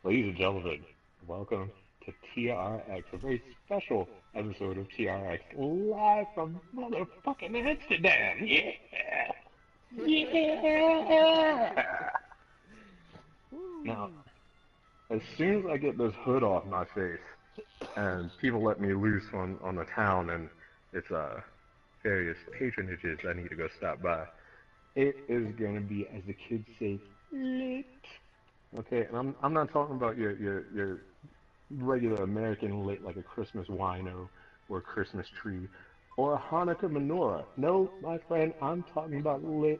Ladies and gentlemen, welcome to TRX, a very special episode of TRX, live from motherfucking Amsterdam. Yeah! Yeah! Now, as soon as I get this hood off my face and people let me loose on the town and its various patronages I need to go stop by, it is gonna be, as the kids say, lit. Okay, and I'm not talking about your regular American lit like a Christmas wino or a Christmas tree or a Hanukkah menorah. No, my friend, I'm talking about lit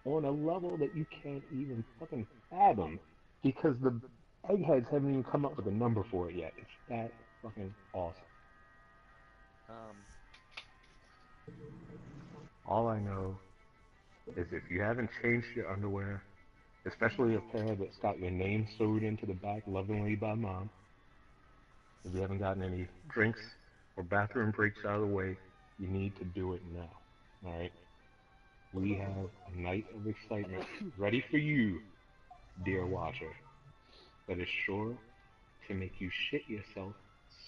on a level that you can't even fucking fathom because the eggheads haven't even come up with a number for it yet. It's that fucking awesome. Um, All I know is if you haven't changed your underwear, especially a pair that's got your name sewed into the back lovingly by mom, if you haven't gotten any drinks or bathroom breaks out of the way, you need to do it now. All right? We have a night of excitement ready for you, dear watcher, that is sure to make you shit yourself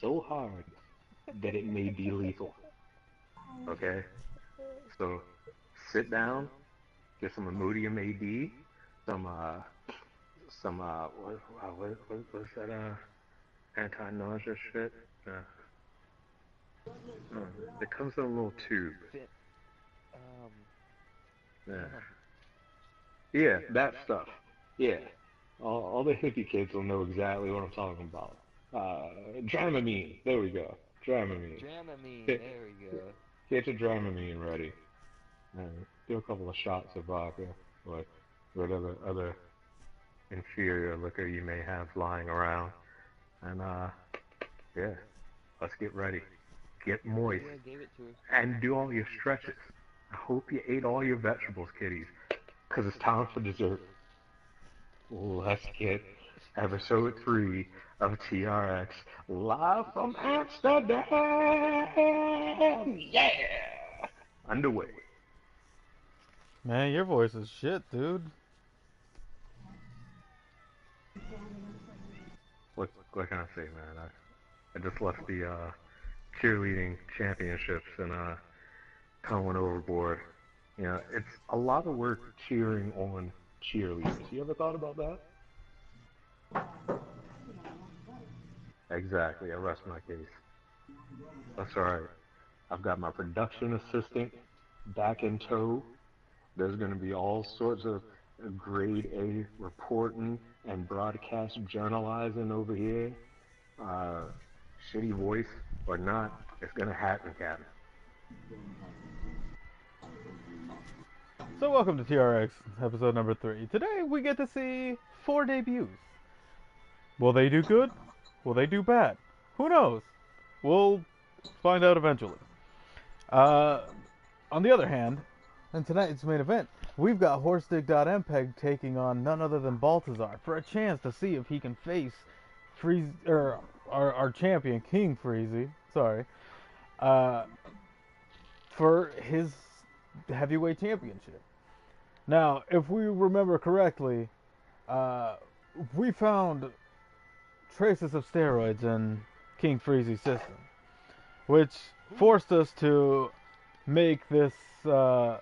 so hard that it may be lethal. Okay? So sit down, get some Imodium AD, some what's that anti-nausea shit? Uh, it comes in a little tube. fit. Um, Yeah, um, yeah, that stuff. Yeah, all the hippie kids will know exactly what I'm talking about. Dramamine. There we go. Dramamine. Dramamine. Get, There we go. get your Dramamine ready. Do a couple of shots of vodka or whatever other inferior liquor you may have lying around. And yeah, let's get ready. Get Oh moist yeah, gave it to her. and do all your stretches. I hope you ate all your vegetables, kiddies, because it's time for dessert. Let's get episode 3 of TRX live from Amsterdam. Yeah, underway. Man, your voice is shit, dude. What can I say, man? I just left the cheerleading championships and kind of went overboard. You know, it's a lot of work cheering on cheerleaders. You ever thought about that? Exactly. I rest my case. That's all right. I've got my production assistant back in tow. There's going to be all sorts of grade A reporting and broadcast journalizing over here. Uh, Shitty voice or not, it's going to happen, Captain. So, welcome to TRX, episode number 3. Today, we get to see 4 debuts. Will they do good? Will they do bad? Who knows? We'll find out eventually. Uh, on the other hand, in tonight's main event, we've got Horstick.mpeg taking on none other than Baltazar for a chance to see if he can face Freeze, or our champion, King Freezy, sorry, uh, for his heavyweight championship. Now, if we remember correctly, we found traces of steroids in King Freezy's system, which forced us to make this this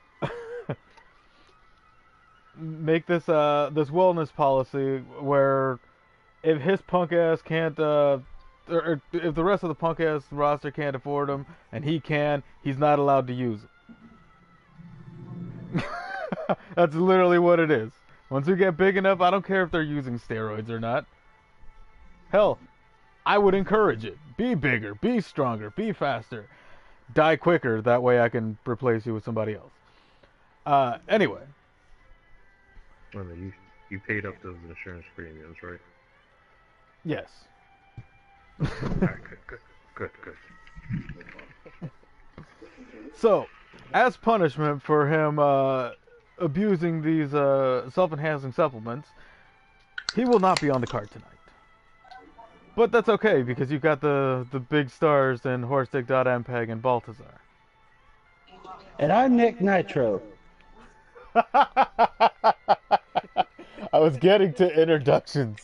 wellness policy where if his punk ass can't or if the rest of the punk ass roster can't afford him and he can, he's not allowed to use it. That's literally what it is. Once we get big enough, I don't care if they're using steroids or not. Hell, I would encourage it. Be bigger, be stronger, be faster. Die quicker, that way I can replace you with somebody else. Anyway. Well, you paid up those insurance premiums, right? Yes. All right, good. So, as punishment for him abusing these self-enhancing supplements, he will not be on the card tonight. But that's okay, because you've got the big stars in Horstick.mpeg and Baltazar. And I'm Nick Nitro. I was getting to introductions.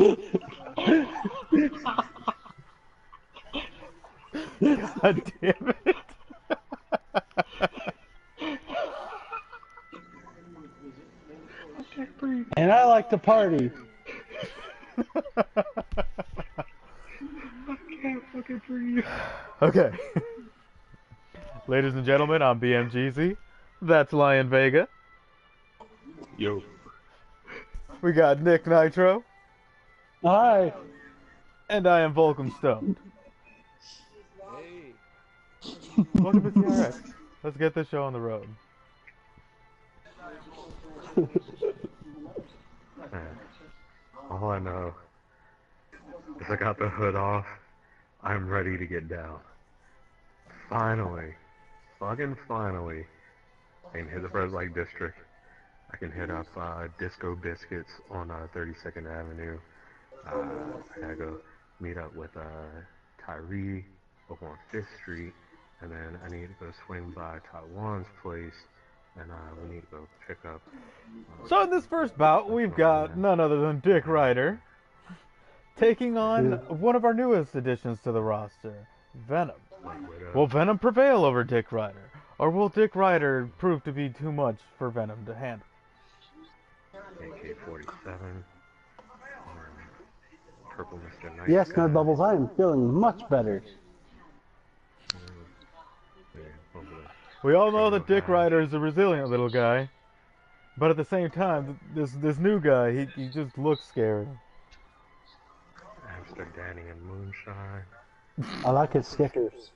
God damn it. And I like to party. I can't fucking breathe. Okay. Ladies and gentlemen, I'm BMGZ. That's Lion Vega. Yo. We got Nick Nitro. Hi. And I am Vulcan Stoned. Hey. Welcome to TRX. Let's get this show on the road. Man, all I know is I got the hood off. I'm ready to get down. Finally. Fucking finally. I can hit the Red Light District. I can hit up Disco Biscuits on 32nd Avenue. I gotta go meet up with Tyree over on 5th Street. And then I need to go swing by Taiwan's place. And we need to go pick up... So in this first bout, we've got none other than Dick Ryder taking on one of our newest additions to the roster, Venom. Will Venom prevail over Dick Ryder? Or will Dick Ryder prove to be too much for Venom to handle? AK-47. Purple Mr. Nice Yes, Guy. no doubles. I am feeling much better. Yeah, hopefully. We all know that Dick Ryder is a resilient little guy, but at the same time, this new guy, he just looks scary. Amsterdam and Moonshine. I like his stickers.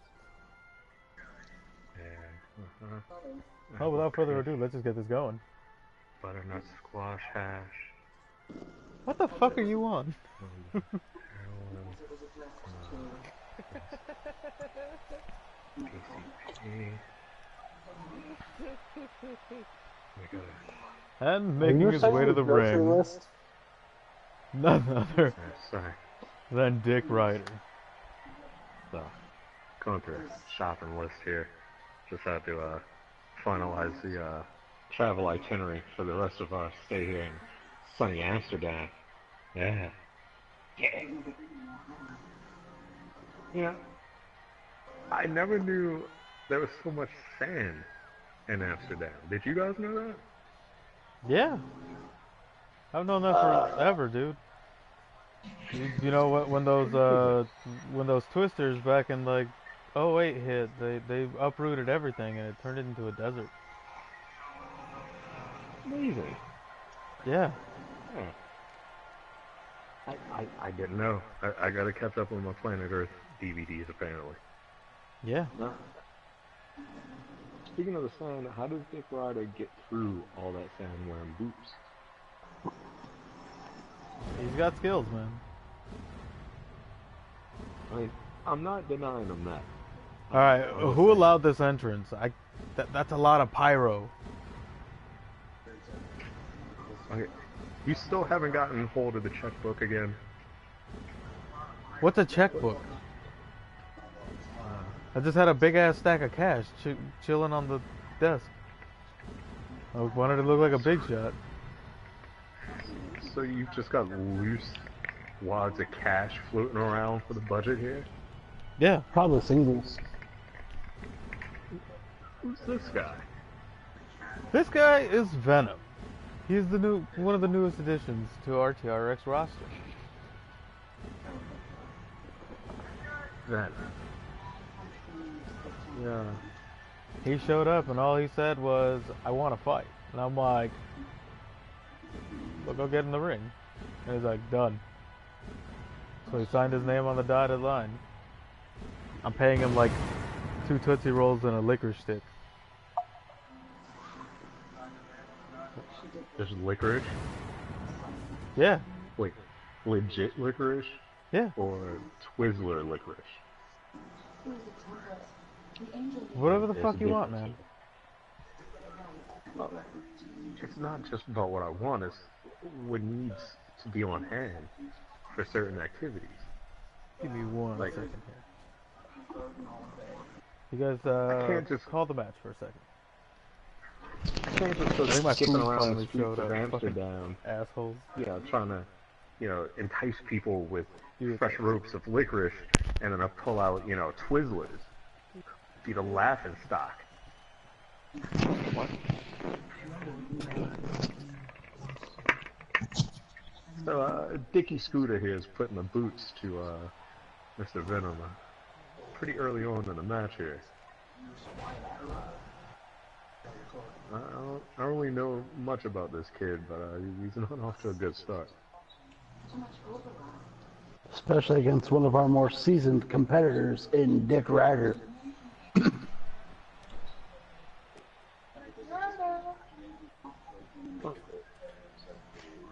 Yeah. Oh, without further ado, let's just get this going. Butternut squash hash. What the fuck are you on? Heroin. PCP. We gotta... And making his way to the ring, List? none other Sorry. than Dick Ryder. So, going through a shopping list here. Just had to finalize the travel itinerary for the rest of our stay here in sunny Amsterdam. Yeah. Yeah. Yeah. I never knew there was so much sand in Amsterdam. Did you guys know that? Yeah. I've known that forever, dude. You know what? When those twisters back in like '08 hit, they uprooted everything and it turned it into a desert. Amazing. Yeah. Yeah. I didn't know. I gotta catch up on my Planet Earth DVDs apparently. Yeah. Speaking of the sand, how does Dick Ryder get through all that sand wearing boots? He's got skills, man. I mean, I'm not denying him that. All right, who allowed this entrance? That's a lot of pyro. Okay. You still haven't gotten hold of the checkbook again? What's a checkbook? I just had a big ass stack of cash chilling on the desk. I wanted to look like a big shot. So you've just got loose wads of cash floating around for the budget here? Yeah. Probably singles. Who's this guy? This guy is Venom. He's one of the newest additions to our TRX roster. Venom. Yeah. He showed up and all he said was, "I want to fight." And I'm like, "Well, go get in the ring." And he's like, "Done." So he signed his name on the dotted line. I'm paying him like 2 Tootsie Rolls and a liquor stick. There's licorice? Yeah. Wait, legit licorice? Yeah. Or Twizzler licorice? Whatever the fuck you want, man. Well, it's not just about what I want, it's what needs to be on hand for certain activities. Give me one Like- second here. You guys, can't just- call the match for a second. I can't just go I think my skipping food around the finally streets showed of up. Fucking Amsterdam. assholes. Yeah, trying to entice people with fresh Irritates. ropes of licorice and then I pull out, Twizzlers. Be the laughing stock. What? So, Dickie Scooter here is putting the boots to, Mr. Venom pretty early on in the match here. I don't really know much about this kid, but he's not off to a good start. Especially against one of our more seasoned competitors in Dick Ryder.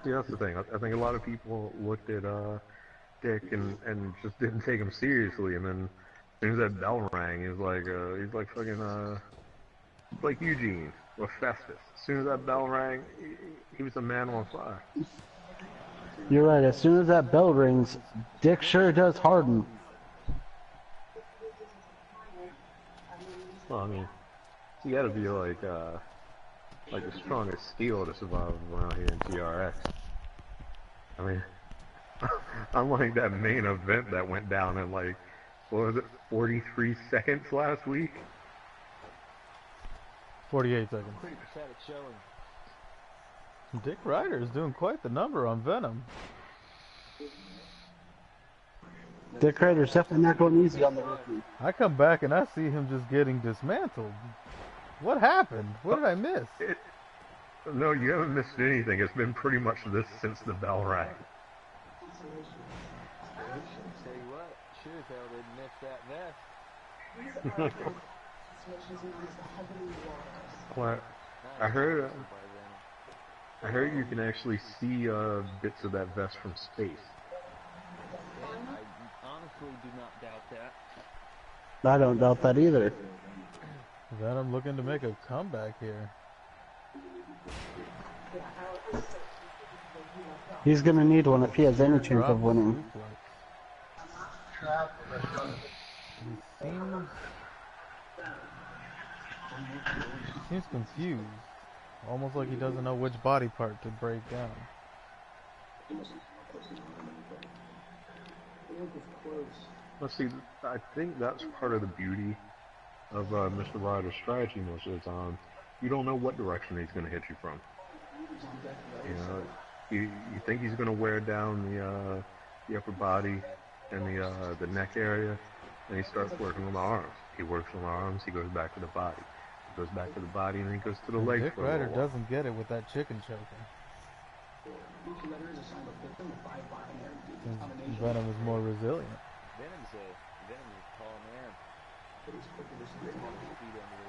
See, that's the thing. I think a lot of people looked at Dick and just didn't take him seriously, and then as soon as that bell rang, he's like fucking like Eugene or Festus. As soon as that bell rang, he was a man on fire. You're right, as soon as that bell rings, Dick sure does harden. Well, I mean, you gotta be like the strongest steel to survive around here in TRX. I mean, unlike that main event that went down in like, what was it, 43 seconds last week? 48 seconds. Pretty pathetic showing. Dick Ryder is doing quite the number on Venom. Dick Ryder's definitely not going easy on the rookie. I come back and I see him just getting dismantled. What happened? What did I miss? No, you haven't missed anything. It's been pretty much this since the bell rang. Tell you what, sure as hell didn't miss that vest. Well, I heard you can actually see bits of that vest from space. I honestly do not doubt that. I don't doubt that either. Venom looking to make a comeback here. He's gonna need one if he has any chance of winning. He seems confused. Almost like he doesn't know which body part to break down. Let's see, I think that's part of the beauty of Mr. Ryder's strategy most of the time. You don't know what direction he's going to hit you from. You think he's going to wear down the upper body and the neck area, and he starts working on the arms. He works on the arms, he goes back to the body. He goes back to the body, and then he goes to the legs. Dick Ryder doesn't get it with that chicken choker. Venom is more resilient. Venom's a tall man. Feet under the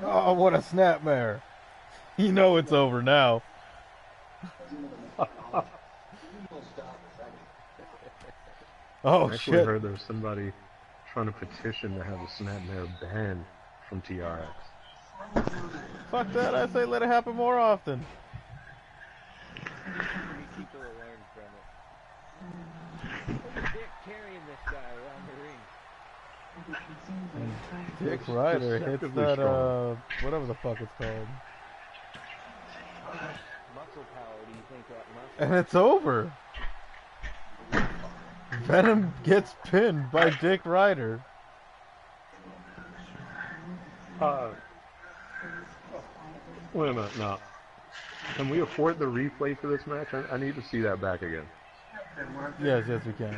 ropes. Oh, what a snapmare! You know it's over now. Oh, I actually shit. heard there's somebody trying to petition to have the snapmare banned from TRX. Fuck that, I say let it happen more often. People will learn from it. Look at Dick carrying this guy around the ring. Dick Ryder hits Deceptively that, strong. whatever the fuck it's called. Muscle power, do you think that muscle? And it's over. Venom gets pinned by Dick Ryder. Wait a minute, now. Can we afford the replay for this match? I need to see that back again. Yes, we can.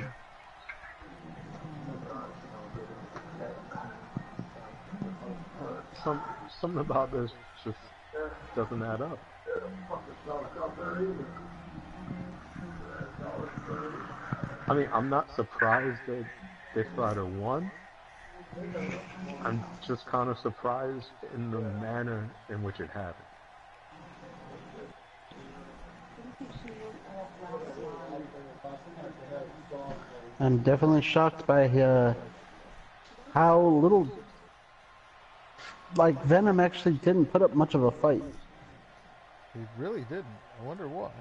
Something about this just doesn't add up. I mean, I'm not surprised that Dick Ryder won. I'm just kind of surprised in the manner in which it happened. I'm definitely shocked by how little, like, Venom actually didn't put up much of a fight. He really didn't. I wonder why.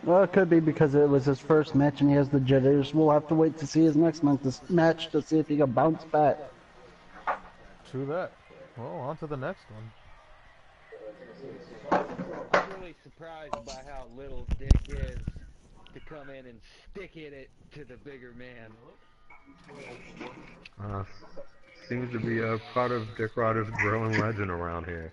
Well, it could be because it was his first match and he has the jitters. We'll have to wait to see his next match to see if he can bounce back. True that. Well, on to the next one. I'm really surprised by how little Dick is to come in and stick it to the bigger man. Uh, seems to be a part of Dick Ryder's growing legend around here.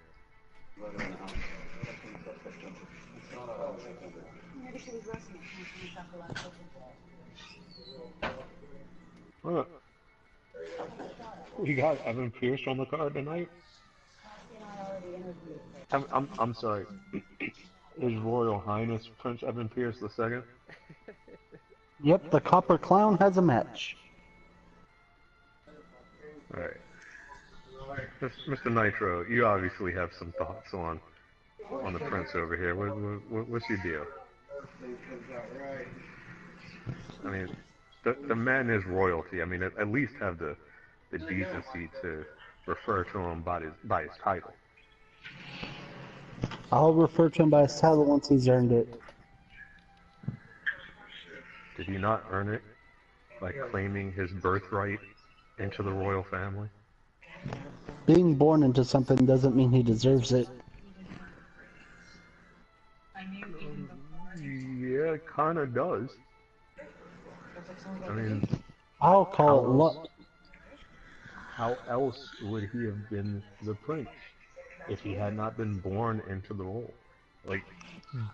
Huh. We got Evan Pierce on the card tonight. I'm sorry. His Royal Highness Prince Evan Pierce II. Yep, the Copper Clown has a match. All right, Mr. Nitro, you obviously have some thoughts on the Prince over here. What's your deal? I mean, the man is royalty. I mean, at least have the decency to refer to him by his title. I'll refer to him by his title once he's earned it. Did he not earn it by claiming his birthright into the royal family? Being born into something doesn't mean he deserves it. Yeah, it kind of does. I mean, I'll call it luck. how else would he have been the prince if he had not been born into the role? Like,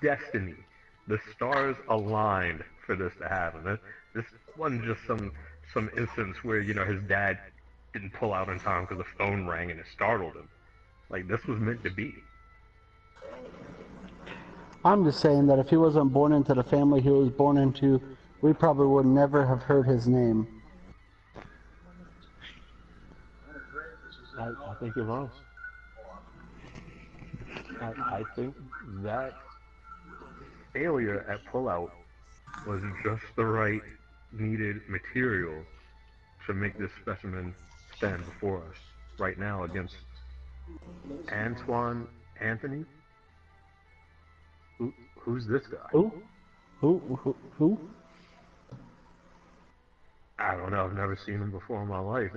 destiny. The stars aligned for this to happen. This wasn't just some instance where, his dad didn't pull out in time because the phone rang and it startled him. Like, this was meant to be. I'm just saying that if he wasn't born into the family he was born into, we probably would never have heard his name. I think you're wrong. I think that failure at pullout was just the right needed material to make this specimen stand before us right now against Antoine Anthony. Who's this guy? Who? I don't know. I've never seen him before in my life.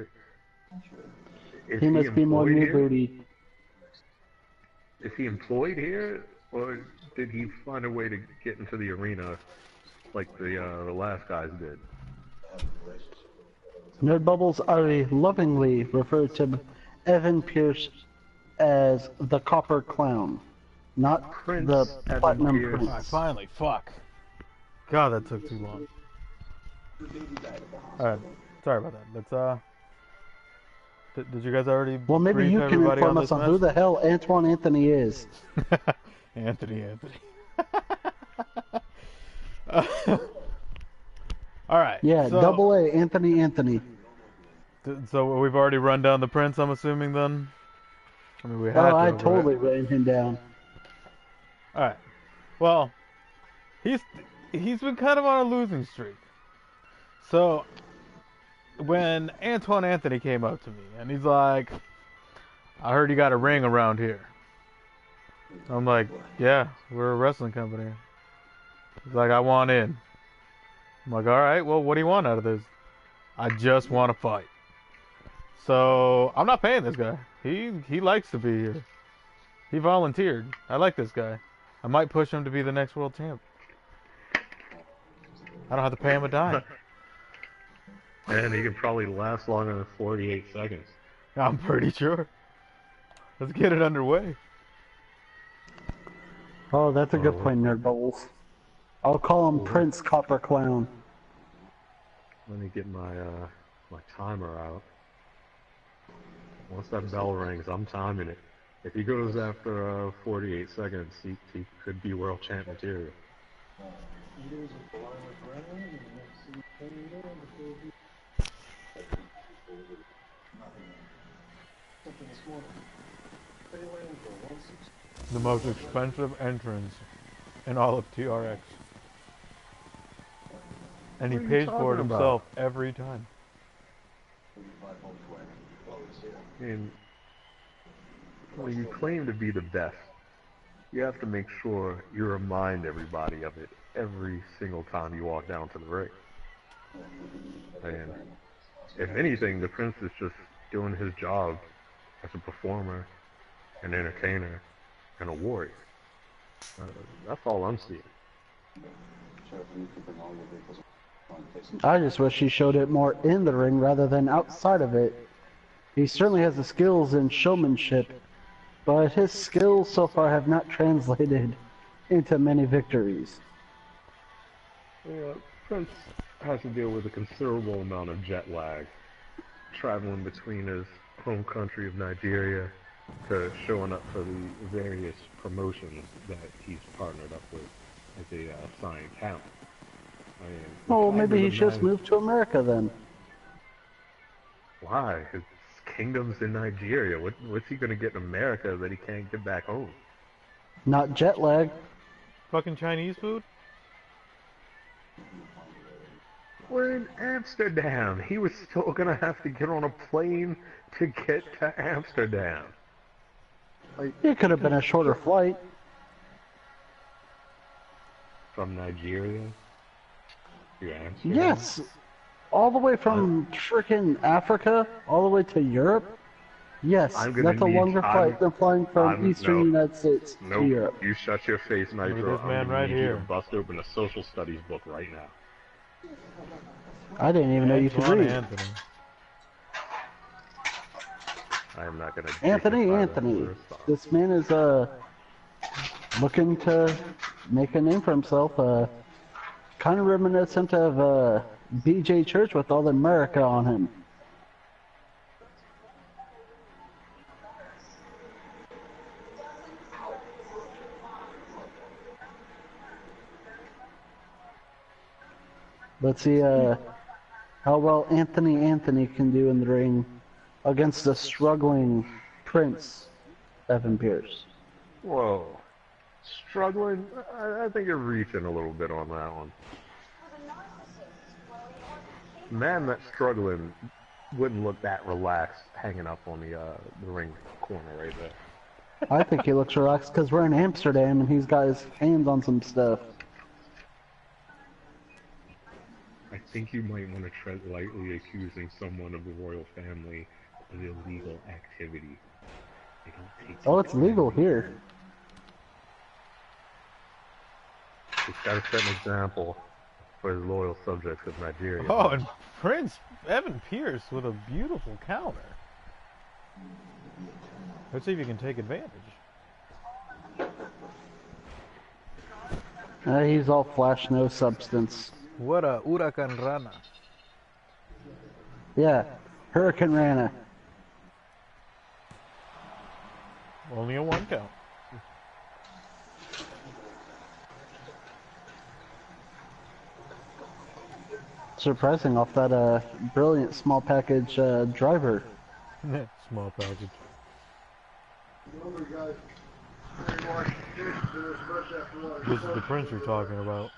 Is He must be more employed new here? booty. Is he employed here, or did he find a way to get into the arena like the last guys did? Nerd Bubbles are lovingly referred to Evan Pierce as the Copper Clown, not Prince the Evan Platinum Pierce. Alright, Prince. finally, fuck. God, that took too long. Alright, sorry about that. Let's, did you guys already Well, maybe brief you can everybody inform on us this on who the hell Antoine Anthony is. Anthony. Alright, Yeah, so, double A, Anthony. so we've already run down the prince, I'm assuming, then? I mean, we had Oh, to, I right? totally written him down. Alright, well, he's been kind of on a losing streak. So, when Antoine Anthony came up to me, and he's like, I heard you got a ring around here. I'm like, yeah, we're a wrestling company. He's like, I want in. I'm like, alright, well, what do you want out of this? I just want to fight. So, I'm not paying this guy. He likes to be here. He volunteered. I like this guy. I might push him to be the next world champ. I don't have to pay him a dime. And he could probably last longer than 48 seconds. I'm pretty sure. Let's get it underway. Oh, that's a good point, Nerd Bubbles. I'll call him Prince Copper Clown. Let me get my timer out. Once that bell rings, I'm timing it. If he goes after 48 seconds, he could be world champ material. The most expensive entrance in all of TRX. And he What are you pays for it talking himself about? every time. I mean, when you claim to be the best, you have to make sure you remind everybody of it every single time you walk down to the ring. And if anything, the Prince is just doing his job as a performer, an entertainer, and a warrior. Uh, that's all I'm seeing. I just wish he showed it more in the ring rather than outside of it. He certainly has the skills in showmanship, but his skills so far have not translated into many victories. Yeah, Prince has to deal with a considerable amount of jet lag, traveling between his home country of Nigeria to showing up for the various promotions that he's partnered up with as a signed talent. I mean, the Well, fact maybe that he the should just man, move to America then. why? His kingdom's in Nigeria. What's he gonna get in America that he can't get back home? Not jet lag. Fucking Chinese food? We're in Amsterdam. He was still gonna have to get on a plane to get to Amsterdam. Like, It could have been a shorter flight. from Nigeria to Amsterdam. Yes, all the way from frickin' Africa all the way to Europe. Yes, I'm gonna that's a need. longer flight than flying from Eastern No, United States to nope. Europe. You shut your face, Look at Nitro. this I'm man gonna right need you to here. bust open a social studies book right now. I didn't even know you could Antoine read. Anthony. I am not gonna. Anthony, dignify that Anthony, for a song. this man is looking to make a name for himself. Kind of reminiscent of BJ Church with all the America on him. Let's see how well Anthony can do in the ring against the struggling Prince Evan Pierce. Whoa, struggling. I think you're reaching a little bit on that one. Man that's struggling wouldn't look that relaxed hanging up on the ring corner right there. I think he looks relaxed because we're in Amsterdam and he's got his hands on some stuff. I think you might want to tread lightly accusing someone of the royal family of illegal activity. They don't take Oh, it's legal here. He's got to set an example for his loyal subjects of Nigeria. Oh, and Prince Evan Pierce with a beautiful counter. Let's see if you can take advantage. He's all flash, no substance. What a Huracan Rana. Yeah, Hurricane Rana. Only a one count. Surprising off that brilliant small package driver. Small package. This is the Prince you're talking about.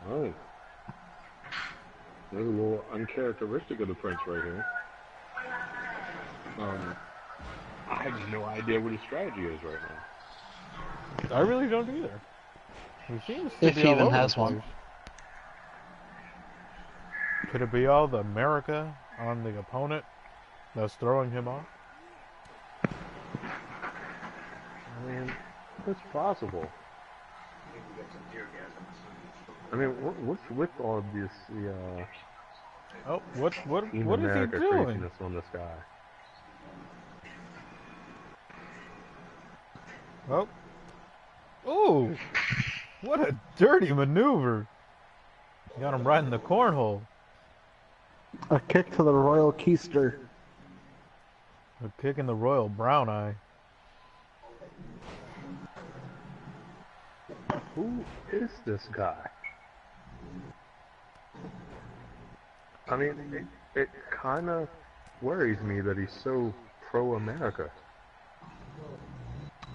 Oh. That's a little uncharacteristic of the Prince right here. I have no idea what his strategy is right now. I really don't either. He seems to If be he all even over has the one. place. Could it be all the America on the opponent that's throwing him off? I mean, it's possible. I mean, what's with all of this, Oh, what Team is he America doing? craziness on this guy? Oh. Ooh. What a dirty maneuver. Got him right in the cornhole. A kick to the Royal Keister. A kick in the royal brown eye. Who is this guy? I mean, it kind of worries me that he's so pro-America.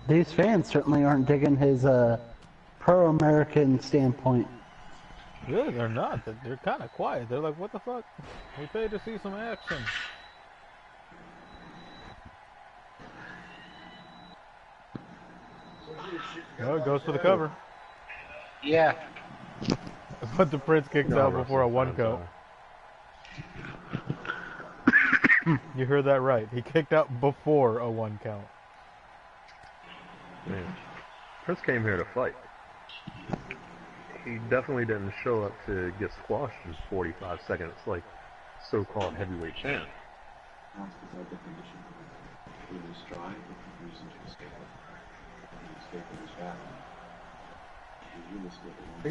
These fans certainly aren't digging his pro-American standpoint. Really, they're not. They're kind of quiet. They're like, what the fuck? We paid to see some action. Oh, it goes for the cover. Yeah. But the Prince kicks No, out before a wrestling one fans count. are. You heard that right. He kicked out before a 1 count. Man, Prince came here to fight. He definitely didn't show up to get squashed in 45 seconds like so-called heavyweight champ.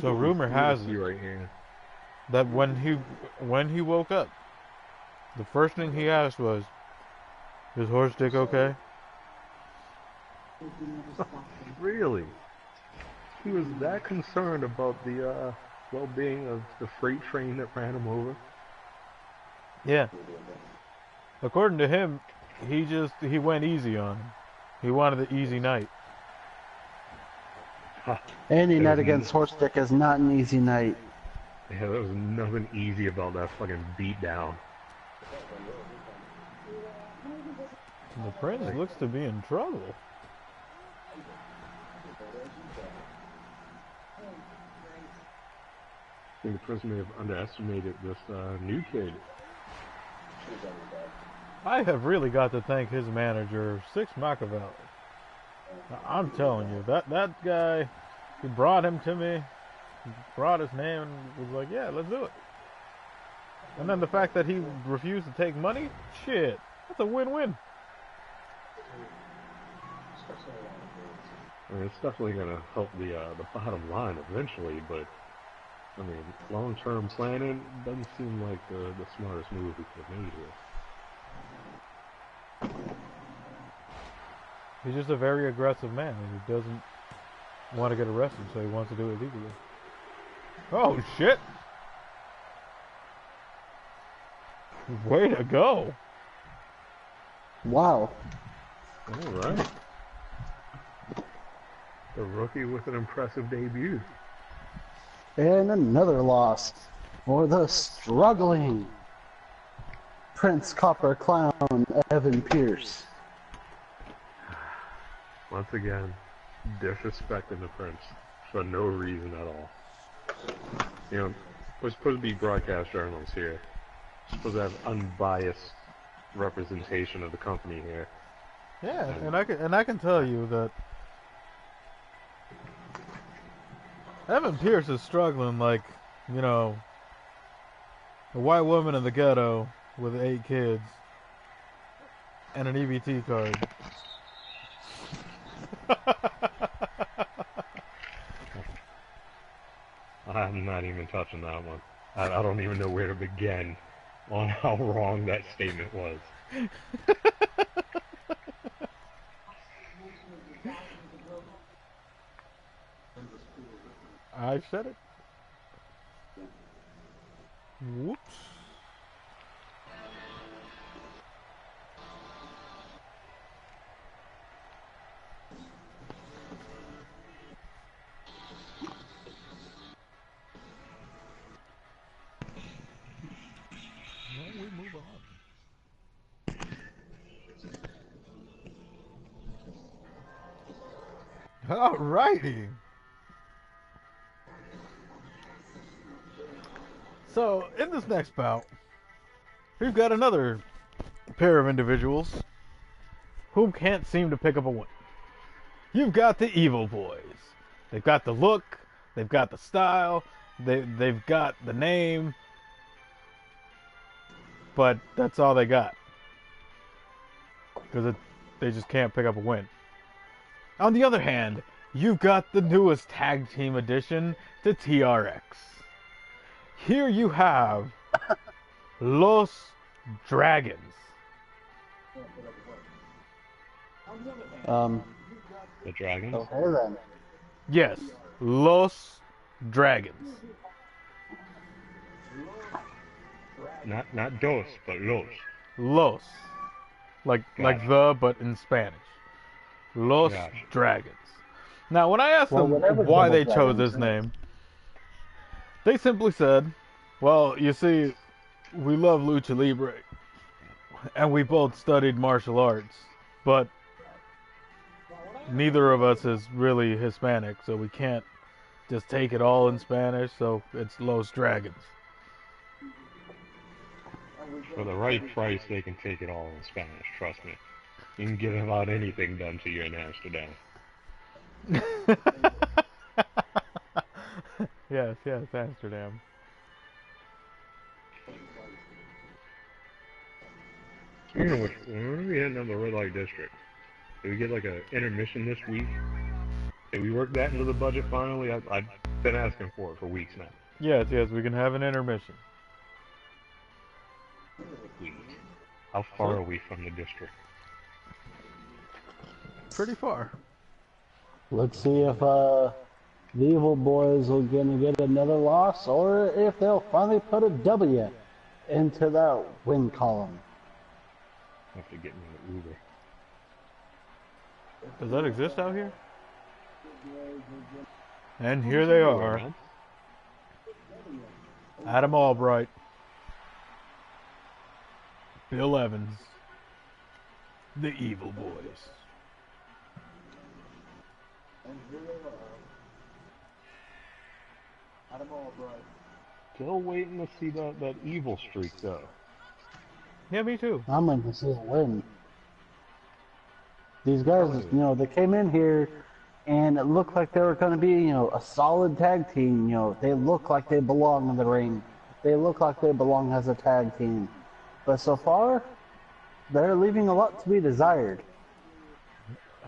So rumor has it right here. that when he woke up, the first thing he asked was, "Is horse dick okay?" Really? He was that concerned about the well-being of the freight train that ran him over? Yeah. According to him, he went easy on him. He wanted the easy night. Any night against Horstick is not an easy night. Yeah, there was nothing easy about that fucking beatdown. The prince looks to be in trouble. I think the prince may have underestimated this new kid. I have really got to thank his manager, Six Machiavelli. I'm telling you, that guy, he brought him to me, brought his name, and was like, yeah, let's do it. And then the fact that he refused to take money, shit, that's a win-win. I mean, it's definitely going to help the bottom line eventually, but I mean, long-term planning doesn't seem like the smartest move we could have made here. He's just a very aggressive man, and he doesn't want to get arrested, so he wants to do it legally. Oh, shit! Way to go! Wow. All right. The rookie with an impressive debut. And another loss for the struggling Prince Copper Clown Evan Pierce. Once again, disrespecting the prince for no reason at all. You know, we're supposed to be broadcast journalists here. We're supposed to have unbiased representation of the company here. Yeah, and I can tell you that Evan Pierce is struggling like, you know, a white woman in the ghetto with 8 kids and an EBT card. I'm not even touching that one. I don't even know where to begin on how wrong that statement was. I said it. Whoops. Well, we move on. Alrighty. So, in this next bout, we've got another pair of individuals who can't seem to pick up a win. You've got the Evil Boys. They've got the look, they've got the style, they've got the name, but that's all they got. Because they just can't pick up a win. On the other hand, you've got the newest tag team addition to TRX. Here you have Los Dragons. The Dragons? Okay then. Yes, Los Dragons. Not dos, but los. Los. Like the, but in Spanish. Los Gotcha. Dragons. Now, when I asked them whatever's why Double they chose Dragons, this name, they simply said, well, you see, we love Lucha Libre, and we both studied martial arts, but neither of us is really Hispanic, so we can't just take it all in Spanish, so it's Los Dragons. For the right price, they can take it all in Spanish, trust me. You can get about anything done to you in Amsterdam. Yes, yes, Amsterdam. When are we hitting on the red light district? Did we get like an intermission this week? Did we work that into the budget finally? I've been asking for it for weeks now. Yes, yes, we can have an intermission. Week. How far are we from the district? Pretty far. Let's see if the Evil Boys will gonna get another loss, or if they'll finally put a W into that win column. I have to get me an Uber. Does that exist out here? And here they are. Adam Albright. Bill Evans. The Evil Boys. Still waiting to see that evil streak though. Yeah, me too. I'm going to see a win. These guys, you know, they came in here and it looked like they were going to be, you know, a solid tag team. You know, they look like they belong in the ring. They look like they belong as a tag team. But so far, they're leaving a lot to be desired.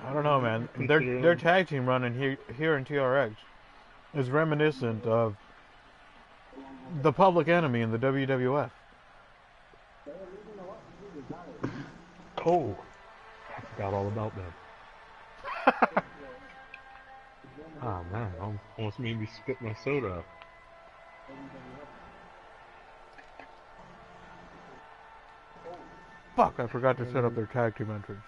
I don't know, man. Their tag team run in here in TRX is reminiscent of the Public Enemy in the WWF. Oh, I forgot all about them. Oh man, almost made me spit my soda out. Fuck, I forgot to set up their tag team entrance.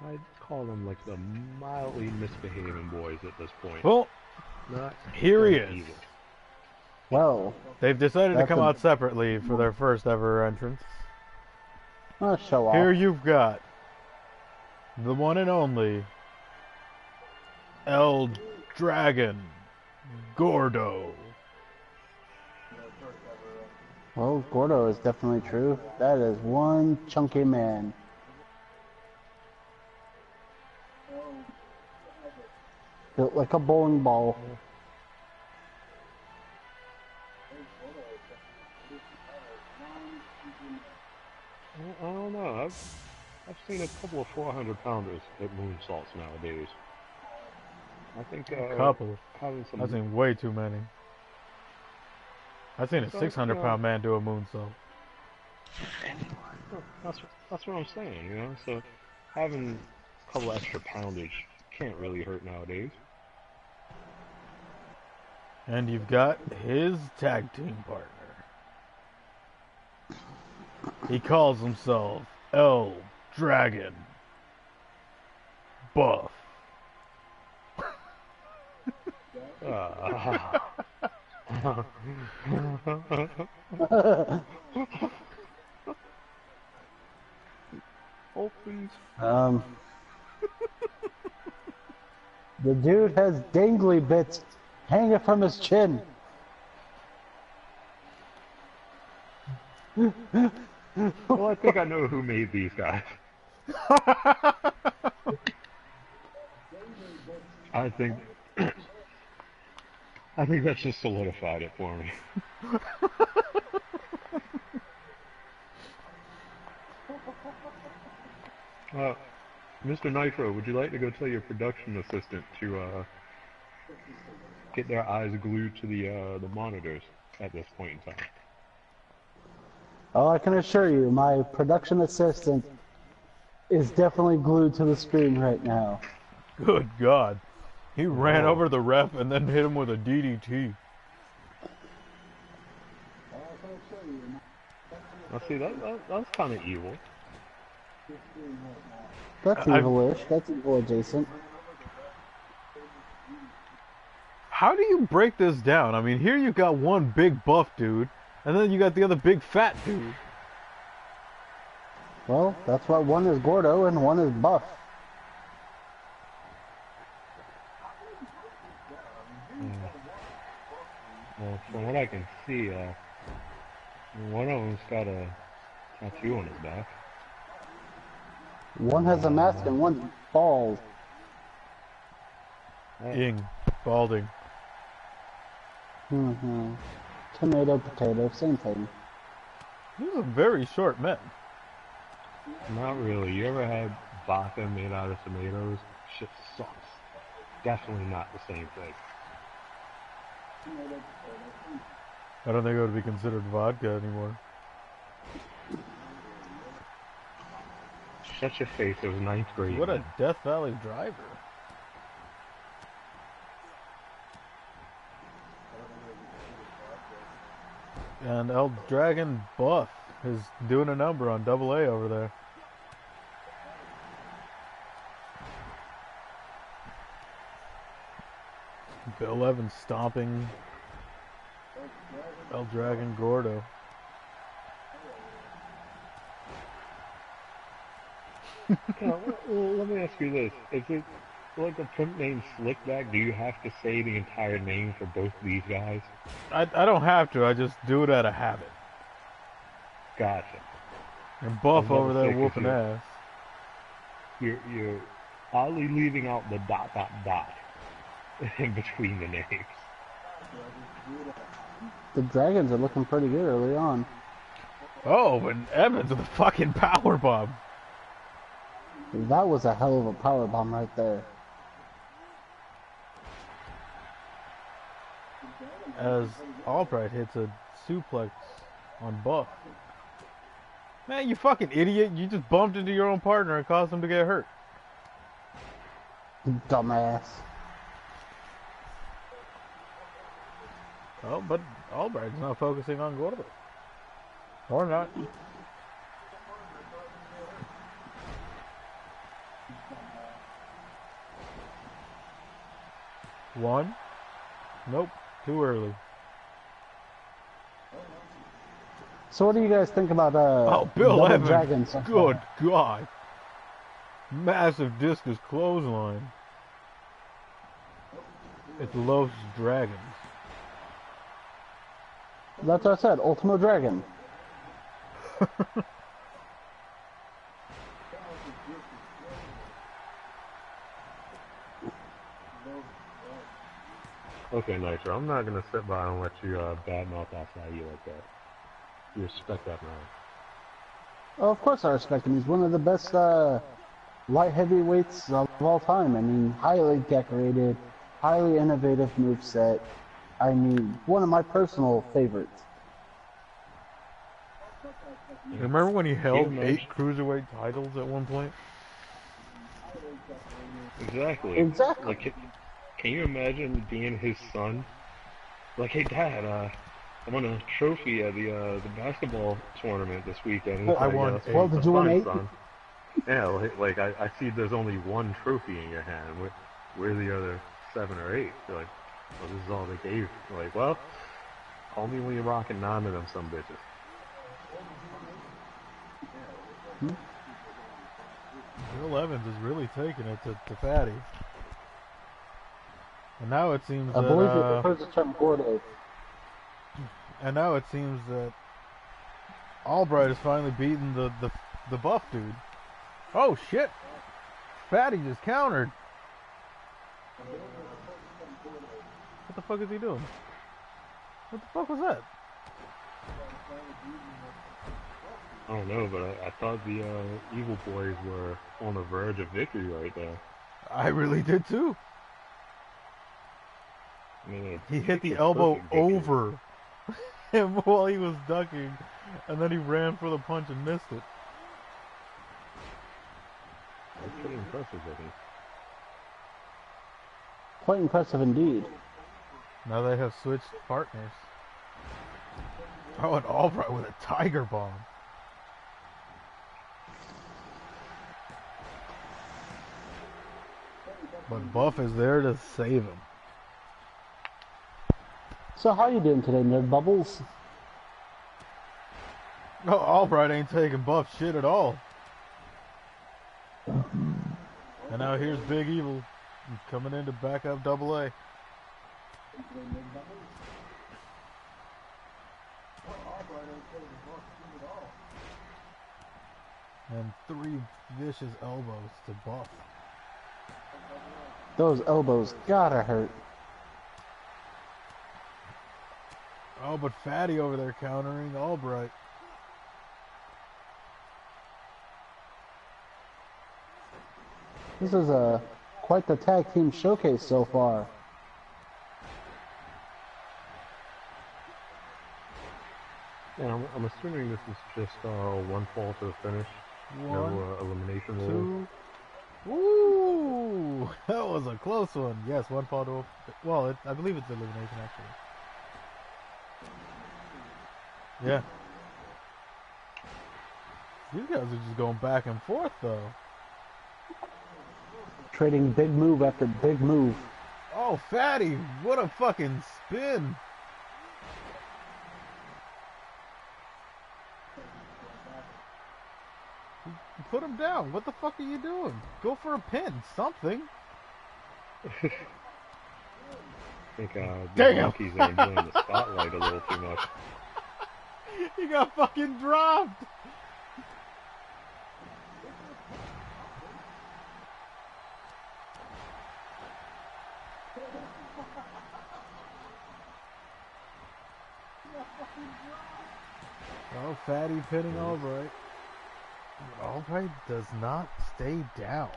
I'd call them like the mildly misbehaving boys at this point. Well, Not here he is. evil. Well, They've decided to That's come a- out separately for their first ever entrance. let's show off. Here you've got the one and only El Dragon Gordo. Well, Gordo is definitely true. That is one chunky man. Built like a bowling ball. I don't know. I've seen a couple of 400-pounders at moonsaults nowadays. I think Couple. having some. I've seen way too many. I've seen a So, 600-pound man do a moonsault. That's what I'm saying, you know. So having a couple extra poundage can't really hurt nowadays. And you've got his tag team partner. He calls himself El Dragon Buff. Oh, please. The dude has dangly bits hanging from his chin. Well, I think I know who made these guys. I think that's just solidified it for me. Mr. Nitro, would you like to go tell your production assistant to get their eyes glued to the monitors at this point in time? Oh, I can assure you, my production assistant is definitely glued to the screen right now. Good God. He ran Oh. over the ref and then hit him with a DDT. Now see, that's kind of evil. That's evil-ish. That's evil adjacent. How do you break this down? I mean, here you got one big buff dude, and then you got the other big fat dude. Well, that's why one is Gordo and one is Buff. Well, from what I can see, one of them's got a tattoo on his back. One has a mask and one's bald. Ing. Balding. Mm-hmm. Tomato, potato, same thing. These are very short men. Not really. You ever had vodka made out of tomatoes? Shit sucks. Definitely not the same thing. I don't think it would be considered vodka anymore. Shut your face. It was ninth grade. What a man. Death Valley driver. And El Dragon Buff is doing a number on Double A over there. Bill Evans stomping El Dragon Gordo. Well, let me ask you this. Is it like a pimp named Slickback? Do you have to say the entire name for both these guys? I don't have to, I just do it out of habit. Gotcha. And Buff I was over about to there say, 'cause whooping you're- ass. You're oddly leaving out the ... in between the names. The dragons are looking pretty good early on. Oh, and Evans with a fucking power bomb. That was a hell of a power bomb right there. As Albright hits a suplex on Buff. Man, you fucking idiot. You just bumped into your own partner and caused him to get hurt. Dumbass. Oh, but Albright's not focusing on Gordo. Or not. One. Nope. Too early. So what do you guys think about Bill Double Evans. Dragon so far? Good God. Massive discus clothesline. It loves dragons. That's what I said, Ultimo Dragon. Okay, Nitro, I'm not gonna sit by and let you badmouth outside you like that. You respect that man. Oh, of course I respect him. He's one of the best light heavyweights of all time. I mean, highly decorated, highly innovative moveset. I mean, one of my personal favorites. You remember when he held Yeah, 8 cruiserweight titles at one point? Exactly. Exactly. Like, can you imagine being his son? Like, hey, Dad, I won a trophy at the basketball tournament this weekend. He's I like, won "Yeah, that's eight." Well, did you win fine, 8? son." Yeah, like I see there's only one trophy in your hand. Where the other 7 or 8? They're like, well, this is all they gave. You're like, well, call me when you're rocking 9 of them some bitches. Bill Evans is really taking it to Fatty. And now it seems I believe it that refers to the term Gordo. Albright has finally beaten the buff dude. Oh shit! Fatty just countered. What the fuck is he doing? What the fuck was that? I don't know, but I thought the Evil Boys were on the verge of victory right there. I really did too. I mean, He hit the it's elbow perfect victory. over him while he was ducking, and then he ran for the punch and missed it. That's pretty impressive, I think. Quite impressive indeed. Now they have switched partners. Oh, and Albright with a tiger bomb. But Buff is there to save him. So how you doing today, Nerd Bubbles? No, Albright ain't taking Buff shit at all. And now here's Big Evil coming in to back up Double A. And 3 vicious elbows to Buff. Those elbows gotta hurt. Oh, but Fatty over there countering Albright. This is quite the tag team showcase so far. Yeah, I'm assuming this is just one fall to the finish. No elimination rule. 2. Ooh, that was a close one. Yes, 1 fall to. Well, I believe it's elimination actually. Yeah. These guys are just going back and forth though. Trading big move after big move. Oh, Fatty, what a fucking spin. Put him down. What the fuck are you doing? Go for a pin. Something. I think the Damn. monkeys are enjoying the spotlight a little too much. He got fucking dropped. Oh, Fatty pinning Albright. Albright does not stay down.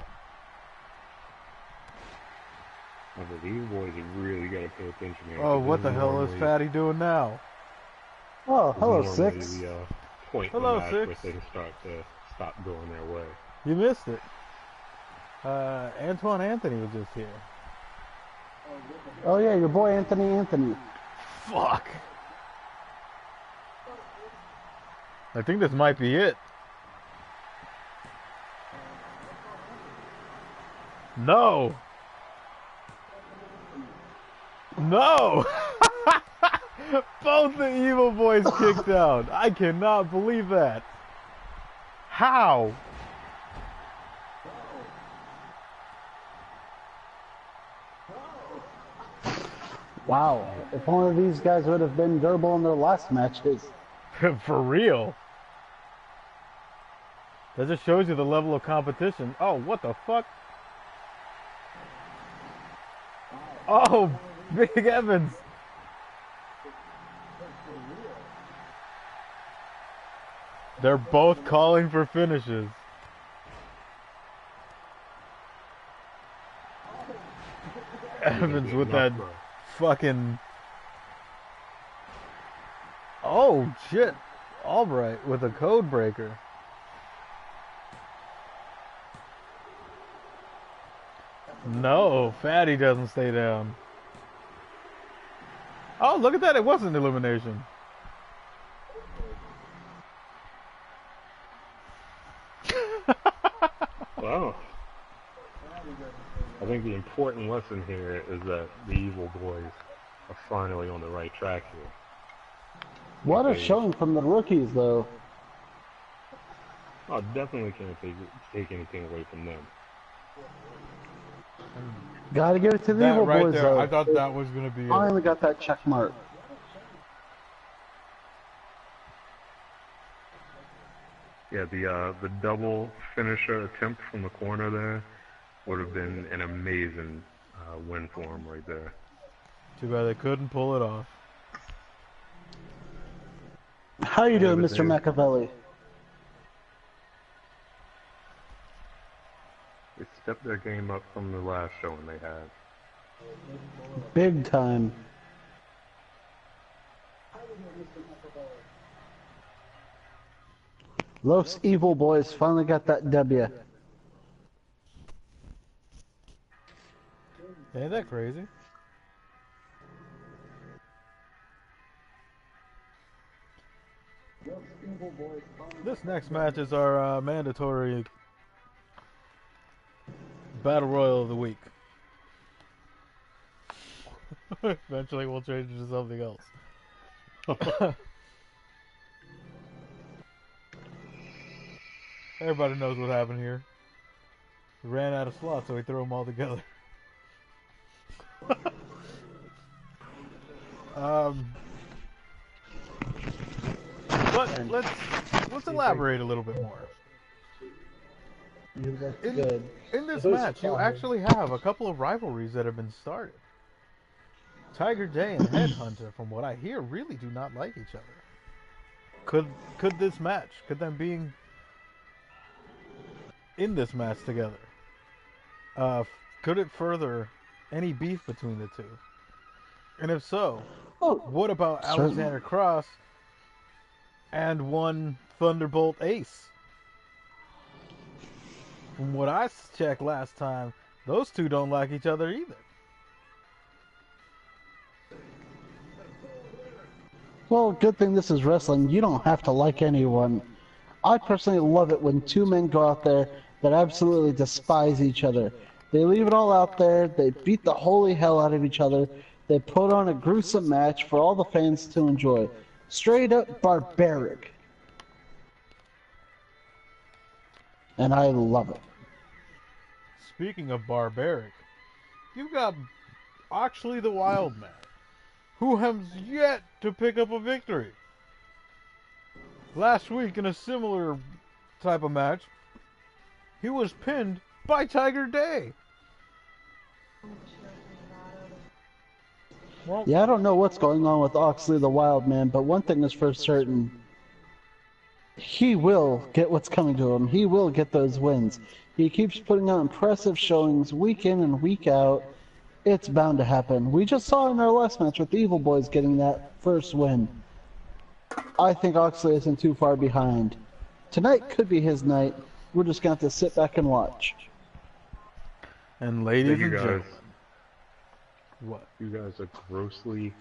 I mean, these boys have really got to pay attention here. Oh, what the hell is Fatty doing now? Oh, hello, Normally Six. the point Hello, in the match Six. where things start to stop going their way. You missed it. Antoine Anthony was just here. Oh yeah, your boy Anthony. Fuck. I think this might be it. No. No. Both the evil boys kicked out. I cannot believe that. How? Wow, if only these guys would have been durable in their last matches. For real. That just shows you the level of competition. Oh, what the fuck? Oh, Big Evans. They're both calling for finishes. Evans with that fucking... Oh, shit. Albright with a code breaker. No, Fatty doesn't stay down. Oh, look at that. It wasn't elimination. Wow. I think the important lesson here is that the evil boys are finally on the right track here. What a showing from the rookies, though. Oh, definitely can't take anything away from them. Gotta give it to the That evil right boys, there, though. I thought that was going to be it. Finally got that check mark. Yeah, the double finisher attempt from the corner there would have been an amazing win for him right there. Too bad they couldn't pull it off. How you doing, but Mr. they- Machiavelli? They stepped their game up from the last showing they had. Big time. Los Evil Boys finally got that W. Ain't that crazy? This next match is our mandatory Battle Royal of the Week. Eventually we'll change it to something else. Everybody knows what happened here. We ran out of slots, so we threw them all together. let's elaborate a little bit more. That's In good. in this Who's match, you fine? actually have a couple of rivalries that have been started. Tiger J and Headhunter, from what I hear, really do not like each other. Could this match, could them being in this match together, could it further any beef between the two? And if so, Oh, what about certainly. Alexander Cross and one Thunderbolt Ace? From what I checked last time, those two don't like each other either. Well, good thing this is wrestling. You don't have to like anyone. I personally love it when two men go out there that absolutely despise each other. They leave it all out there. They beat the holy hell out of each other. They put on a gruesome match for all the fans to enjoy. Straight up barbaric. And I love it. Speaking of barbaric, you've got Oxley the Wild Man, who has yet to pick up a victory. Last week, in a similar type of match, he was pinned by Tiger Day. Well, Yeah, I don't know what's going on with Oxley the Wild Man, but one thing is for certain. He will get what's coming to him. He will get those wins. He keeps putting out impressive showings week in and week out. It's bound to happen. We just saw in our last match with the Evil Boys getting that first win. I think Oxley isn't too far behind. Tonight could be his night. We're just going to have to sit back and watch. and ladies You and guys, gentlemen, what? you guys are grossly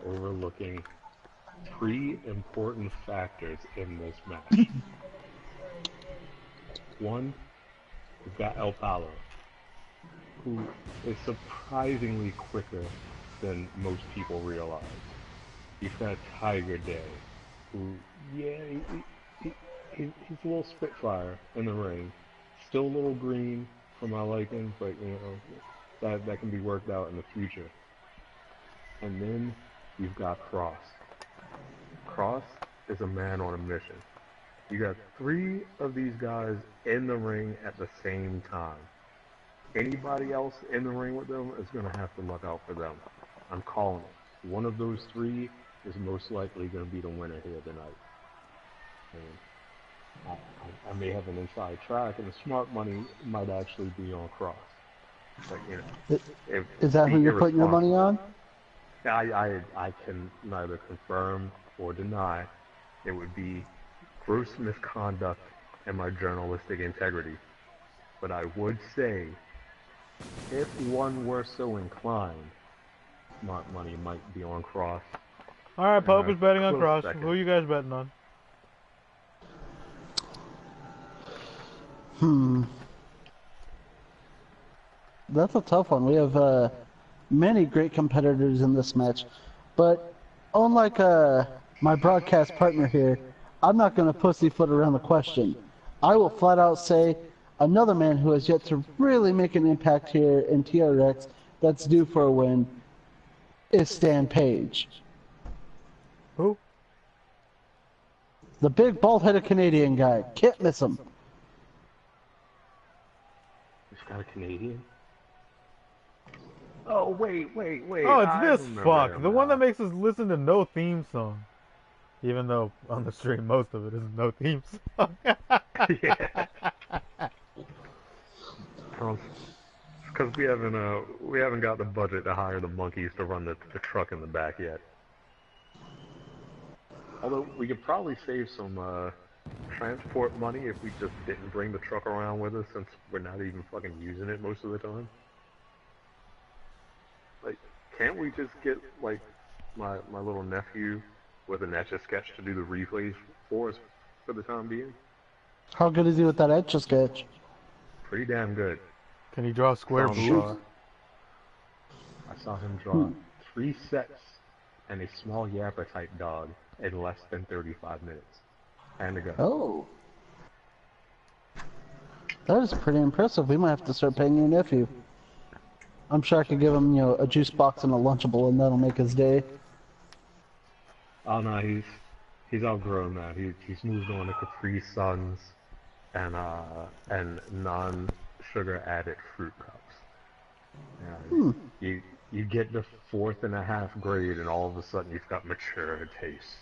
overlooking three important factors in this match. One, we've got El Palo, who is surprisingly quicker than most people realize. You've got Tiger Day, who, yeah, he's a little spitfire in the ring. Still a little green for my liking, but you know, that can be worked out in the future. And then you've got Cross. Cross is a man on a mission. You got three of these guys in the ring at the same time. Anybody else in the ring with them is going to have to look out for them. I'm calling it. One of those three is most likely going to be the winner here tonight. And I may have an inside track, and the smart money might actually be on Cross. But, you know, Is that who you're putting your money on? I can neither confirm or deny. It would be gross misconduct and my journalistic integrity. But I would say, if one were so inclined, smart money might be on Cross. All right, Pope is betting on Close Cross. second. Who are you guys betting on? That's a tough one. We have many great competitors in this match, but unlike my broadcast partner here, I'm not going to pussyfoot around the question. I will flat out say another man who has yet to really make an impact here in TRX that's due for a win is Stan Page. Who? The big bald-headed Canadian guy. Can't miss him. He's got a Canadian? Oh, wait. Oh, it's I this remember fuck. him The one now. that makes us listen to no theme song. Even though on the stream most of it is no theme song. Yeah. Because we haven't got the budget to hire the monkeys to run the truck in the back yet. Although we could probably save some transport money if we just didn't bring the truck around with us, since we're not even fucking using it most of the time. Like, can't we just get like my little nephew with an Etch-a-Sketch to do the replays for us for the time being? How good is he with that Etch-a-Sketch? Pretty damn good. Can he draw square Saw him boobs? draw- I saw him draw 3 sets and a small Yappa type dog in less than 35 minutes. And to go. Oh. That is pretty impressive. We might have to start paying your nephew. I'm sure I could give him, a juice box and a Lunchable, and that'll make his day. Oh no, he's outgrown that. He's moved on to Capri Suns and non-sugar added fruit cups. And Hmm. you get to fourth and a half grade, and all of a sudden you've got mature taste.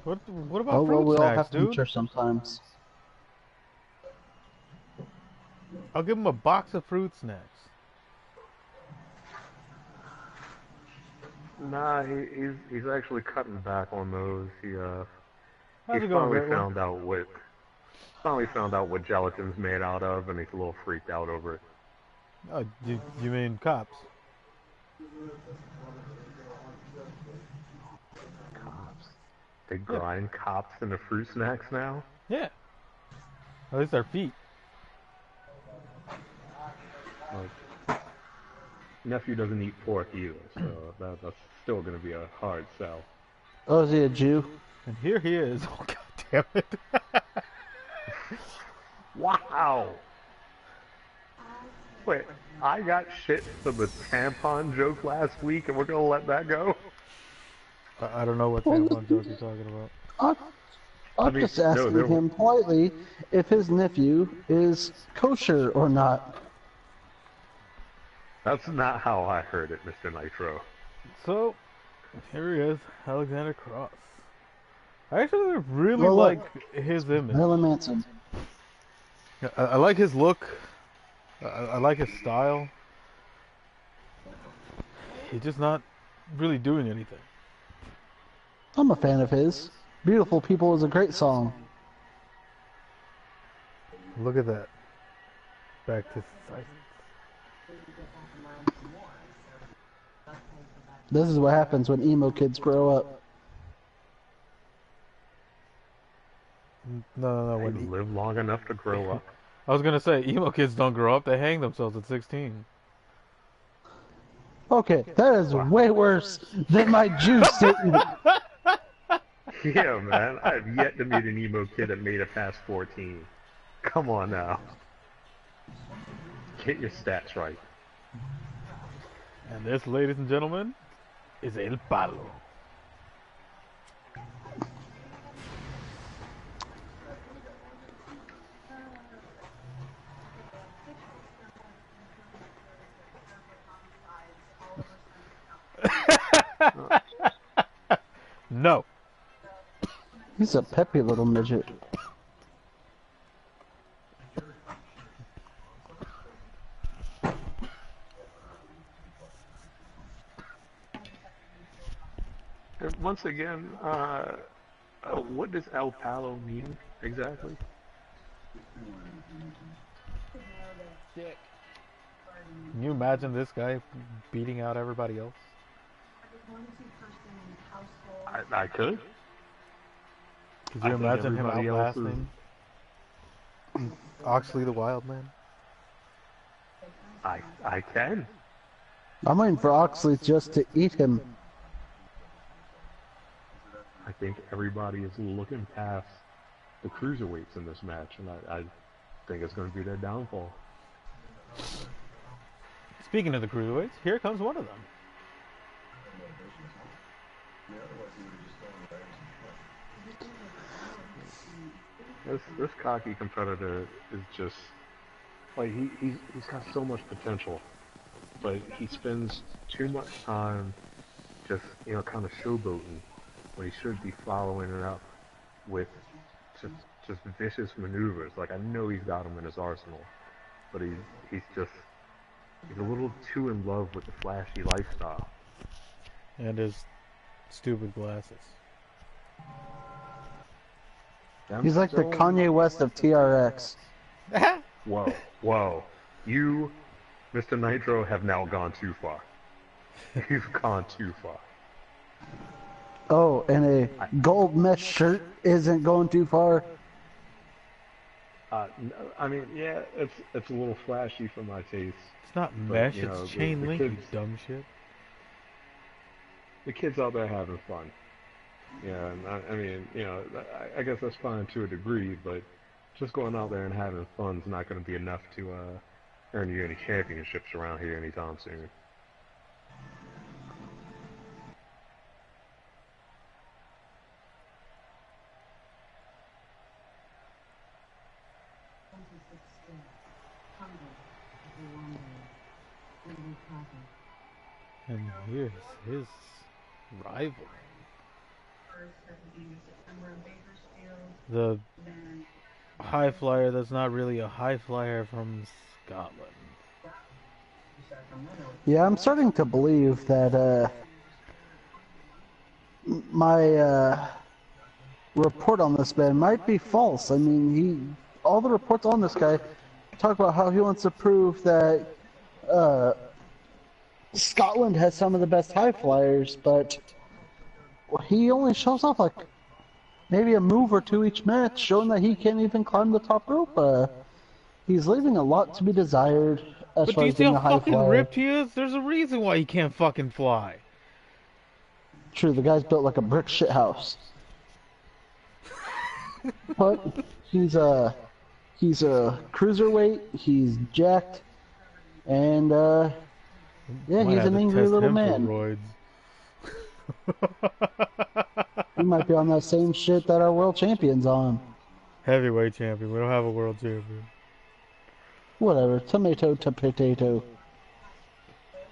What Oh about well, fruit we all snacks, have to dude? mature sometimes. I'll give him a box of fruit snacks. Nah, he's actually cutting back on those. He How's it going, finally Great One? found out what gelatin's made out of, and he's a little freaked out over it. Oh, you mean cops? Cops. They Yeah, grind cops into fruit snacks now? yeah. At least our feet. Like, nephew doesn't eat pork either, so that's still going to be a hard sell. Oh, is he a Jew? And here he is. Oh, god damn it. Wow! Wait, I got shit for the tampon joke last week, and we're going to let that go? I don't know what Well, tampon joke you're talking about. I'm just asking him politely if his nephew is kosher or not. That's not how I heard it, Mr. Nitro. So, here he is, Alexander Cross. I actually really Well, like look, his image. Marilyn Manson. I like his look. I like his style. He's just not really doing anything. I'm a fan of his. Beautiful People is a great song. Look at that. Back to silence. This is what happens when emo kids grow up. No. They live long enough to grow up. I was gonna say, emo kids don't grow up, they hang themselves at 16. Okay, that is way worse than my Jew statement. Yeah, man, I have yet to meet an emo kid that made it past 14. Come on now. Get your stats right. And this, ladies and gentlemen, is El Palo. No. He's a peppy little midget. And once again, what does El Palo mean exactly? Dick. Can you imagine this guy beating out everybody else? I could. Could I you think imagine him everybody else is. outlasting Oxley the Wild Man? I can. I'm waiting for Oxley just to eat him. I think everybody is looking past the cruiserweights in this match, and I think it's going to be their downfall. Speaking of the cruiserweights, here comes one of them. This cocky competitor is just like he's got so much potential, but he spends too much time just kind of showboating when he should be following it up with just vicious maneuvers. Like, I know he's got them in his arsenal, but he's a little too in love with the flashy lifestyle. And his stupid glasses. He's like the Kanye West of TRX. Whoa. You, Mr. Nitro, have now gone too far. You've gone too far. Oh, and a gold mesh shirt isn't going too far. I mean, yeah, it's a little flashy for my taste. It's not But, mesh, you know, it's chain link, you kids, dumb shit. the kids out there having fun. Yeah, and I mean, I guess that's fine to a degree, but just going out there and having fun's not going to be enough to earn you any championships around here anytime soon. And here's his rival. The high flyer that's not really a high flyer from Scotland. Yeah, I'm starting to believe that my report on this man might be false. I mean, all the reports on this guy talk about how he wants to prove that uh, Scotland has some of the best high flyers, but he only shows off like maybe a move or two each match, showing that he can't even climb the top rope. He's leaving a lot to be desired as But do far you as see being how a high fucking flyer. ripped he is? There's a reason why he can't fucking fly. True, the guy's built like a brick shit house. But he's a cruiserweight, he's jacked, and yeah, Might he's have an to angry test little him for man. roids. He might be on that same shit that our world champion's on. Heavyweight champion. We don't have a world champion. Whatever, tomato to potato.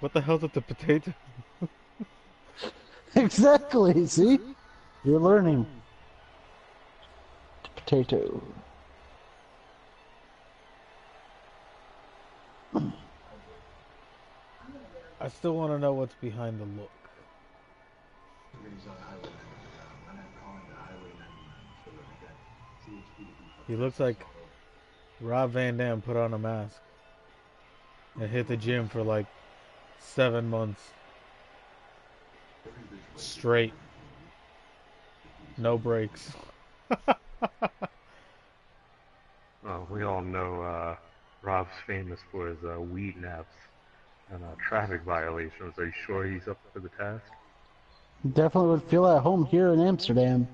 What the hell's with the potato? Exactly, see? You're learning. Potato. I still want to know what's behind the look. He looks like Rob Van Dam put on a mask and hit the gym for like 7 months straight. No breaks. Well, we all know Rob's famous for his weed naps and traffic violations. Are you sure he's up to the task? Definitely would feel at home here in Amsterdam.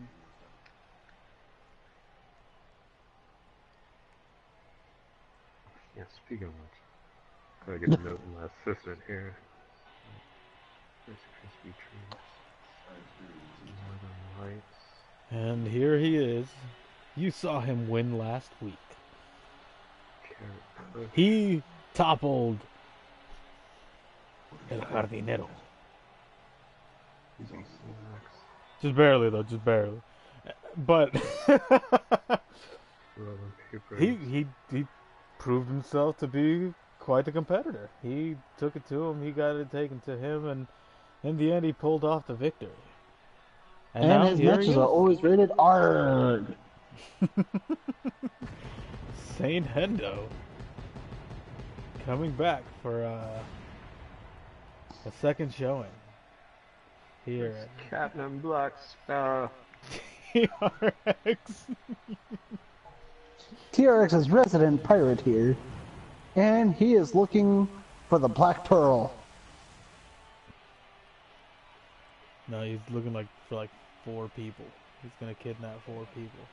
Yeah, speaking of which, gotta get a note from my assistant here. Rice Krispie treats. Northern Lights. And here he is. You saw him win last week. Carrot Push. He toppled El Jardinero. Snacks. Just barely, though, just barely. But Rolling papers. he proved himself to be quite a competitor. He took it to him. He got it taken to him, and in the end, he pulled off the victory. And now his here matches he is. are always rated R. Saint Hendo coming back for a second showing here Captain Black Sparrow. at TRX. TRX is resident pirate here, and he is looking for the Black Pearl. No, he's looking like for like 4 people. He's gonna kidnap 4 people,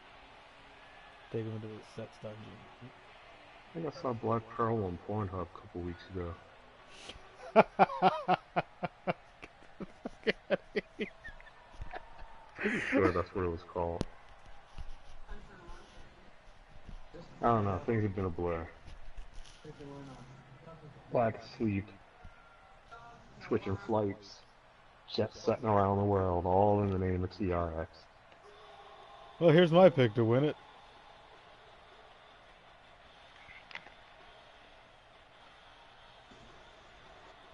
take them into a sex dungeon. I think I saw Black Pearl on Pornhub a couple weeks ago. Pretty sure that's what it was called. I don't know, things have been a blur. Black sleep, switching flights, jet setting around the world, all in the name of TRX. Well, here's my pick to win it.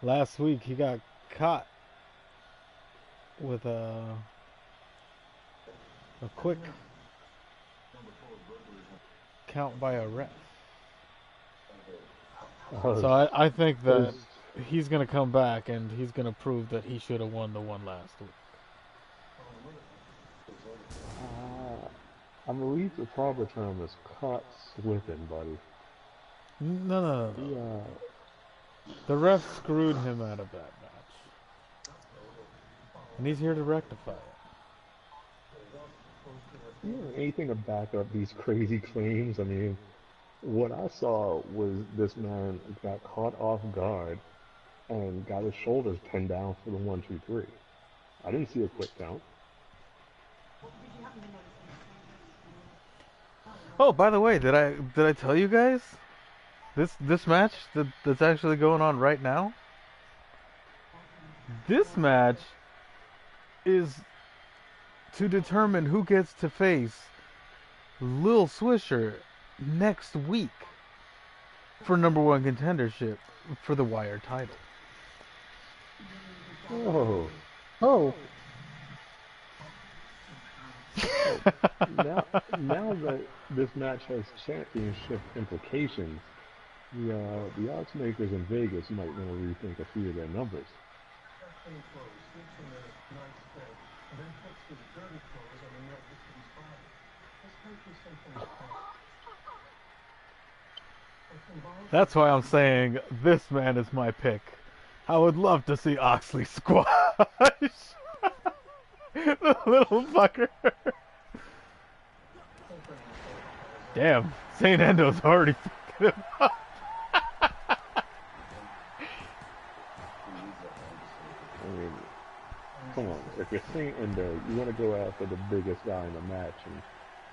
Last week he got caught with a quick count by a ref. So I think that he's going to come back and he's going to prove that he should have won the one last week. I believe the proper term is caught slipping, buddy. No. Yeah. The ref screwed him out of that match. And he's here to rectify it. You know anything to back up these crazy claims? I mean, what I saw was this man got caught off guard and got his shoulders pinned down for the 1, 2, 3. I didn't see a quick count. Oh, by the way, did I tell you guys this match that's actually going on right now? This match is to determine who gets to face Lil Swisher next week for #1 contendership for the Wire title. Oh, Oh, now that this match has championship implications, the odds makers in Vegas might want to rethink a few of their numbers. That's why I'm saying this man is my pick. I would love to see Oxley squash the little fucker. Damn, Saint Endo's already fucking him up. I mean, come on, if you're Saint Endo, you want to go after the biggest guy in the match and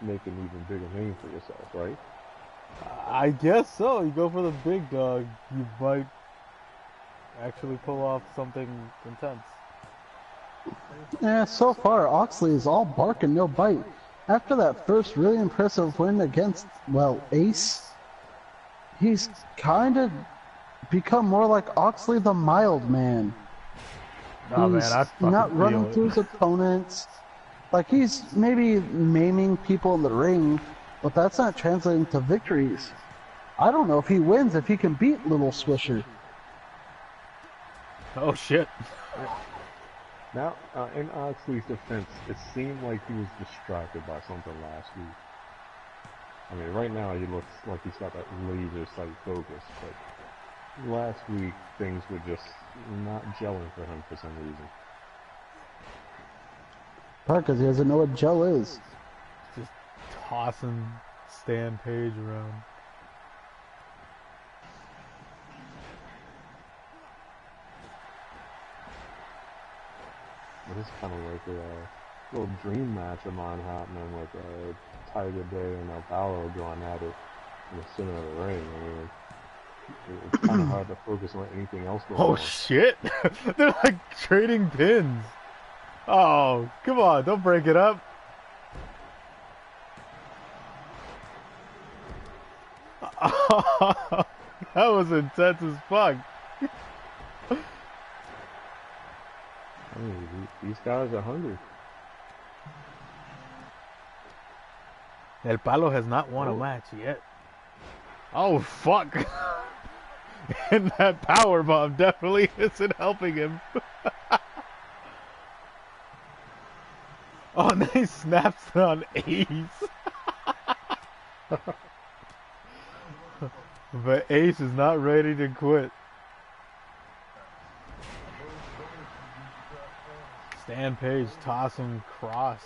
make an even bigger name for yourself, right? I guess so. You go for the big dog, you might actually pull off something intense. yeah, so far, Oxley is all bark and no bite. After that first really impressive win against, well, Ace, he's kind of become more like Oxley the mild man. Nah, He's man, I fucking not running feel through it. his opponents. Like, he's maybe maiming people in the ring, but that's not translating to victories. I don't know if he wins if he can beat Little Swisher. Oh shit. Now, in Oxley's defense, it seemed like he was distracted by something last week. I mean, right now he looks like he's got that laser sight focus, but last week things were just not gelling for him for some reason. Probably because he doesn't know what gel is. Just tossing Stan Page around. But it's kind of like a little dream match of mine happening with Tiger Day and El Palo going at it in the center of the ring. I mean, it's kind of hard to focus on anything else going Oh on. shit! They're like trading pins. Oh, come on, don't break it up. That was intense as fuck. I mean, these guys are hungry. El Palo has not won a match yet. Oh fuck! And that power bomb definitely isn't helping him. Oh, and then he snaps it on Ace. But Ace is not ready to quit. Stan Page tossing cross.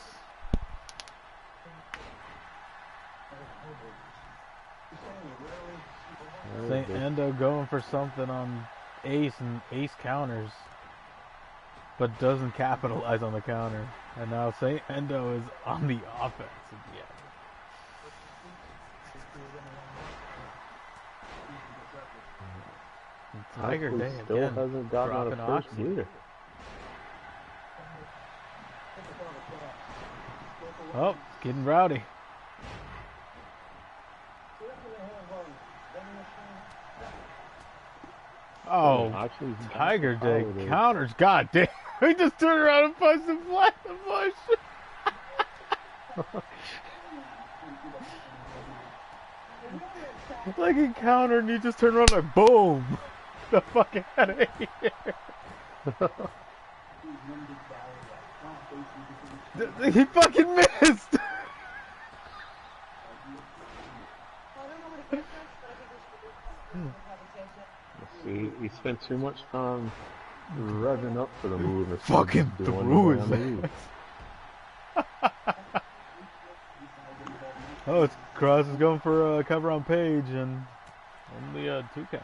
St. Endo going for something on Ace, and Ace counters, but doesn't capitalize on the counter. And now St. Endo is on the offense again. Tiger Oxley Day still again, hasn't gotten out of dropping first Oxy. gear. Oh, getting rowdy. Oh, Oxley's Tiger Day power counters. God damn. He just turned around and punched the flat the bush. Like he countered and he just turned around like boom. The fuck out of here. He fucking missed. See, he spent too much time revving up for the move and Fucking doing threw the his damn move. Oh, it's Cross is going for a cover on Page and only a 2 count.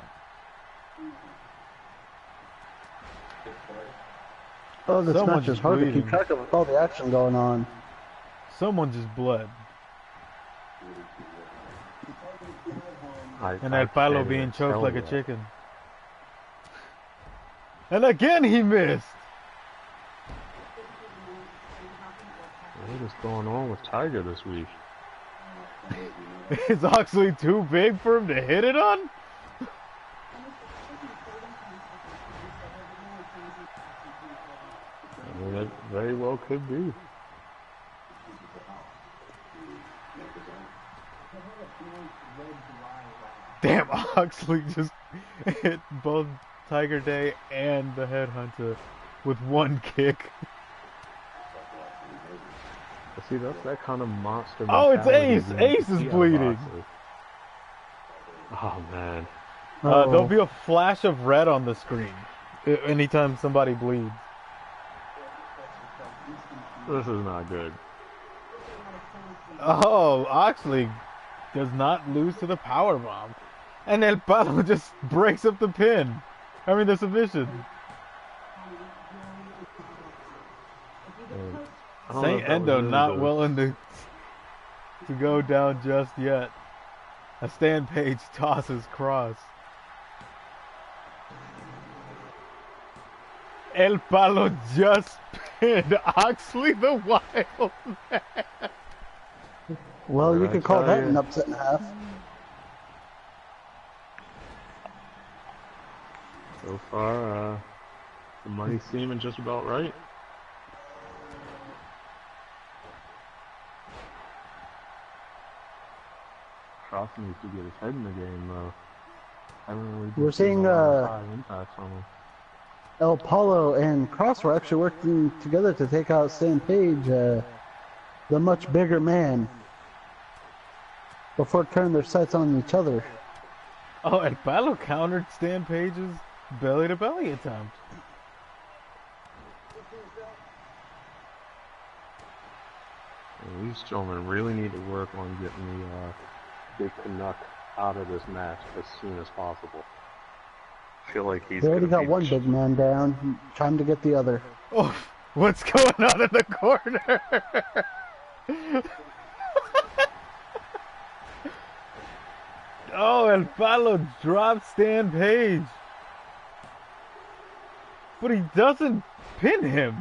Oh, this Someone match is just hard to bleeding. keep track of with all the action going on. Someone just bled. And I El Palo can't being even choked tell like a that. chicken. And again he missed. What is going on with Tiger this week? Is Oxley too big for him to hit it on? I mean, it very well could be. Damn, Oxley just hit both Tiger Day and the Headhunter with one kick. See, that's that kind of monster. Oh, it's Ace! mentality Ace you is see out of bleeding. boxers. Oh man. There'll be a flash of red on the screen anytime somebody bleeds. This is not good. Oh, Oxley does not lose to the power bomb. And El Palo just breaks up the pin. I mean, the submission. I don't know if Saint that was Endo really not the- willing to go down just yet. A Stan Page tosses cross. El Palo just pinned Oxley the Wild Man. Well, you I could call tell that ya. an upset and a half. So far, the money's seeming just about right. Cross needs to get his head in the game, though. Haven't really We're been seeing seeing, a lot of high impacts on him. El Palo and Cross were actually working together to take out Stan Page, the much bigger man, before turning their sights on each other. Oh, El Palo countered Stan Page's belly-to-belly attempt. And these gentlemen really need to work on getting the Big Canuck out of this match as soon as possible. I feel like he's They already gonna got one big man down. Time to get the other. Oh, what's going on in the corner? Oh, El Palo dropped Stan Page. But he doesn't pin him.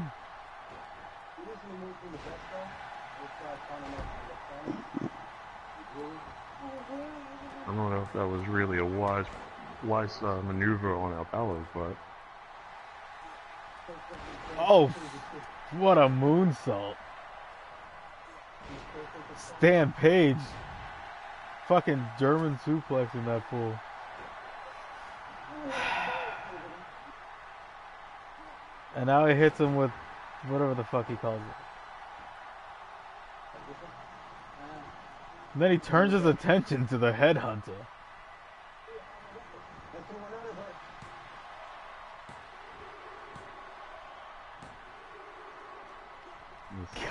I don't know if that was really a wise maneuver on El Palo's part. Oh, what a moonsault. Stan Page fucking German suplexing that fool. And now he hits him with whatever the fuck he calls it. And then he turns his attention to the Headhunter.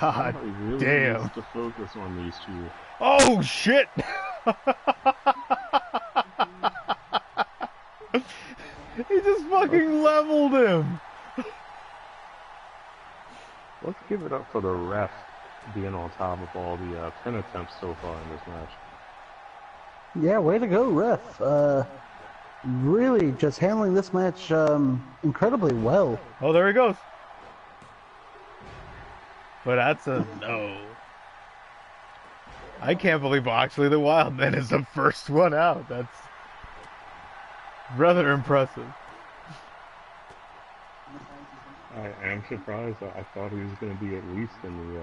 God Somebody really damn. needs to focus on these two. Oh shit! He just fucking leveled him. Let's give it up for the ref being on top of all the pin attempts so far in this match. Yeah, way to go, ref. Really just handling this match incredibly well. Oh, there he goes. But that's a no. I can't believe Oxley the Wild Man is the first one out. That's rather impressive. I am surprised. I thought he was going to be at least in the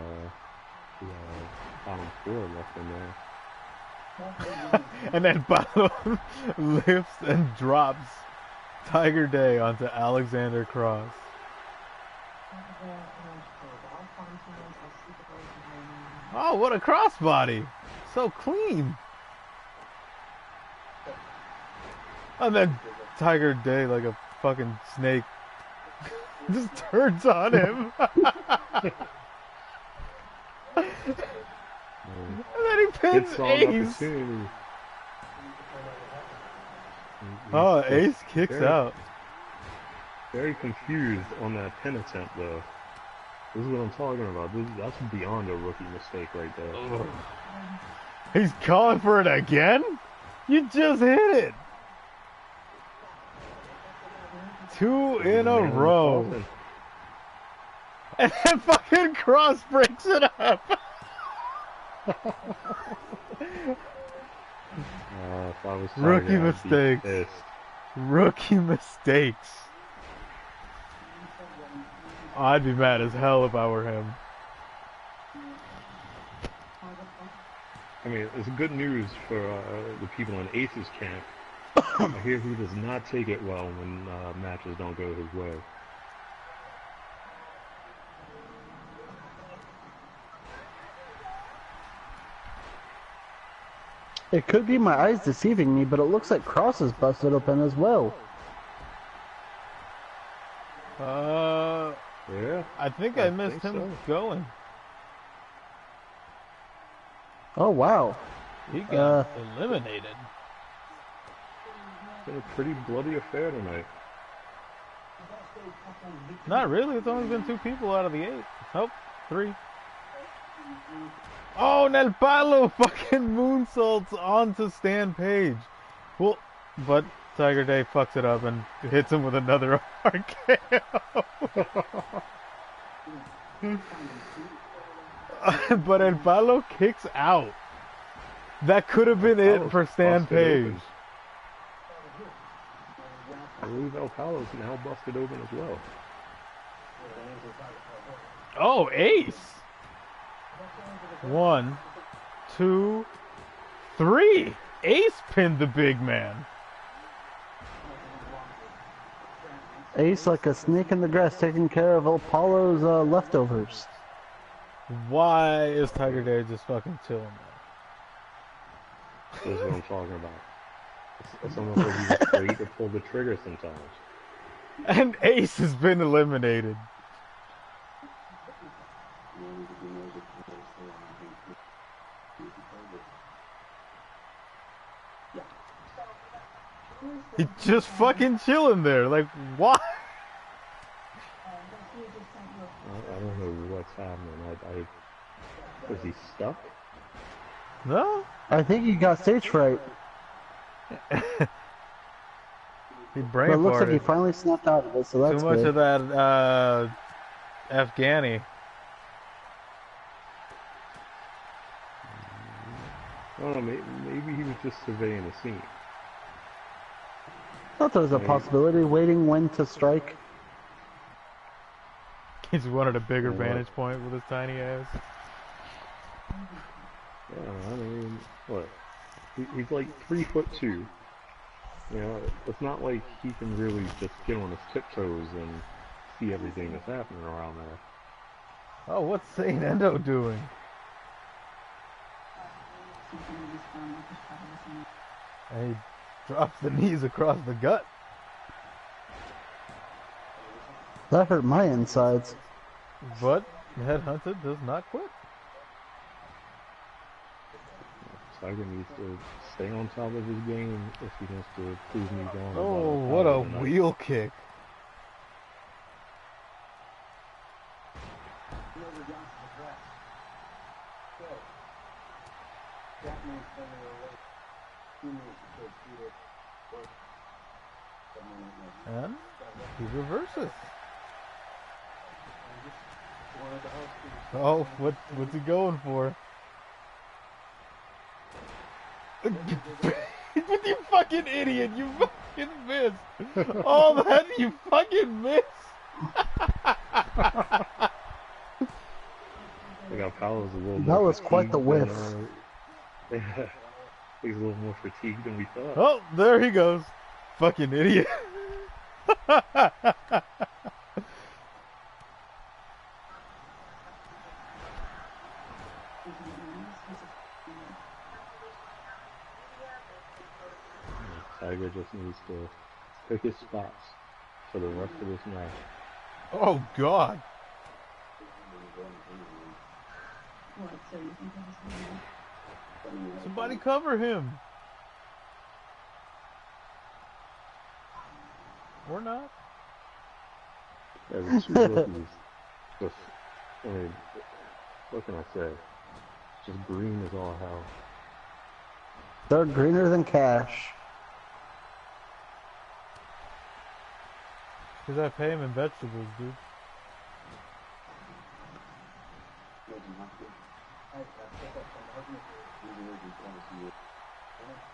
bottom four left in there. And then Palo lifts and drops Tiger Day onto Alexander Cross. Oh, what a crossbody! So clean. And then Tiger Day, like a fucking snake, just turns on him. And then he pins Good Ace. opportunity. Oh, He's Ace kicks very- out. Very confused on that pin attempt, though. This is what I'm talking about. That's beyond a rookie mistake right there. He's calling for it again? You just hit it. 2 He's the in a man on the row. coffin. And then fucking Cross breaks it up. If I was Rookie Tiger, I'd be mistakes. pissed. Rookie mistakes. I'd be mad as hell if I were him. I mean, it's good news for the people in Ace's camp. I hear he does not take it well when matches don't go his way. It could be my eyes deceiving me, but it looks like Cross is busted open as well. Yeah. I think I missed him so. going. Oh, wow. He got eliminated. It's been a pretty bloody affair tonight. Not really. It's only been 2 people out of the 8. Nope, 3. Oh, Nel Palo fucking moonsaults onto Stan Page. Well, but Tiger Day fucks it up and hits him with another RKO. But El Palo kicks out. That could have been it for Stan Page. I believe El Palo's now busted open as well. Oh, ace. 1, 2, 3. Ace pinned the big man. Ace like a snake in the grass taking care of Apollo's leftovers. Why is Tiger Day just fucking chilling there? That's what I'm talking about. It's almost like he's afraid to pull the trigger sometimes. And Ace has been eliminated. He's just fucking chilling there. Like, why? I don't know what's happening. Is he stuck? No? I think he got stage fright. He brain But it looks like he farted. finally snapped out of it, so that's Too much good. of that Afghani. I don't know, maybe he was just surveying the scene. Thought there was a possibility, waiting when to strike. He's wanted a bigger Yeah. vantage point with his tiny ass. Yeah, I mean, what? He's like 3'2". You know, it's not like he can really just get on his tiptoes and see everything that's happening around there. Oh, what's Saint Endo doing? And he drops the knees across the gut. That hurt my insides. But Headhunted does not quit. Tiger needs to stay on top of his game if he wants to prove me wrong. Oh, about what a Tyler tonight. wheel kick. And he reverses. Oh, what's he going for? But you fucking idiot! You fucking missed! All that you fucking missed! I got Paolo's a little That more was quite the fatigued whiff. than, he's a little more fatigued than we thought. Oh, there he goes. Fucking idiot. Tiger just needs to pick his spots for the rest of this match. Oh, God. Somebody cover him. Or not. Yeah, the two rookies just, I mean, what can I say? Just green as all hell. They're greener than cash. Because I pay him in vegetables, dude.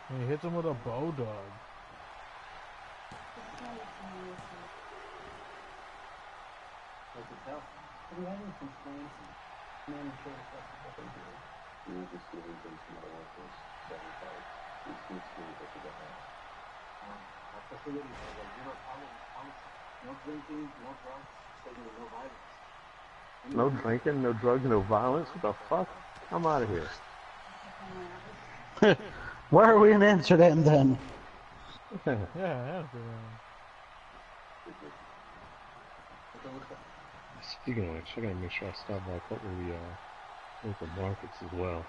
And he hits him with a bulldog. No drinking, no drugs, no violence. What the fuck? I'm out of here. Why are we in Amsterdam then? Yeah. Speaking of which, I gotta make sure I stop by a couple of the local markets as well.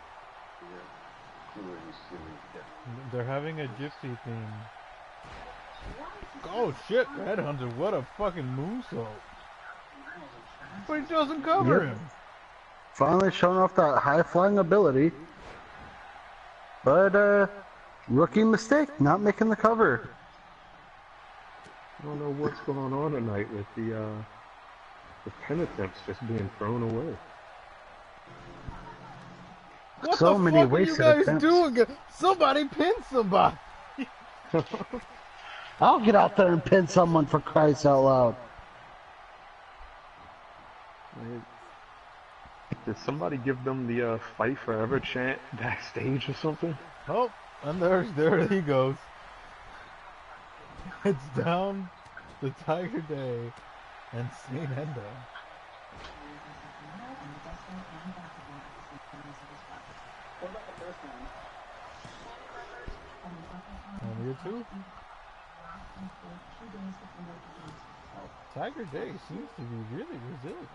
They're having a gypsy theme. Oh shit, Red Hunter, what a fucking moonsault. But he doesn't cover him. Finally showing off that high-flying ability. But, rookie mistake, not making the cover. I don't know what's going on tonight with the pin attempts just being thrown away. What So the many fuck are you wasted guys attempts. doing? Somebody pin somebody. I'll get out there and pin someone for Christ out loud. Did somebody give them the Fight Forever chant backstage or something? Oh, and there he goes. It's down to Tiger Day and Saint Endo. Only a two. Tiger Day seems to be really resilient.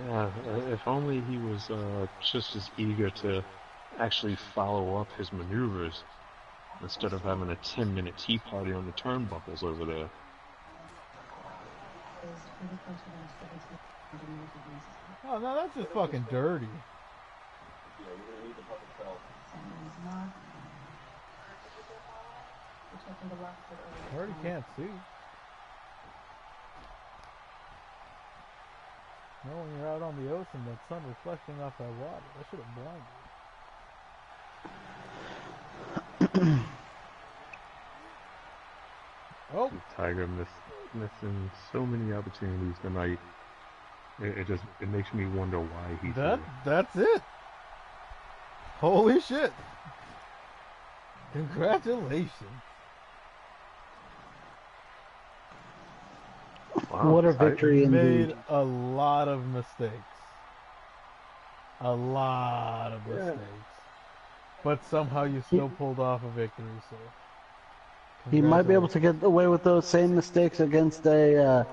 Yeah, if only he was just as eager to actually follow up his maneuvers instead of having a 10-minute tea party on the turnbuckles over there. Oh no, that's just fucking dirty. I already can't see. No, when you're out on the ocean, that sun reflecting off that water, that should have blinded you. Oh, Tiger missing so many opportunities tonight. It makes me wonder why he's here. That's it. Holy shit! Congratulations. Wow, What a victory You made indeed. a lot of mistakes. A lot of mistakes. But somehow you still pulled off a victory, so. He might be able to get away with those same mistakes against a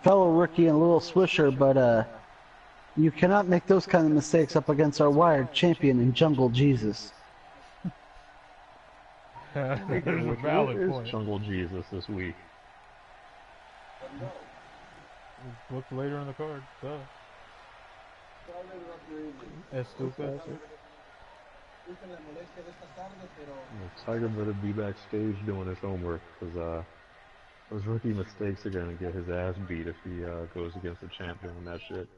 fellow rookie and a little swisher, but you cannot make those kind of mistakes up against our wired champion in Jungle Jesus. There's a valid point. Jungle Jesus this week. Booked later in the card. Duh. Estúpido. Tiger better be backstage doing his homework, because those rookie mistakes are going to get his ass beat if he goes against the champ doing that shit.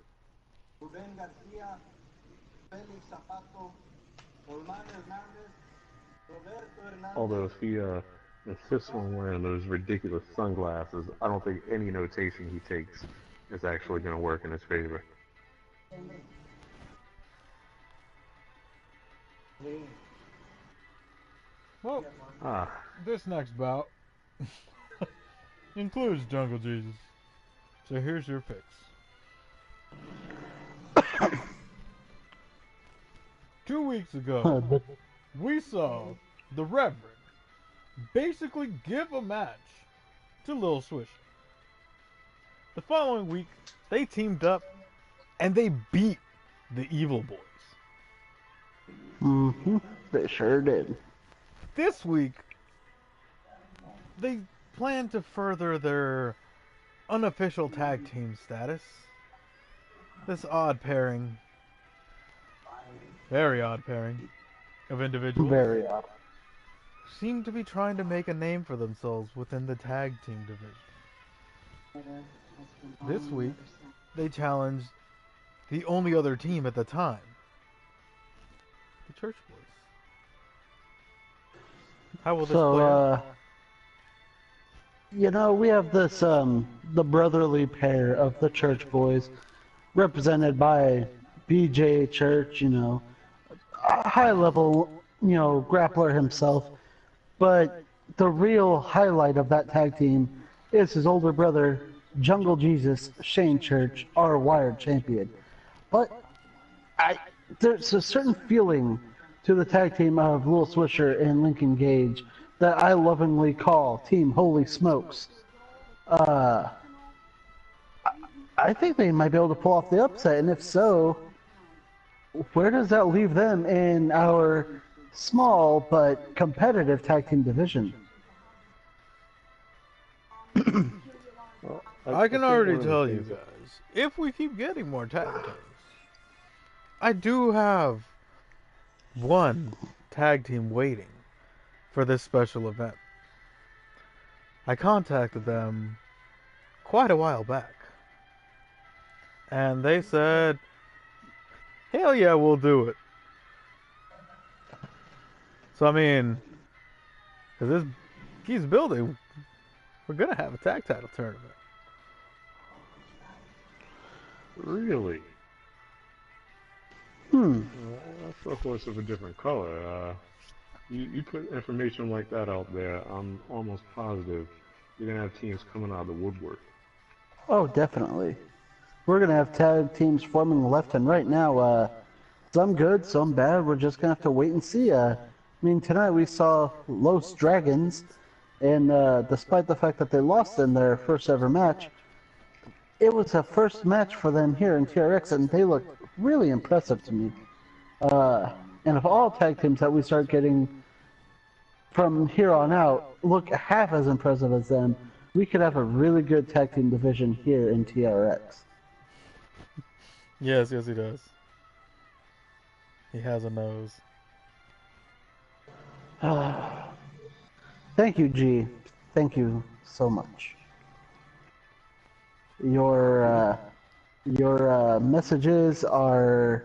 Although if he insists on wearing those ridiculous sunglasses, I don't think any notation he takes is actually going to work in his favor. Well, Ah, this next bout includes Jungle Jesus. So here's your picks. 2 weeks ago, we saw the Reverend basically give a match to Lil Swisher. The following week, they teamed up and they beat the Evil Boys. Mm-hmm. They sure did. This week, they plan to further their unofficial tag team status. This odd pairing, very odd pairing of individuals. Very odd. seem to be trying to make a name for themselves within the tag team division. This week, they challenged the only other team at the time, the Church Boys. How will this play out? You know, we have this, the brotherly pair of the Church Boys, represented by BJ Church, you know, a high level, you know, grappler himself. But the real highlight of that tag team is his older brother, Jungle Jesus Shane Church, our Wired champion. But there's a certain feeling to the tag team of Lil Swisher and Lincoln Gage that I lovingly call Team Holy Smokes. I think they might be able to pull off the upset, and if so, where does that leave them in our small but competitive tag team division? Well, I can already one of the tell you things that- guys, if we keep getting more tag teams, I do have one tag team waiting for this special event. I contacted them quite a while back, and they said, hell yeah, we'll do it. So, I mean, if this keeps building, we're going to have a tag title tournament. Really? Hmm. That's a horse of a different color. You put information like that out there, I'm almost positive you're gonna have teams coming out of the woodwork. Oh, definitely. We're going to have tag teams forming left and right now. Some good, some bad. We're just going to have to wait and see. I mean, tonight we saw Los Dragons, and despite the fact that they lost in their first ever match, it was a first match for them here in TRX, and they looked really impressive to me. And if all tag teams that we start getting from here on out look half as impressive as them, we could have a really good tag team division here in TRX. Yes, he does. He has a nose. Thank you, G. Thank you so much. Your messages are.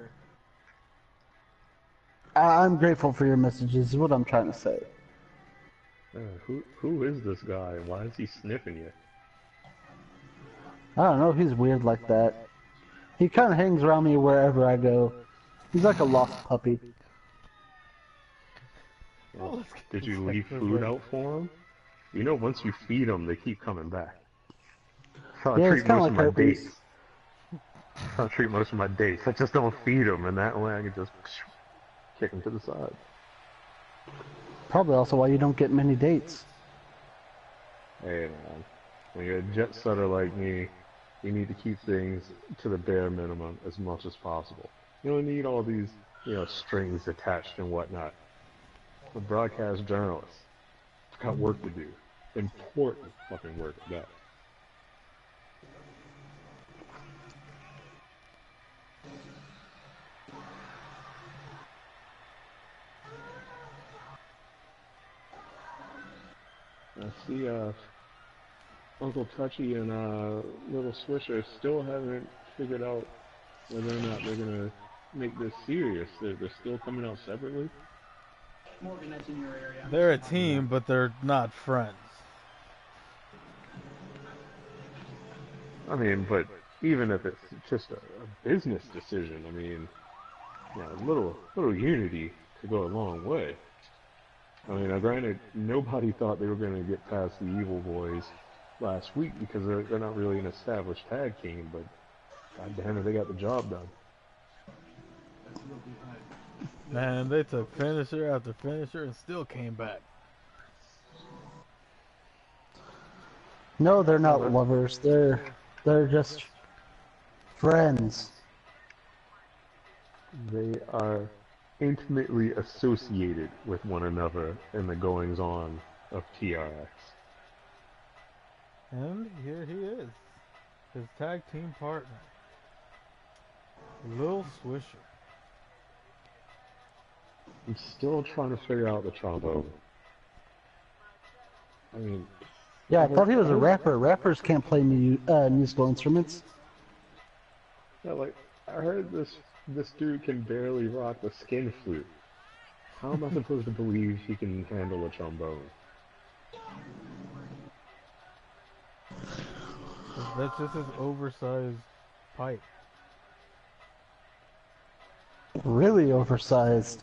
I'm grateful for your messages. Is what I'm trying to say. Who is this guy? Why is he sniffing you? I don't know. He's weird like that. He kind of hangs around me wherever I go. He's like a lost puppy. Oh, Did you leave food out for him? You know, once you feed them, they keep coming back. That's how I Yeah, it's treat kind most of of like my herpes. dates. That's how I treat most of my dates. I just don't feed them, and that way I can just kick them to the side. Probably also why you don't get many dates. Hey man, when you're a jet setter like me, you need to keep things to the bare minimum as much as possible. You don't need all these, strings attached and whatnot. I'm a broadcast journalist. I've got work to do. Important fucking work at that. I see, Uncle Touchy and Little Swisher still haven't figured out whether or not they're gonna make this serious. They're still coming out separately. They're a team, but they're not friends. I mean, but even if it's just a business decision, I mean, a little unity could go a long way. I mean, now granted, nobody thought they were going to get past the Evil Boys last week because they're not really an established tag team, but god damn it, they got the job done. Man, they took finisher after finisher and still came back. No, they're not lovers. They're just friends. They are intimately associated with one another in the goings-on of TRX. And here he is, his tag team partner, Lil Swisher. I'm still trying to figure out the trombone. I mean, Yeah, I thought he was a rapper. Rappers can't play musical instruments. yeah, like I heard this dude can barely rock the skin flute. How am I supposed to believe he can handle a trombone? That's just his oversized pipe. Really oversized.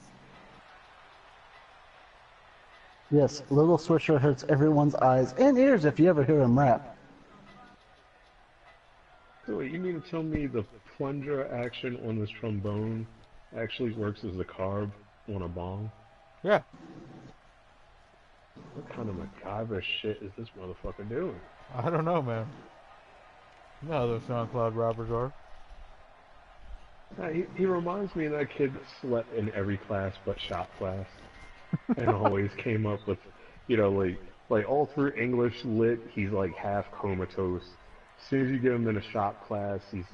Yes, Little Swisher hurts everyone's eyes and ears if you ever hear him rap. So wait, you mean to tell me the plunger action on this trombone actually works as the carb on a bong? Yeah. What kind of MacGyver shit is this motherfucker doing? I don't know, man. You know how those SoundCloud rappers are. He reminds me of that kid that slept in every class but shop class, and always came up with, like all through English lit, he's like half comatose. As soon as you get him in a shop class, he's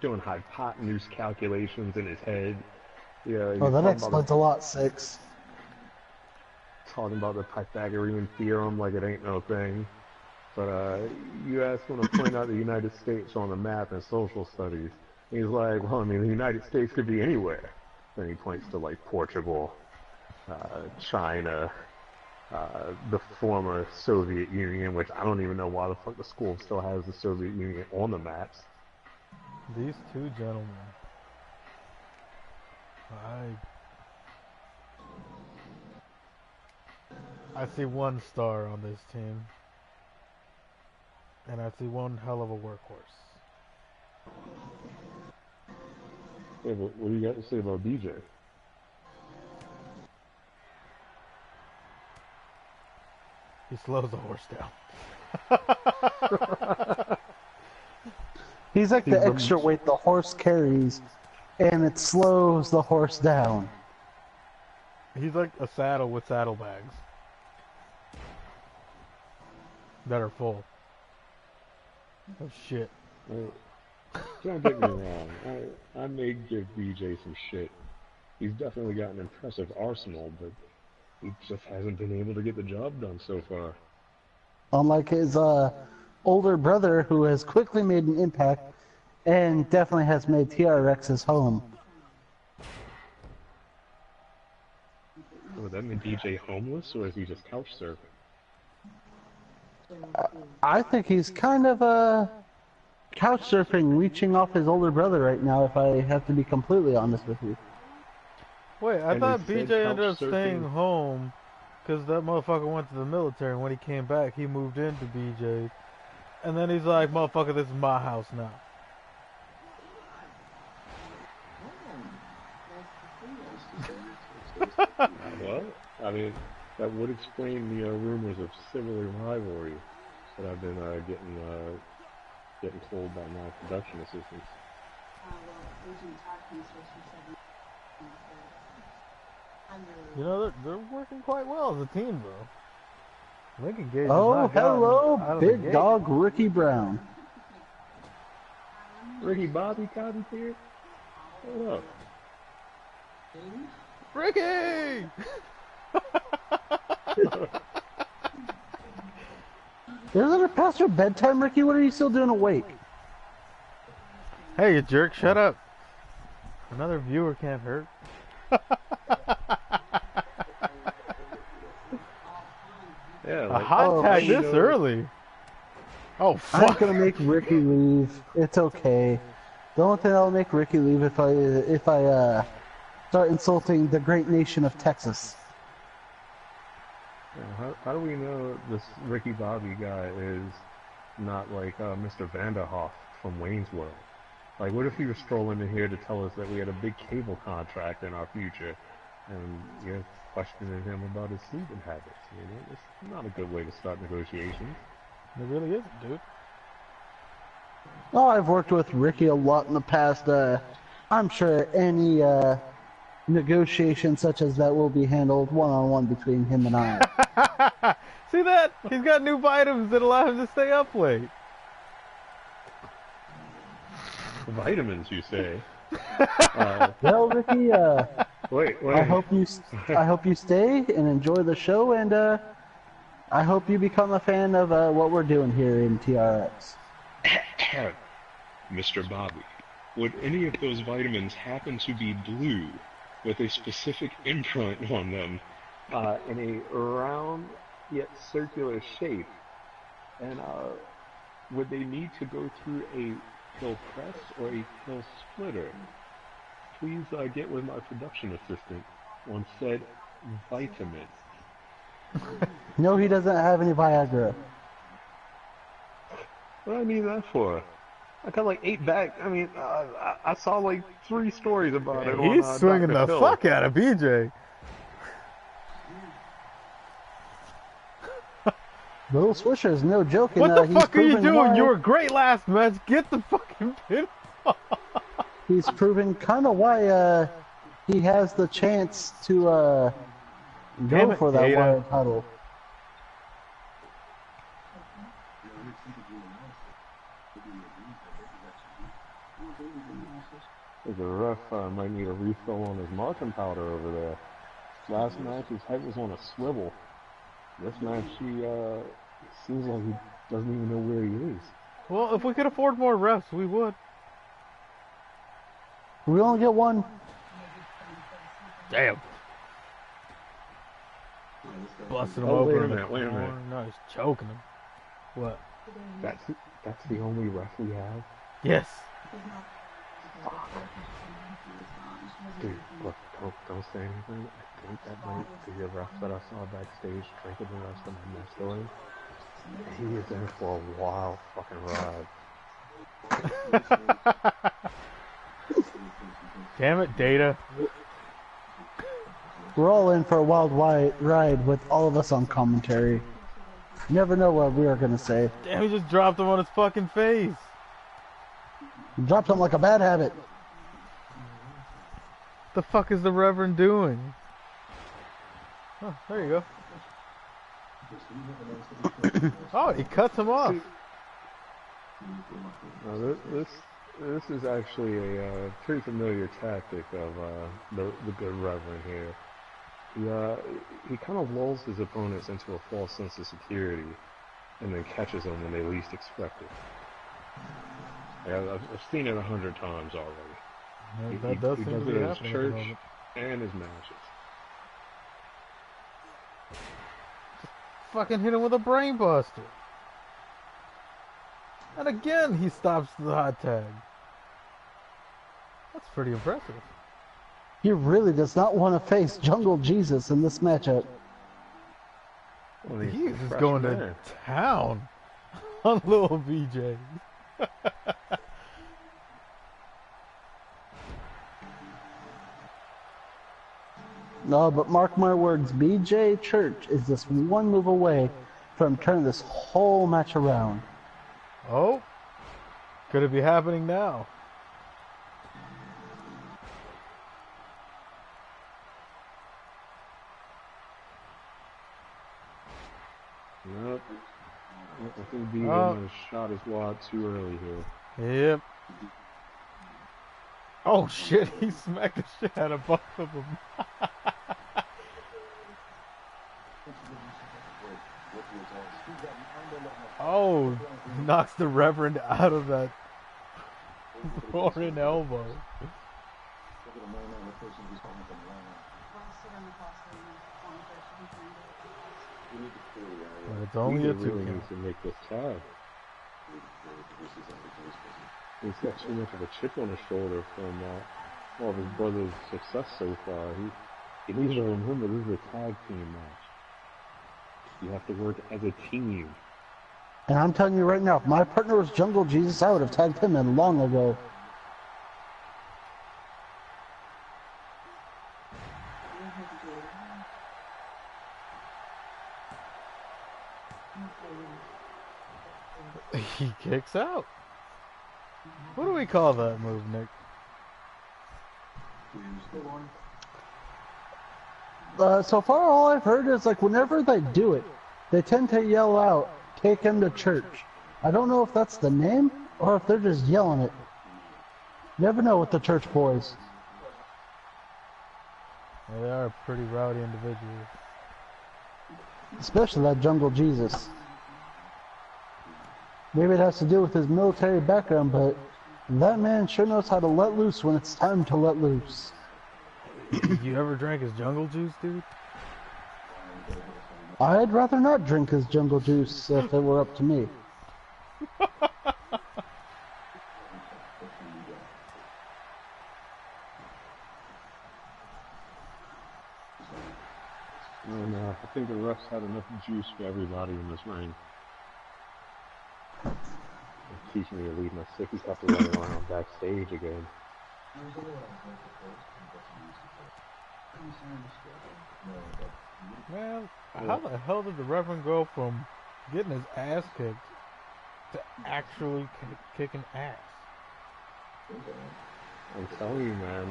doing hypotenuse calculations in his head. Oh, He's that explains a lot, Six. talking about the Pythagorean theorem like it ain't no thing. But you ask him to point out the United States on the map in social studies. He's like, well, I mean, the United States could be anywhere. Then he points to like Portugal, China, the former Soviet Union, which I don't even know why the fuck the school still has the Soviet Union on the maps. These two gentlemen. I see one star on this team. And I see one hell of a workhorse. Yeah, but what do you got to say about BJ? He slows the horse down. He's like the extra weight the horse carries, and it slows the horse down. He's like a saddle with saddlebags that are full of shit. Don't get me wrong, I may give BJ some shit. He's definitely got an impressive arsenal, but he just hasn't been able to get the job done so far. Unlike his older brother, who has quickly made an impact and definitely has made TRX his home. Would that mean BJ homeless, or is he just couch surfing? I think he's kind of couch surfing, reaching off his older brother right now, if I have to be completely honest with you. Wait, I And thought he said BJ ended up couch staying surfing. home because that motherfucker went to the military, and when he came back, he moved into BJ. And then he's like, motherfucker, this is my house now. Well, I mean, that would explain the rumors of sibling rivalry that I've been getting told by my production assistants. You know, they're working quite well as a team, though. Lincoln Gage Oh, has not gotten hello, out of the big gate. dog Ricky Brown. Ricky Bobby Cotton here? What up? Ricky! Isn't it past your bedtime, Ricky? What are you still doing awake? Hey, you jerk, shut up. Another viewer can't hurt. Yeah, A like, hot tag you this know, early. Oh, I'm fuck. gonna make Ricky leave. It's okay. The only thing that'll make Ricky leave if I start insulting the great nation of Texas. how do we know this Ricky Bobby guy is not like Mr. Vanderhoff from Wayne's World? Like, what if he was strolling in here to tell us that we had a big cable contract in our future, and you're questioning him about his sleeping habits? It's not a good way to start negotiations. It really isn't, dude. Oh, I've worked with Ricky a lot in the past. I'm sure any negotiation such as that will be handled one-on-one between him and I. See that? He's got new vitamins that allow him to stay up late. Vitamins, you say? Well, Ricky, Wait. I hope you stay and enjoy the show, and I hope you become a fan of what we're doing here in TRX. Mr. Bobby, would any of those vitamins happen to be blue with a specific imprint on them in a round yet circular shape? And would they need to go through a pill press or a pill splitter? Please get with my production assistant on said vitamin. No, he doesn't have any Viagra. What do I need that for? I got like 8 back. I mean, I saw like 3 stories about it He's on swinging Dr. the Phil. fuck out of BJ. Little Swisher is no joke. What the he's fuck are you proven doing? why. You were great last match. Get the fucking pin. He's proven kind of why he has the chance to Damn go it, for that Data. wire title. The ref might need a refill on his marking powder over there. Last match, his head was on a swivel. This match, he seems like he doesn't even know where he is. Well, if we could afford more refs, we would. We only get one. Damn. Busting him Oh, open. wait a in the minute, wait a minute. corner. No, he's choking him. What? That's the only ref we have? Yes. Dude, look, don't say anything. I think that might be the ref that I saw backstage drinking the rest of my masculine. He is in for a wild fucking ride. Damn it, Data. We're all in for a wild ride with all of us on commentary. You never know what we are going to say. Damn, he just dropped him on his fucking face. Dropped him like a bad habit. The fuck is the Reverend doing? Oh, there you go. Oh, he cuts him off. Now, this is actually a pretty familiar tactic of the good Reverend here. He kind of lulls his opponents into a false sense of security and then catches them when they least expect it. I've seen it 100 times already. That does he seem to does be it at his happening at the church moment. and his matches. Fucking hit him with a brain buster. And again, he stops the hot tag. That's pretty impressive. He really does not want to face Jungle Jesus in this matchup. Well, He he's is a just fresh going man. to town on little BJ. No, but mark my words, BJ Church is just one move away from turning this whole match around. Oh, could it be happening now? Nope. I think BJ has shot his wad too early here. Yep. Oh shit, he smacked the shit out of both of them. Oh, knocks the Reverend out of that foreign elbow. But it's only a BJ 2 really count. needs to make this tag. He's got too much of a chip on his shoulder from all of his brother's success so far. He needs to remember this is a tag team match. You have to work as a team. And I'm telling you right now, if my partner was Jungle Jesus, I would have tagged him in long ago. He kicks out. What do we call that move, Nick? So far, all I've heard is like whenever they do it, they tend to yell out, "Take him to church." I don't know if that's the name or if they're just yelling it. Never know with the church boys. They are pretty rowdy individuals. Especially that Jungle Jesus. Maybe it has to do with his military background, but that man sure knows how to let loose when it's time to let loose. You ever drank his jungle juice, dude? I'd rather not drink his jungle juice if it were up to me. And I think the refs had enough juice for everybody in this ring. Teach me to leave my sippy cup to run around backstage again. Man, how the hell did the Reverend go from getting his ass kicked to actually kicking ass? I'm telling you, man,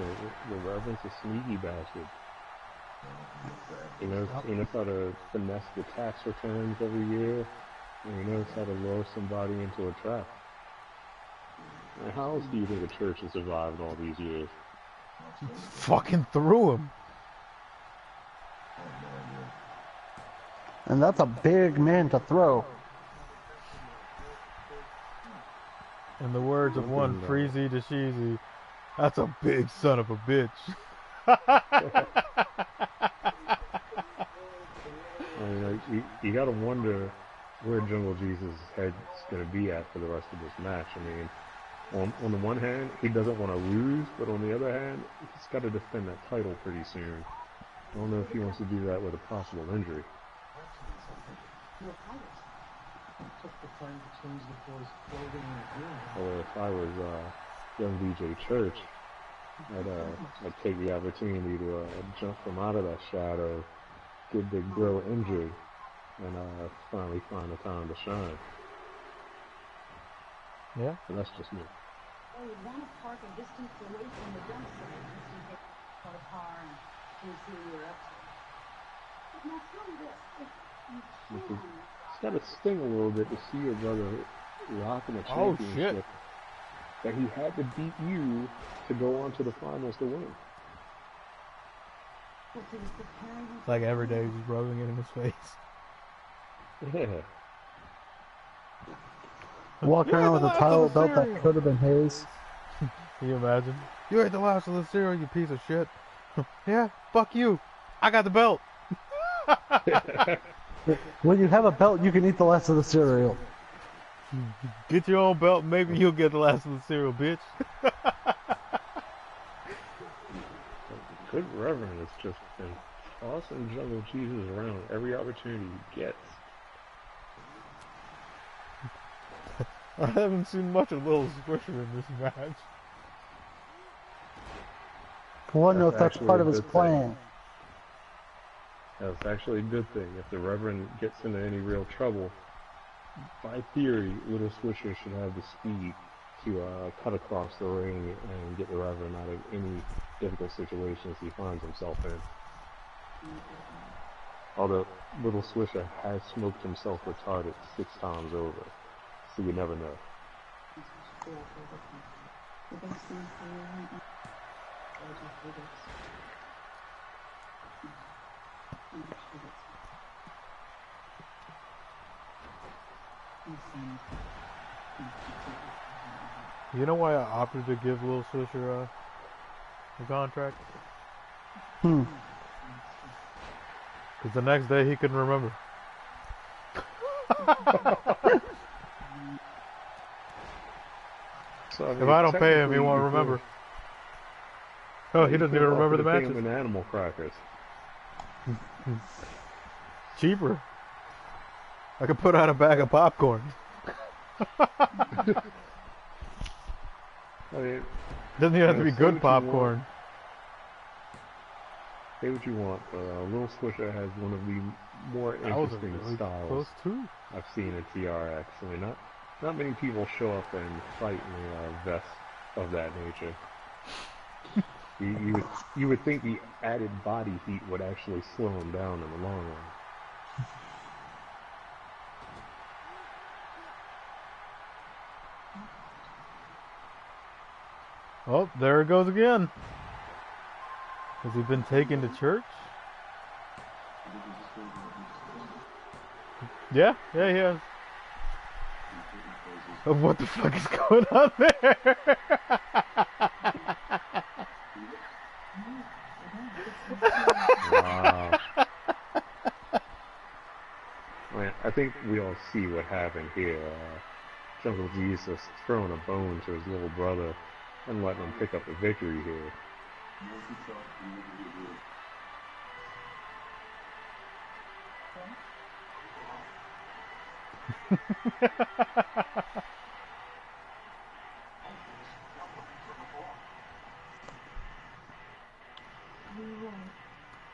the Reverend's a sneaky bastard. He knows how to finesse the tax returns every year, and he knows how to lure somebody into a trap. And how else do you think the church has survived all these years? Fucking threw him. And that's a big man to throw. In the words of one Freezy to Sheezy, that's a big son of a bitch. I mean, you gotta wonder where Jungle Jesus' head's gonna be at for the rest of this match. I mean, on the one hand, he doesn't want to lose, but on the other hand, he's got to defend that title pretty soon. I don't know if he wants to do that with a possible injury. Or if I was young DJ Church, I'd take the opportunity to jump from out of that shadow, get Big Bro injured, and finally find the time to shine. Yeah. But that's just me. Well, you'd want to park a distance away from the dump site just in case you got a car and can see what you're up to. But now tell me this, if you can... It's got to sting a little bit to see your brother rocking a championship that he had to beat you to go on to the finals to win. Like every day he's rubbing it in his face. Yeah. Walking around with a title belt that could have been his. Can you imagine? You ate the last of the cereal, you piece of shit. Yeah, fuck you. I got the belt. When you have a belt, you can eat the last of the cereal. Get your own belt, maybe you'll get the last of the cereal, bitch. Good Reverend has just been tossing Jungle Jesus around every opportunity he gets. I haven't seen much of Little Swisher in this match. One knows that's part of his plan. That's actually a good thing. If the Reverend gets into any real trouble, by theory, Little Swisher should have the speed to cut across the ring and get the Reverend out of any difficult situations he finds himself in. Although Little Swisher has smoked himself retarded 6 times over, so you never know. You know why I opted to give Lil Swisher a contract? Because the next day he couldn't remember. So, I mean, if I don't pay him, he won't remember. Oh, he doesn't even remember the matches. Pay him in animal crackers. Cheaper. I could put out a bag of popcorn. I mean, doesn't even have to be good popcorn. Say what you want, but Lil Swisher has one of the more interesting styles I've seen at TRX. I mean, not many people show up and fight in vests of that nature. You would think the added body heat would actually slow him down in the long run. Oh, there it goes again. Has he been taken to church? Yeah, yeah, he has. What the fuck is going on there? Wow. I think we all see what happened here. Jungle Jesus throwing a bone to his little brother and letting him pick up the victory here.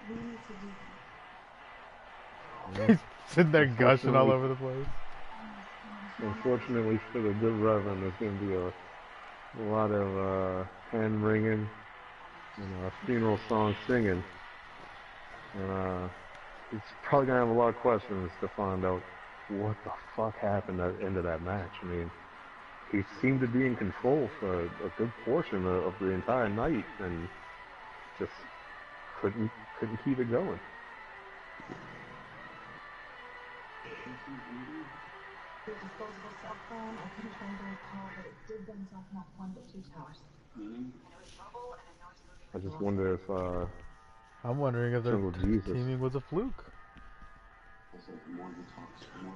We need to do He's sitting there gushing all Unfortunately- over the place. Unfortunately for the good Reverend, there's going to be a lot of hand wringing and funeral song singing. And he's probably going to have a lot of questions to find out what the fuck happened at the end of that match. I mean, he seemed to be in control for a good portion of the entire night and just couldn't keep it going. your disposable cell phone. I couldn't transfer a call, but it did bounce off not one but two towers. I just wonder if I'm wondering if their Jungle Jesus. teaming was a fluke.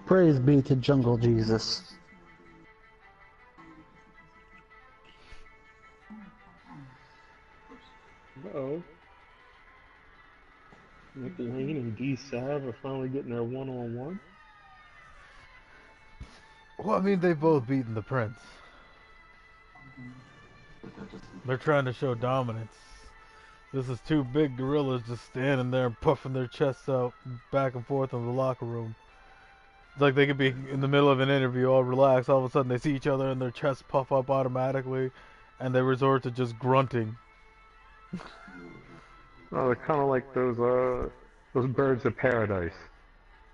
Praise be to Jungle Jesus. Uh-oh. Nick Lane and D Sav are finally getting their one-on-one. Well, I mean, they've both beaten the Prince. They're trying to show dominance. This is two big gorillas just standing there and puffing their chests out back and forth in the locker room. It's like they could be in the middle of an interview, all relaxed. All of a sudden, they see each other and their chests puff up automatically, and they resort to just grunting. Oh, they're kind of like those birds of paradise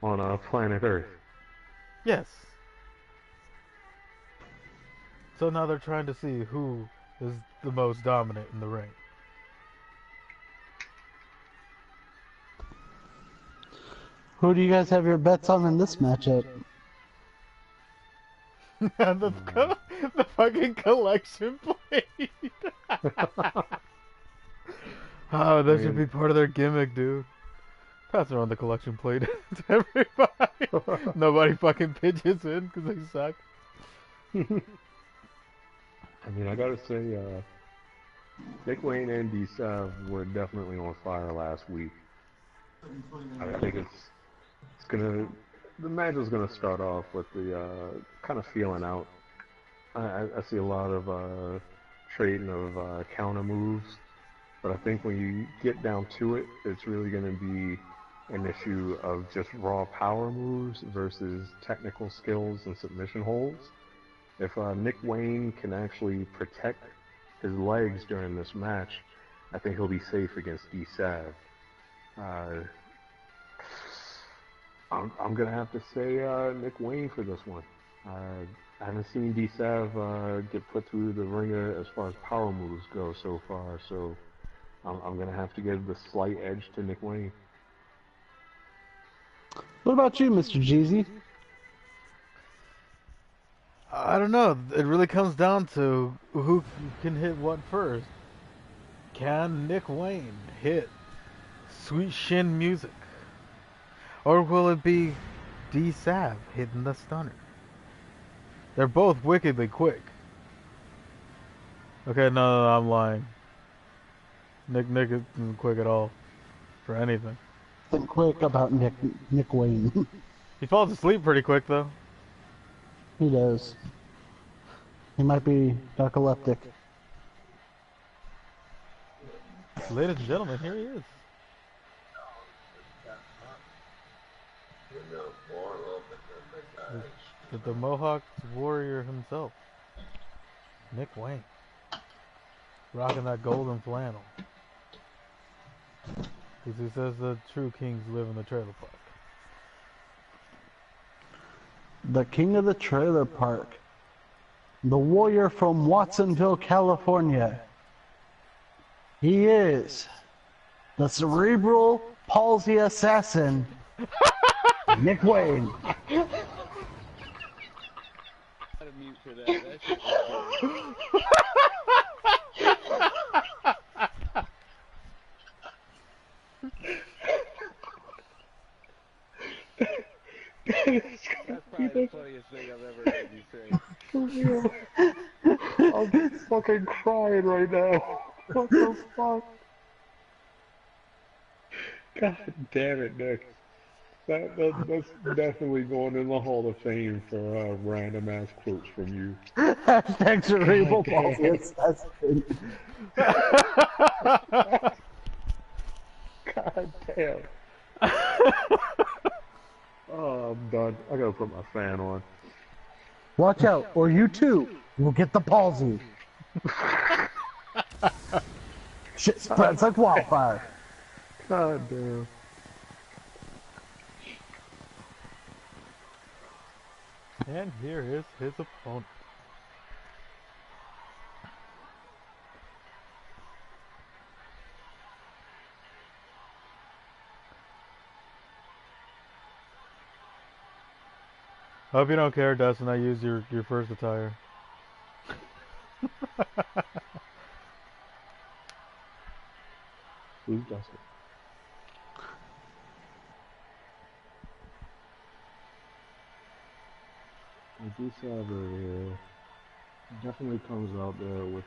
on planet Earth. Yes. So now they're trying to see who is the most dominant in the ring. Who do you guys have your bets on in this matchup? And the fucking collection plate. Oh, that should be part of their gimmick, dude. Pass around the collection plate to everybody. Nobody fucking pitches in because they suck. I mean, I gotta say, Nick Wayne and D Sav were definitely on fire last week. I think the match is gonna start off with the kind of feeling out. I see a lot of trading of counter moves, but I think when you get down to it, it's really gonna be an issue of just raw power moves versus technical skills and submission holds. If Nick Wayne can actually protect his legs during this match, I think he'll be safe against D Sav. I'm gonna have to say Nick Wayne for this one. I haven't seen D Sav get put through the ringer as far as power moves go so far, so I'm gonna have to give the slight edge to Nick Wayne. What about you, Mr. Jeezy? I don't know. It really comes down to who can hit what first. Can Nick Wayne hit Sweet Shin music? Or will it be D Sav hitting the stunner? They're both wickedly quick. Okay, no, I'm lying. Nick isn't quick at all for anything. Think quick about Nick Wayne. He falls asleep pretty quick though. He does. He might be narcoleptic. Ladies and gentlemen, here he is. The Mohawk warrior himself, Nick Wayne, rocking that golden flannel. Because he says the true kings live in the trailer park. The king of the trailer park. The warrior from Watsonville, California. He is the cerebral palsy assassin, Nick Wayne. for that. That shit was good. That's probably the funniest thing I've ever heard you say. For real. I'm fucking crying right now. What the fuck? God damn it, Nick. That's definitely going in the Hall of Fame for random ass quotes from you. Hashtag cerebral God palsy damn. assassin. God damn. Oh, I'm done. I gotta put my fan on. Watch out, or you too will get the palsy. Shit spreads like wildfire. God damn. And here is his opponent. Hope you don't care, Dustin. I used your first attire. Who does it? This definitely comes out there with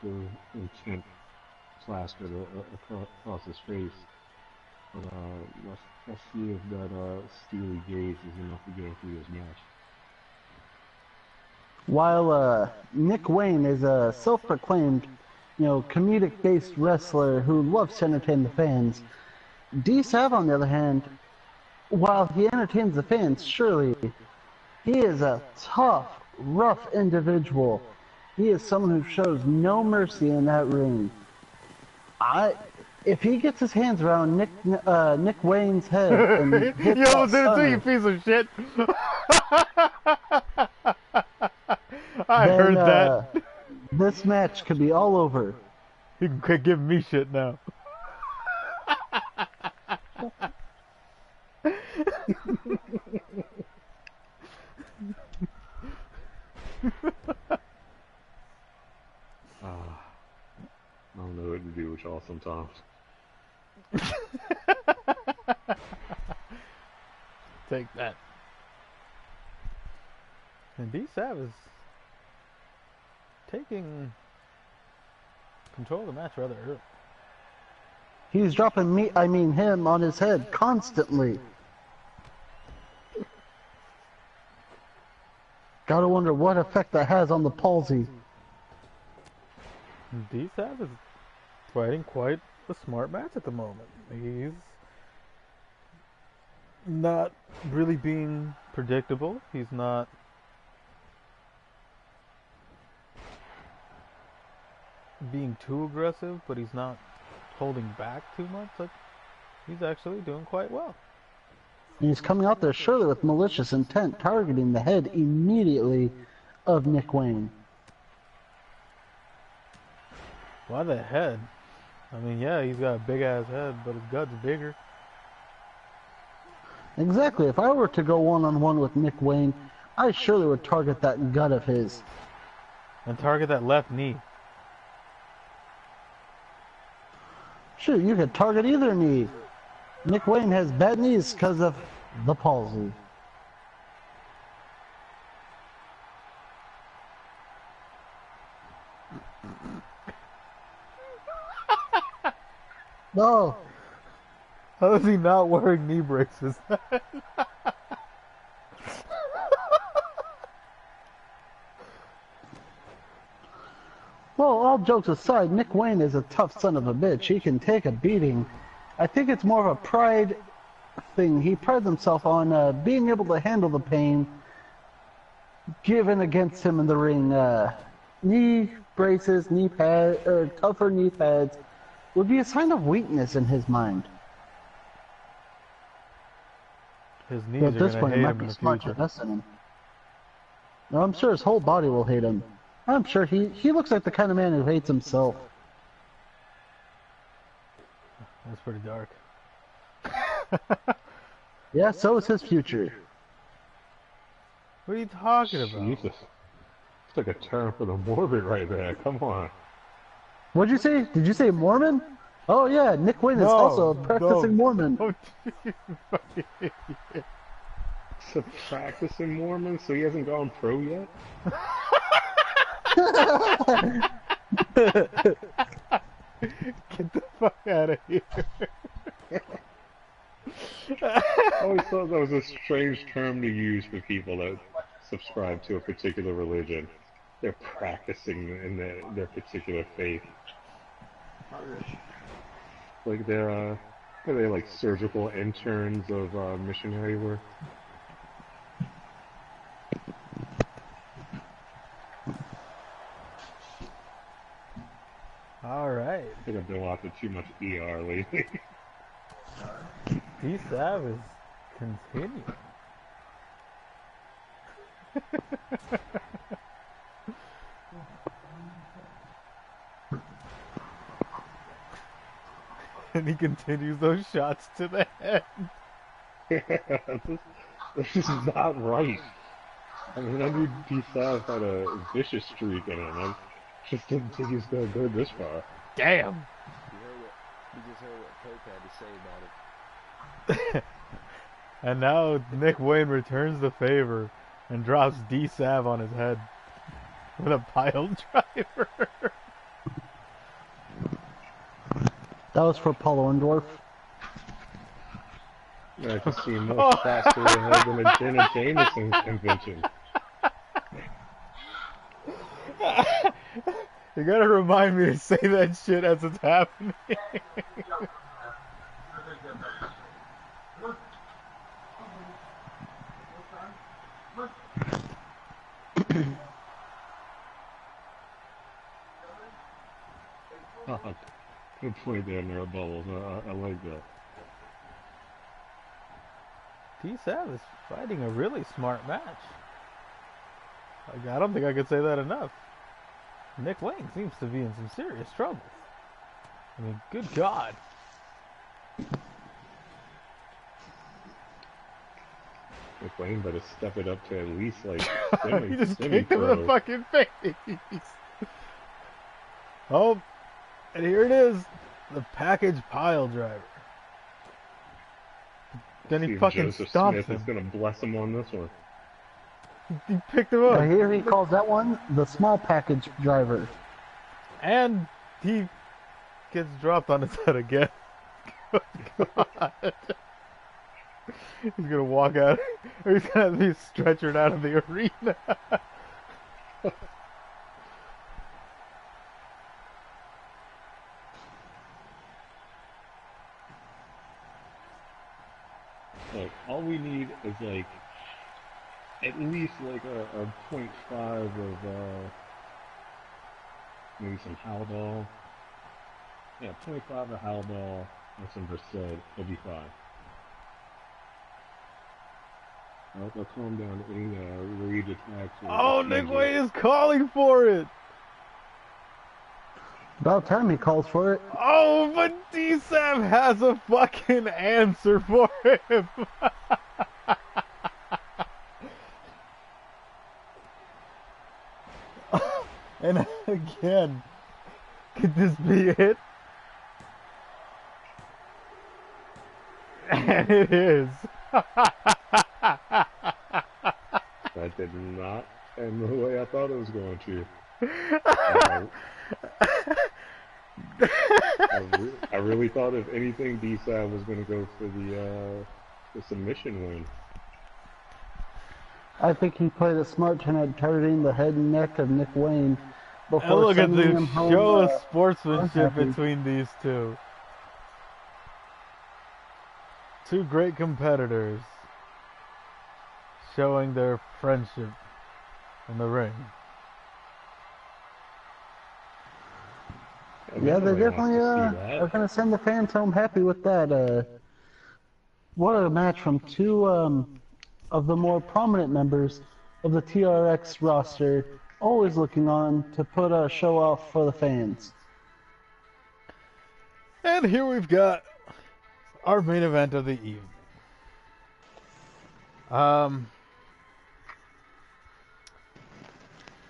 the intent plastered across his face. But let's see if that steely gaze is enough to get him through this match. While Nick Wayne is a self-proclaimed, comedic-based wrestler who loves to entertain the fans, D-Sav, on the other hand, while he entertains the fans, surely, he is a tough, rough individual. He is someone who shows no mercy in that ring. If he gets his hands around Nick Wayne's head and hits You almost did it too, you stunner, piece of shit. I then, heard that. this match could be all over. You can quit giving me shit now. I don't know what to do with y'all sometimes. Take that. And D-Sav is taking control of the match rather early. He's dropping him on his head constantly. Gotta wonder what effect that has on the palsy. D-Sav is fighting quite a smart match at the moment. He's not really being predictable. He's not being too aggressive, but he's not holding back too much. Like, he's actually doing quite well. And he's coming out there surely with malicious intent, targeting the head immediately of Nick Wayne. Why the head? I mean, yeah, he's got a big ass head, but his gut's bigger. Exactly. If I were to go one-on-one with Nick Wayne, I surely would target that gut of his. And target that left knee. Sure, you could target either knee. Nick Wayne has bad knees because of the palsy. No. How is he not wearing knee braces? Well, all jokes aside, Nick Wayne is a tough son of a bitch. He can take a beating. I think it's more of a pride thing. He prides himself on being able to handle the pain given against him in the ring. Knee braces, knee pads, or tougher knee pads would be a sign of weakness in his mind. His knees But are at this going to point, it hate might him in be the smart to future. invest in him. No, I'm sure his whole body will hate him. I'm sure he looks like the kind of man who hates himself. That's pretty dark. Yeah, so is his future. What are you talking about? Jesus. Took a turn for the morbid right there. Come on. What'd you say? Did you say Mormon? Oh yeah, Nick Wayne is also a practicing Mormon. Oh, geez. He's a practicing Mormon, so he hasn't gone pro yet? Get the fuck out of here. I always thought that was a strange term to use for people that subscribe to a particular religion. They're practicing in their particular faith. Like are they like surgical interns of missionary work? Alright. I think I've been watching too much ER lately. D-Sav is continuing. And he continues those shots to the head. This is not right. I mean, I knew D-Sav had a vicious streak in him. I just didn't think he was going to go this far. Damn! You just heard what Pope had to say about it. And now Nick Wayne returns the favor and drops D-Sav on his head with a pile driver. That was for Paul Orndorff. I just seem more faster ahead than a Jenna Jameson convention. You gotta remind me to say that shit as it's happening. Oh, good point there, Nerd Bubbles. I like that. D-Sav is fighting a really smart match. Like, I don't think I could say that enough. Nick Wayne seems to be in some serious trouble. I mean, good God. Nick Wayne better step it up to at least like He just kicked him in the fucking face. Oh, and here it is. The package pile driver. Then he fucking Joseph stops Smith him. is gonna bless him on this one. He picked him up. Here he calls that one the small package driver. And he gets dropped on his head again. Good God. He's gonna walk out, or he's gonna be stretchered out of the arena. Like, all we need is like at least like a .5 of maybe some Haldol. Yeah, .5 of Haldol and some Versed. It'll be fine. I'll calm down any rage attacks. Oh, Nick Wayne is calling for it. About time he calls for it. Oh, but D-Sav has a fucking answer for him. And again, could this be it? And it is. That did not end the way I thought it was going to. I really thought if anything, D-Sav was going to go for the submission win. I think he played it smart tonight, targeting the head and neck of Nick Wayne before And look at sending the him home. show of sportsmanship unhappy. between these two. Two great competitors showing their friendship in the ring. Yeah, they Everybody definitely wants to see are that. going to send the fans home happy with that. What a match from two of the more prominent members of the TRX roster, always looking on to put a show off for the fans. And here we've got our main event of the evening.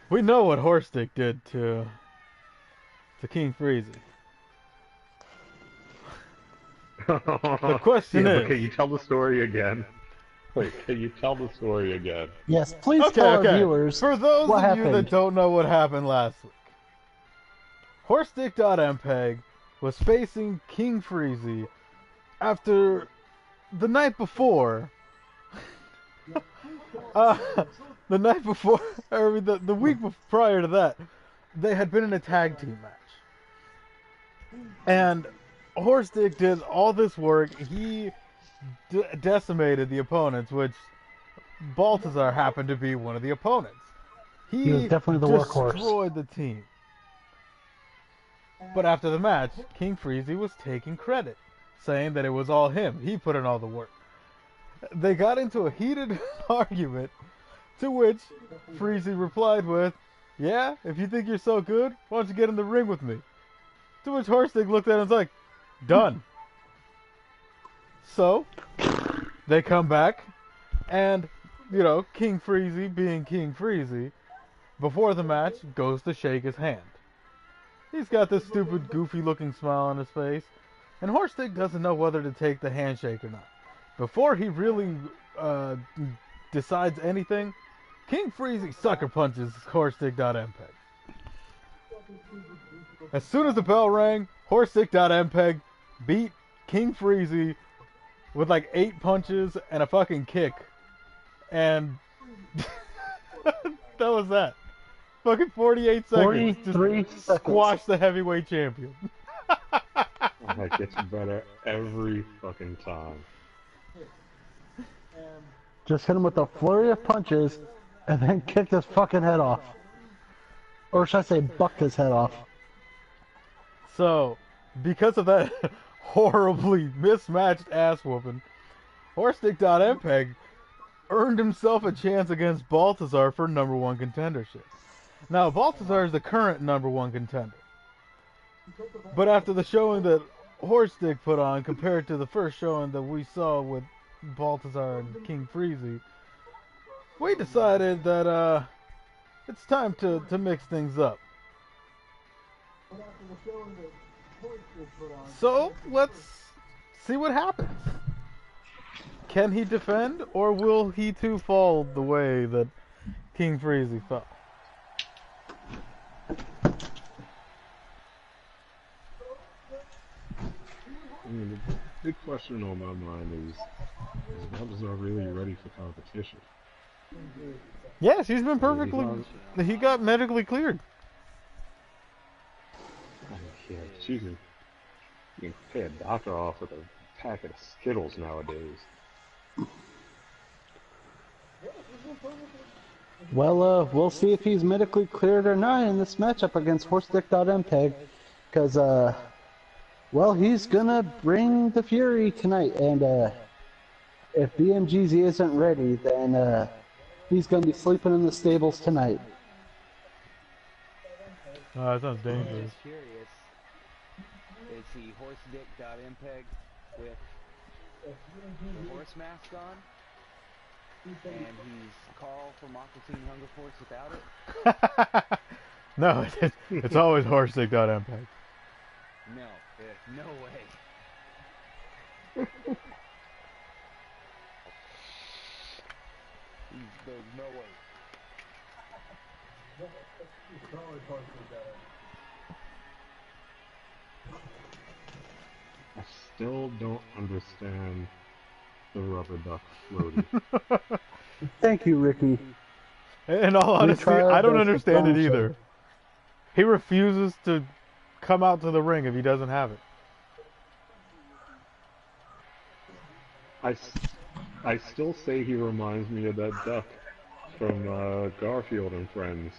We know what Horstick did to King Freezy. The question Yeah, but is, can you tell the story again? Wait, can you tell the story again? Yes, please okay, tell our okay. viewers For those what of you that happened. don't know what happened last week, Horstick.mpeg was facing King Freezy after the night before. uh, the night before, or the week prior to that, they had been in a tag team match. And Horstick did all this work. He decimated the opponents, which Baltazar happened to be one of the opponents. He was He definitely the workhorse. destroyed the team. But after the match, King Freezy was taking credit, saying that it was all him. He put in all the work. They got into a heated argument, to which Freezy replied with, "Yeah, if you think you're so good, why don't you get in the ring with me?" To which Horstick looked at him and was like, "Done." So, they come back, and, you know, King Freezy, being King Freezy, before the match, goes to shake his hand. He's got this stupid, goofy-looking smile on his face, and Horstick doesn't know whether to take the handshake or not. Before he really decides anything, King Freezy sucker punches Horstick.mpeg. As soon as the bell rang, Horstick.mpeg beat King Freezy with like 8 punches and a fucking kick. And that was that. Fucking 48 seconds. 43 Just seconds. squash the heavyweight champion. That gets better every fucking time. Just hit him with a flurry of punches and then kicked his fucking head off. Or should I say bucked his head off. So, because of that horribly mismatched ass whooping, Horstick.mpeg earned himself a chance against Baltazar for #1 contendership. Now, Baltazar is the current #1 contender. But after the showing that Horstick put on compared to the first showing that we saw with Baltazar and King Freezy, we decided that it's time to mix things up. So, let's see what happens. Can he defend, or will he too fall the way that King Freezy fell? I mean, the big question on my mind is Balthazar really ready for competition? Yes, he's been I mean, he's perfectly. not, He got medically cleared. yeah, you can pay a doctor off with a packet of Skittles nowadays. Well, we'll see if he's medically cleared or not in this matchup against Horstick.mpeg. Because, well, he's gonna bring the Fury tonight. And, if BMGZ isn't ready, then, he's gonna be sleeping in the stables tonight. Oh, that sounds I'm dangerous. just curious. Is he Horsedick.mpeg with the horse mask on? And he's Carl from Aqua Teen Hunger Force without it? No, it's always Horstick.mpeg. No, there's no way. There's no way. I still don't understand the rubber duck floaty. Thank you, Ricky. In all honesty, try our I don't best to understand it pronounce it. either. He refuses to come out to the ring if he doesn't have it. I still say he reminds me of that duck from Garfield and Friends.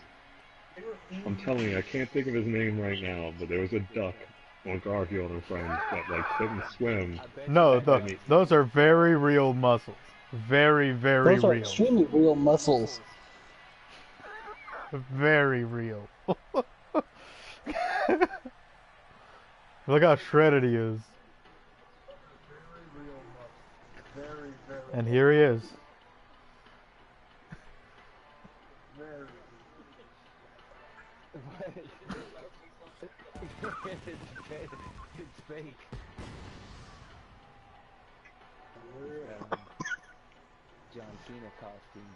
I'm telling you, I can't think of his name right now, but there was a duck on Garfield and Friends that like couldn't swim. I bet No, you that those are very real muscles. Very, very Those are real. extremely real muscles. Very real. Look how shredded he is. And here he is. It's fake. He's got on John Cena costume.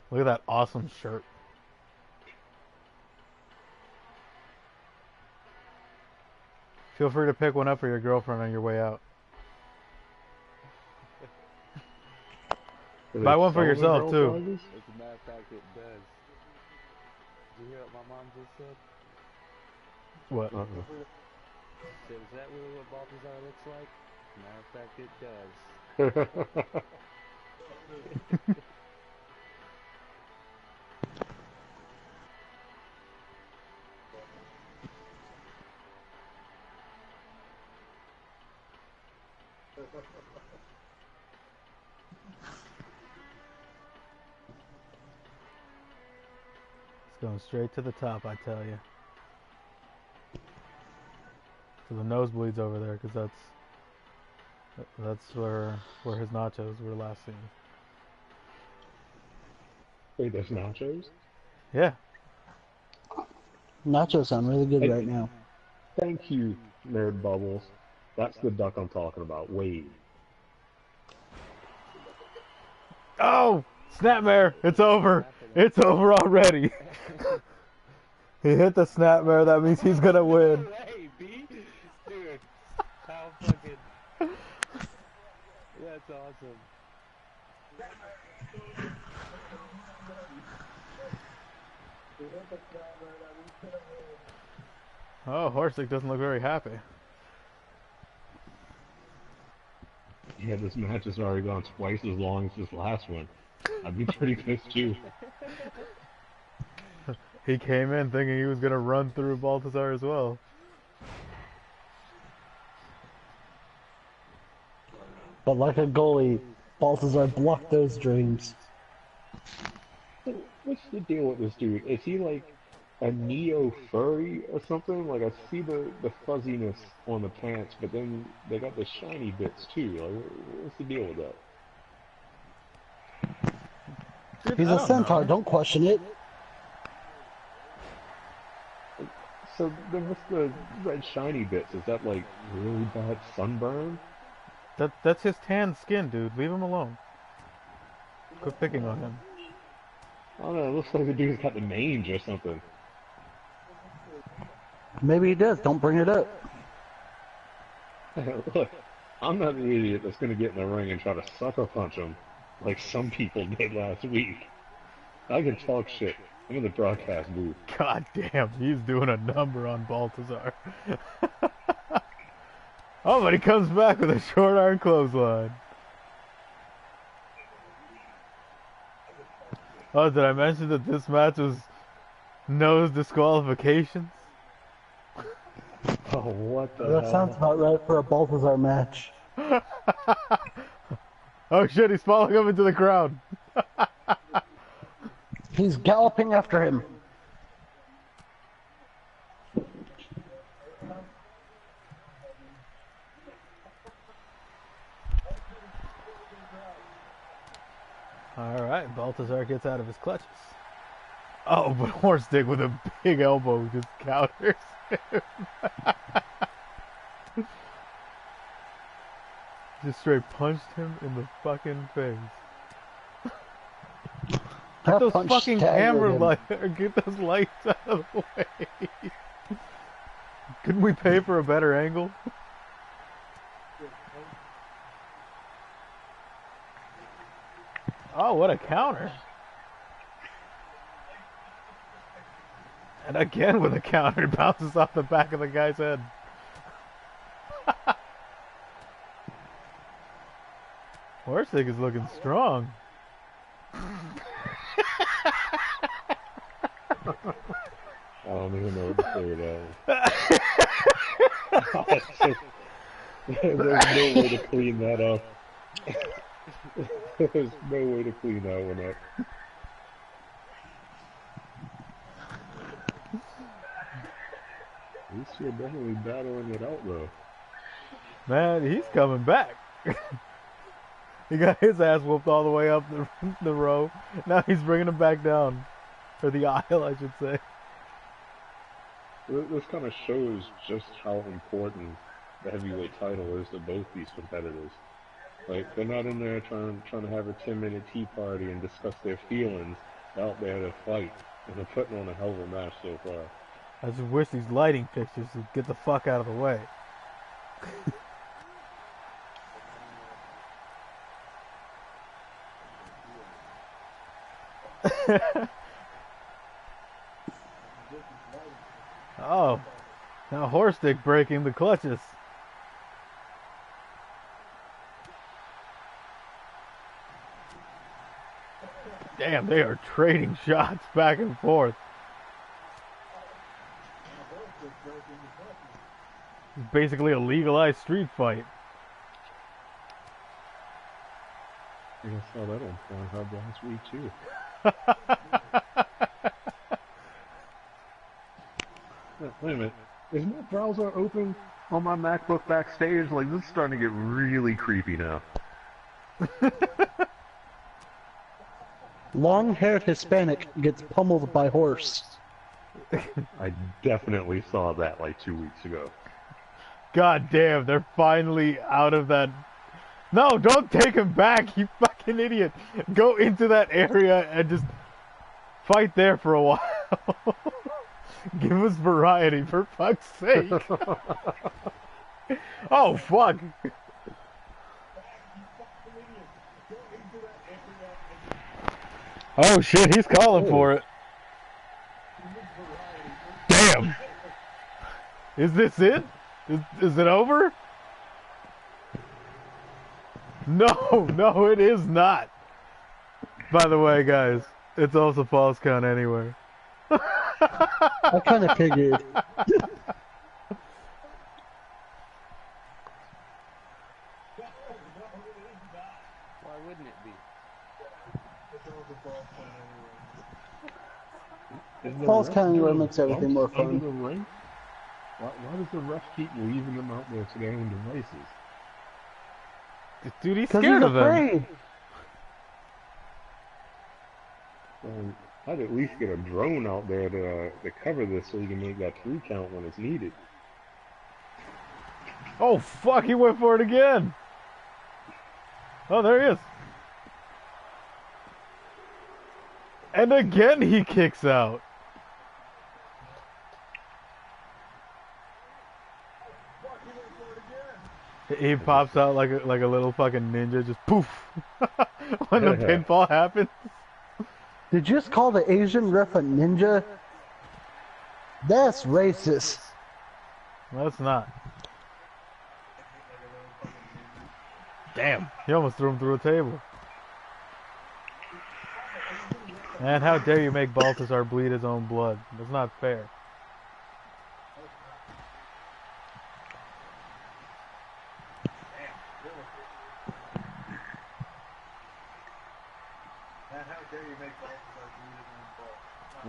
Look at that awesome shirt. Feel free to pick one up for your girlfriend on your way out. Buy one for yourself too. As a matter of fact, it does. Did you hear what my mom just said? What? Said, is that really what Balthazar looks like? Matter of fact, it does. It's going straight to the top, I tell you. To the nosebleeds over there, because that's where his nachos were last seen. Wait, there's nachos? Yeah. Nachos sound really good Hey, right now. Thank you, Nerd Bubbles. That's the duck I'm talking about. Wade. Oh! Snapmare! It's over! It's over already! He hit the snapmare, that means he's gonna win. Hey, B! Dude, how fucking... That's awesome. Oh, Horsick doesn't look very happy. Yeah, this match has already gone twice as long as this last one. I'd be pretty pissed too. He came in thinking he was gonna run through Balthazar as well. But like a goalie, Balthazar blocked those dreams. What's the deal with this dude? Is he like a neo furry or something? Like I see the fuzziness on the pants, but then they got the shiny bits too. Like, what's the deal with that? Dude, He's I a don't centaur, know. don't question it. So then what's the red shiny bits? Is that like really bad sunburn? That's his tan skin, dude. Leave him alone. Quit picking on him. I don't know, it looks like the dude's got the mange or something. Maybe he does, don't bring it up. Look, I'm not the idiot that's gonna get in the ring and try to sucker punch him like some people did last week. I can talk shit. I'm in the broadcast booth. God damn, he's doing a number on Balthazar. Oh, but he comes back with a short arm clothesline. Oh, did I mention that this match was no disqualifications? Oh, what the That hell? sounds about right for a Balthazar match. Oh shit, he's following him into the crowd. He's galloping after him. Alright, Balthazar gets out of his clutches. Oh, but Horstick with a big elbow just counters him. Just straight punched him in the fucking face. Get That those punch fucking staggered camera him. lights, get those lights out of the way. Couldn't we pay for a better angle? Oh, what a counter. And again with a counter, it bounces off the back of the guy's head. Horsick is looking strong. I don't even know what to say to that. There's no way to clean that up. There's no way to clean that one up. At least you're definitely battling it out though. Man, he's coming back. He got his ass whooped all the way up the row. Now he's bringing him back down. Or the aisle, I should say. This kind of shows just how important the heavyweight title is to both these competitors. Like, they're not in there trying to have a 10-minute tea party and discuss their feelings. They're out there to fight, and they're putting on a hell of a match so far. I just wish these lighting fixtures would get the fuck out of the way. Oh, now horse dick breaking the clutches. Damn, they are trading shots back and forth. It's basically a legalized street fight. I guess saw that on Pornhub last week too. Wait a minute. Is my browser open on my MacBook backstage? Like, this is starting to get really creepy now. Long-haired Hispanic gets pummeled by horse. I definitely saw that like 2 weeks ago. God damn, they're finally out of that. No, don't take him back, you fucking idiot. Go into that area and just fight there for a while. Give us variety, for fuck's sake. Oh, fuck. Oh, shit, he's calling for it. Damn. Is this it? Is it over? No, no, it is not. By the way, guys, it's also false count anyway. I kind of figured. Why wouldn't it be? False count anywhere makes everything more fun. The ring? Why does the ref keep leaving them out there to their own devices? Dude, he's Because scared he's of them. afraid. I'd at least get a drone out there to cover this so you can make that 3 count when it's needed. Oh, fuck, he went for it again. Oh, there he is. And again he kicks out. He pops out like a little fucking ninja, just poof, when the pinfall happens. Did you just call the Asian ref a ninja? That's racist. No, it's not. Damn, he almost threw him through a table. And how dare you make Balthazar bleed his own blood? That's not fair.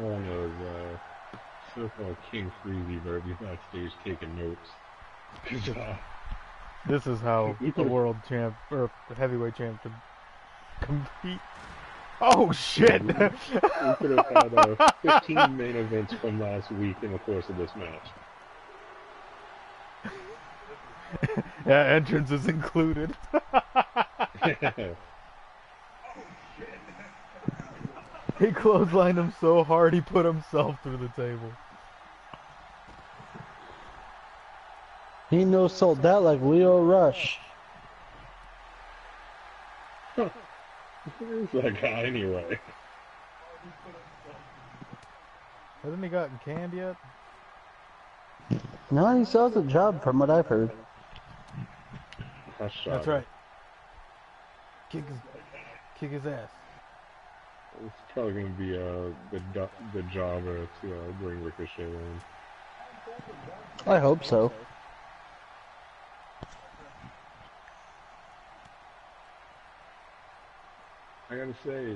All I know is, so-called King Freezy Verby backstage taking notes. 'Cause, This is how You a could've- world champ or a heavyweight champ should compete. Oh shit! we could have had 15 main events from last week in the course of this match. Yeah, entrance is included. He clotheslined him so hard he put himself through the table. He no-sold that like Leo Rush. Who's that guy anyway? Hasn't he gotten canned yet? No, he still has a job from what I've heard. That's right. Kick his ass. It's probably going to be the jobber to bring Ricochet in. I hope so. I gotta say,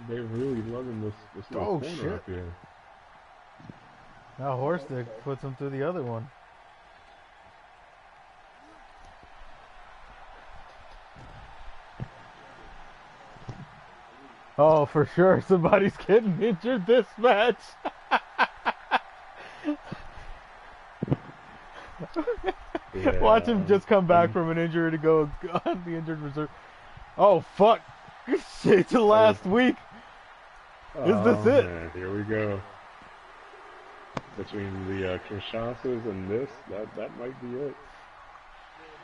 they're really loving this little Oh, corner shit. up here. Now Horstick puts him through the other one. Oh, for sure, somebody's getting injured this match. Watch him Yeah. just come back from an injury to go on the injured reserve. Oh, fuck. Shit to last week. Is this Oh it? man, here we go. Between the Kinshasas and this, that might be it.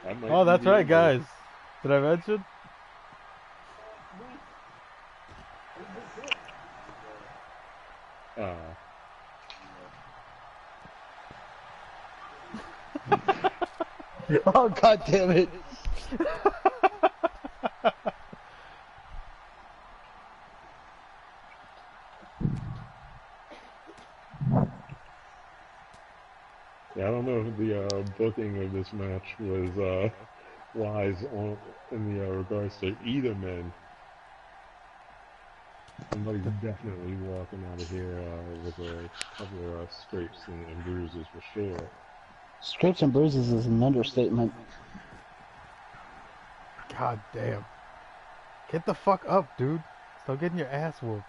That might Oh, be that's the right, end of it. guys. Did I mention? Oh, god damn it. Yeah, I don't know if the booking of this match was wise in the regards to either man. Somebody's definitely walking out of here with a couple of scrapes and bruises for sure. Scrapes and bruises is an understatement. God damn. Get the fuck up, dude. Stop getting your ass whooped.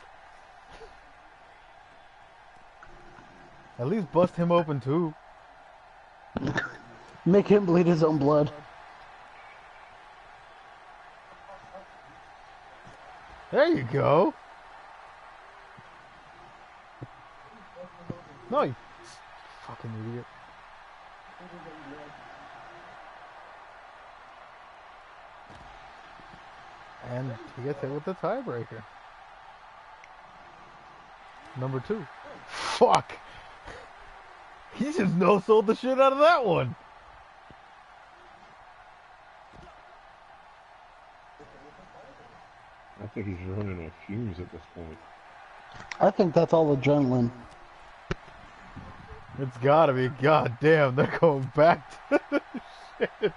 At least bust him open, too. Make him bleed his own blood. There you go. No, you fucking idiot. And he gets hit with the tiebreaker. Number 2. Fuck! He just no-sold the shit out of that one. I think he's running on fumes at this point. I think that's all adrenaline. It's gotta be. God damn, they're going back to the shit.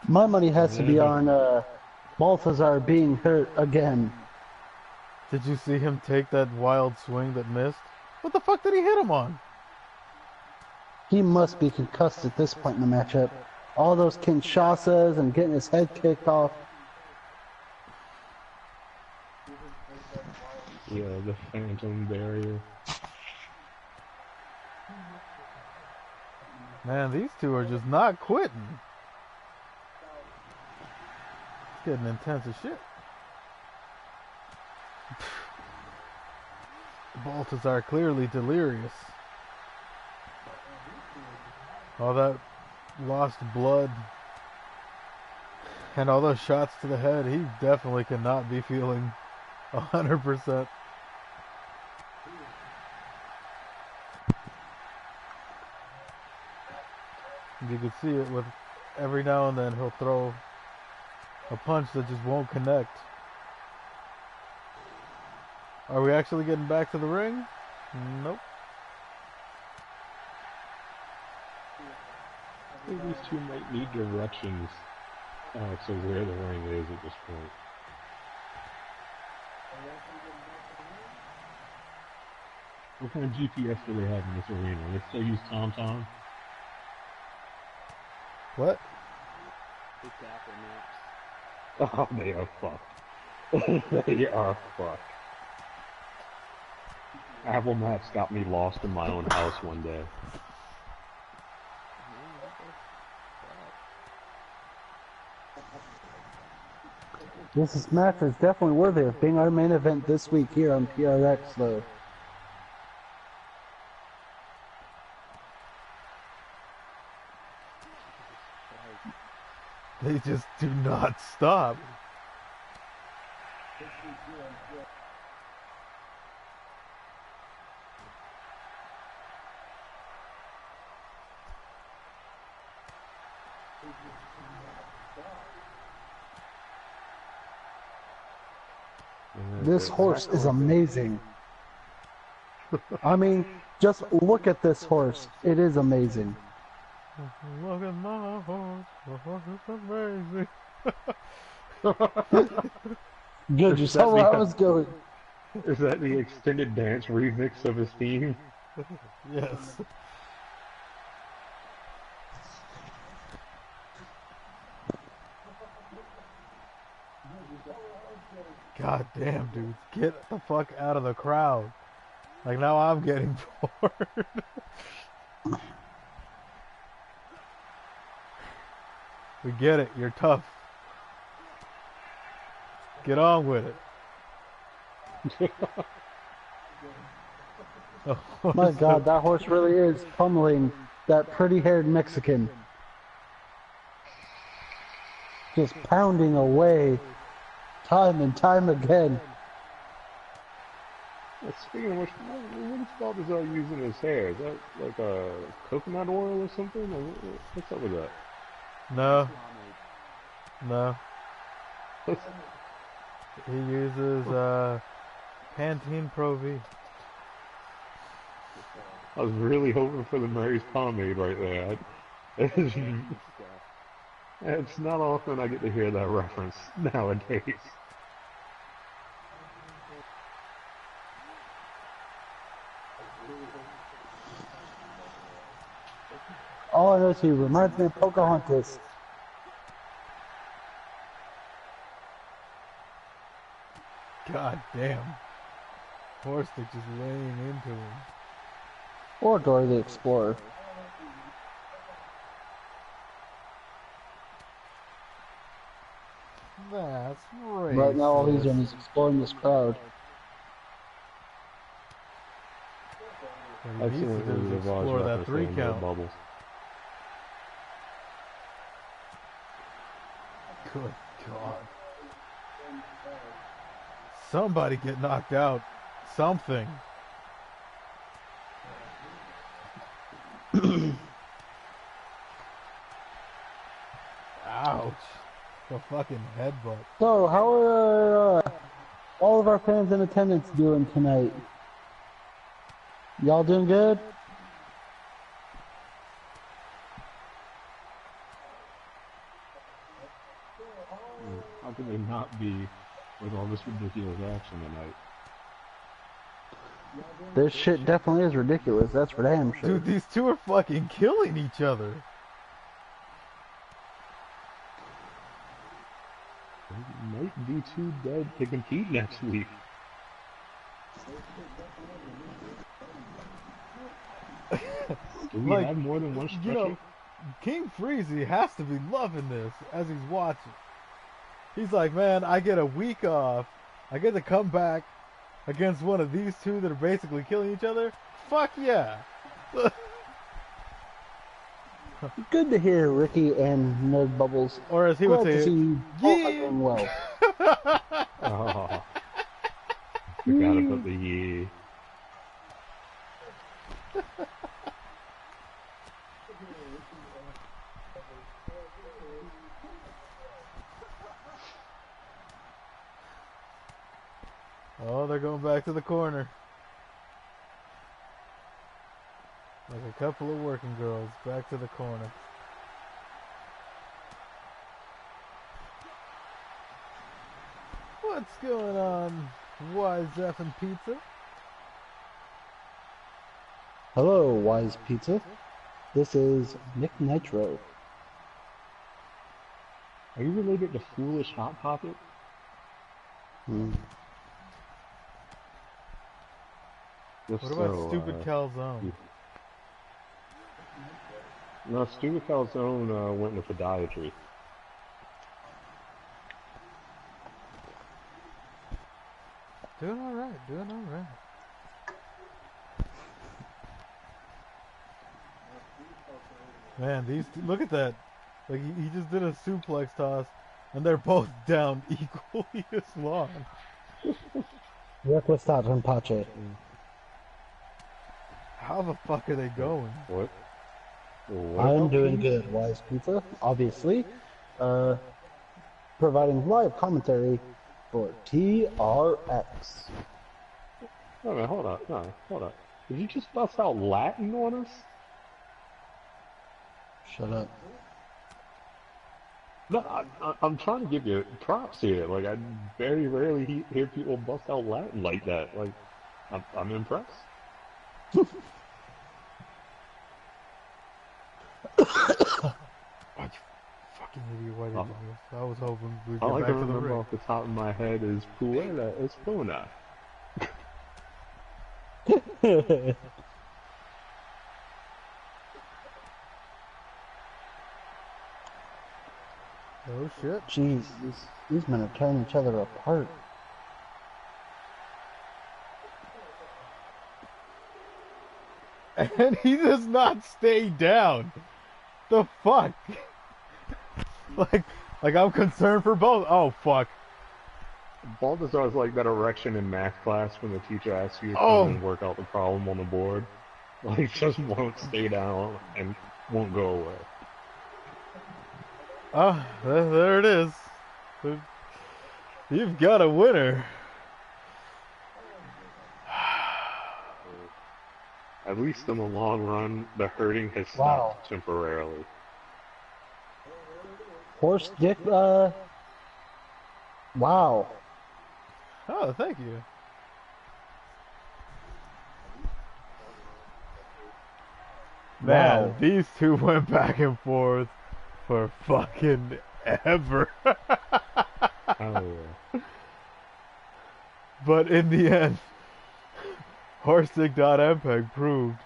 My money has to be on Balthazar being hurt again. Did you see him take that wild swing that missed? What the fuck did he hit him on? He must be concussed at this point in the matchup. All those Kinshasas and getting his head kicked off. Yeah, the phantom barrier. Man, these two are just not quitting. It's getting intense as shit. Balthazar clearly delirious. All that lost blood and all those shots to the head, he definitely cannot be feeling 100%. You can see it with every now and then he'll throw a punch that just won't connect. Are we actually getting back to the ring? Nope. I think these two might need directions to where the ring is at this point. What kind of GPS do they have in this arena? They still use TomTom? What? It's Apple Maps. Oh, they are fucked. They are fucked. Apple Maps got me lost in my own house one day. This match is definitely worthy of being our main event this week here on TRX, though. They just do not stop. This horse is amazing. I mean, just look at this horse. It is amazing. Look at my horse. The horse is amazing. Good, you saw where I was going. Is that the extended dance remix of his theme? Yes. God damn, dude. Get the fuck out of the crowd. Like, now I'm getting bored. We get it. You're tough. Get on with it. My God, that horse really is pummeling that pretty-haired Mexican. Just pounding away, time and time again. Speaking of which, what spot is that using his hair? Is that like a coconut oil or something? Or what's up with that? No. No. He uses Pantene Pro V. I was really hoping for the Mary's pomade right there. It's not often I get to hear that reference nowadays. All I know is he reminds me of Pocahontas. God damn. Horstick just laying into him. Or Dora the Explorer. That's racist. Right now all he's doing is exploring this crowd. What he needs to do is explore that 3 count. Bubbles. Good God. Somebody get knocked out. Something. Ouch. The fucking headbutt. So, how are all of our fans in attendance doing tonight? Y'all doing good? How could they not be with all this ridiculous action tonight? This shit definitely is ridiculous, that's for damn sure. Dude, these two are fucking killing each other. They might be too dead to compete next week. Do we have more than one special? You know, King Freezy has to be loving this as he's watching. He's like, man, I get a week off. I get to come back against one of these two that are basically killing each other. Fuck yeah. Good to hear Ricky and Nerd Bubbles. Or as he would Glad say, to see you both are doing well. Oh, forgot about the yeah. Oh, they're going back to the corner. Like a couple of working girls back to the corner. What's going on, Wise Effin' Pizza? Hello, Wise Pizza. This is Nick Nitro. Are you related to Foolish Hot Pocket? What about Stupid Calzone? No, Stupid Calzone went into podiatry. Doing alright, doing alright. Man, these two, look at that. Like, he just did a suplex toss, and they're both down equally as long. Reckless thought on Pache. How the fuck are they going? What? I'm doing good, Wise Pizza, obviously. Providing live commentary for TRX. Oh, man, hold on. No, hold on. Did you just bust out Latin on us? Shut up. No, I'm trying to give you props here. Like, I very rarely hear people bust out Latin like that. Like, I'm impressed. Oh, you fucking idiot, Wise beverages. I was hoping we'd All get I can back to the remember ring. off the top of my head is Puella Espona. Oh shit. Jeez, these men are tearing each other apart. And he does not stay down. The fuck? like I'm concerned for both. Oh fuck. Balthazar's like that erection in math class when the teacher asks you to come Oh. and work out the problem on the board. Like, just won't stay down and won't go away. Ah, there it is. You've got a winner. At least in the long run, the hurting has Wow. stopped temporarily. Horse dick, wow. Oh, thank you. Man, Wow. these two went back and forth for fucking ever. Oh, But in the end, Horstick.mpeg proved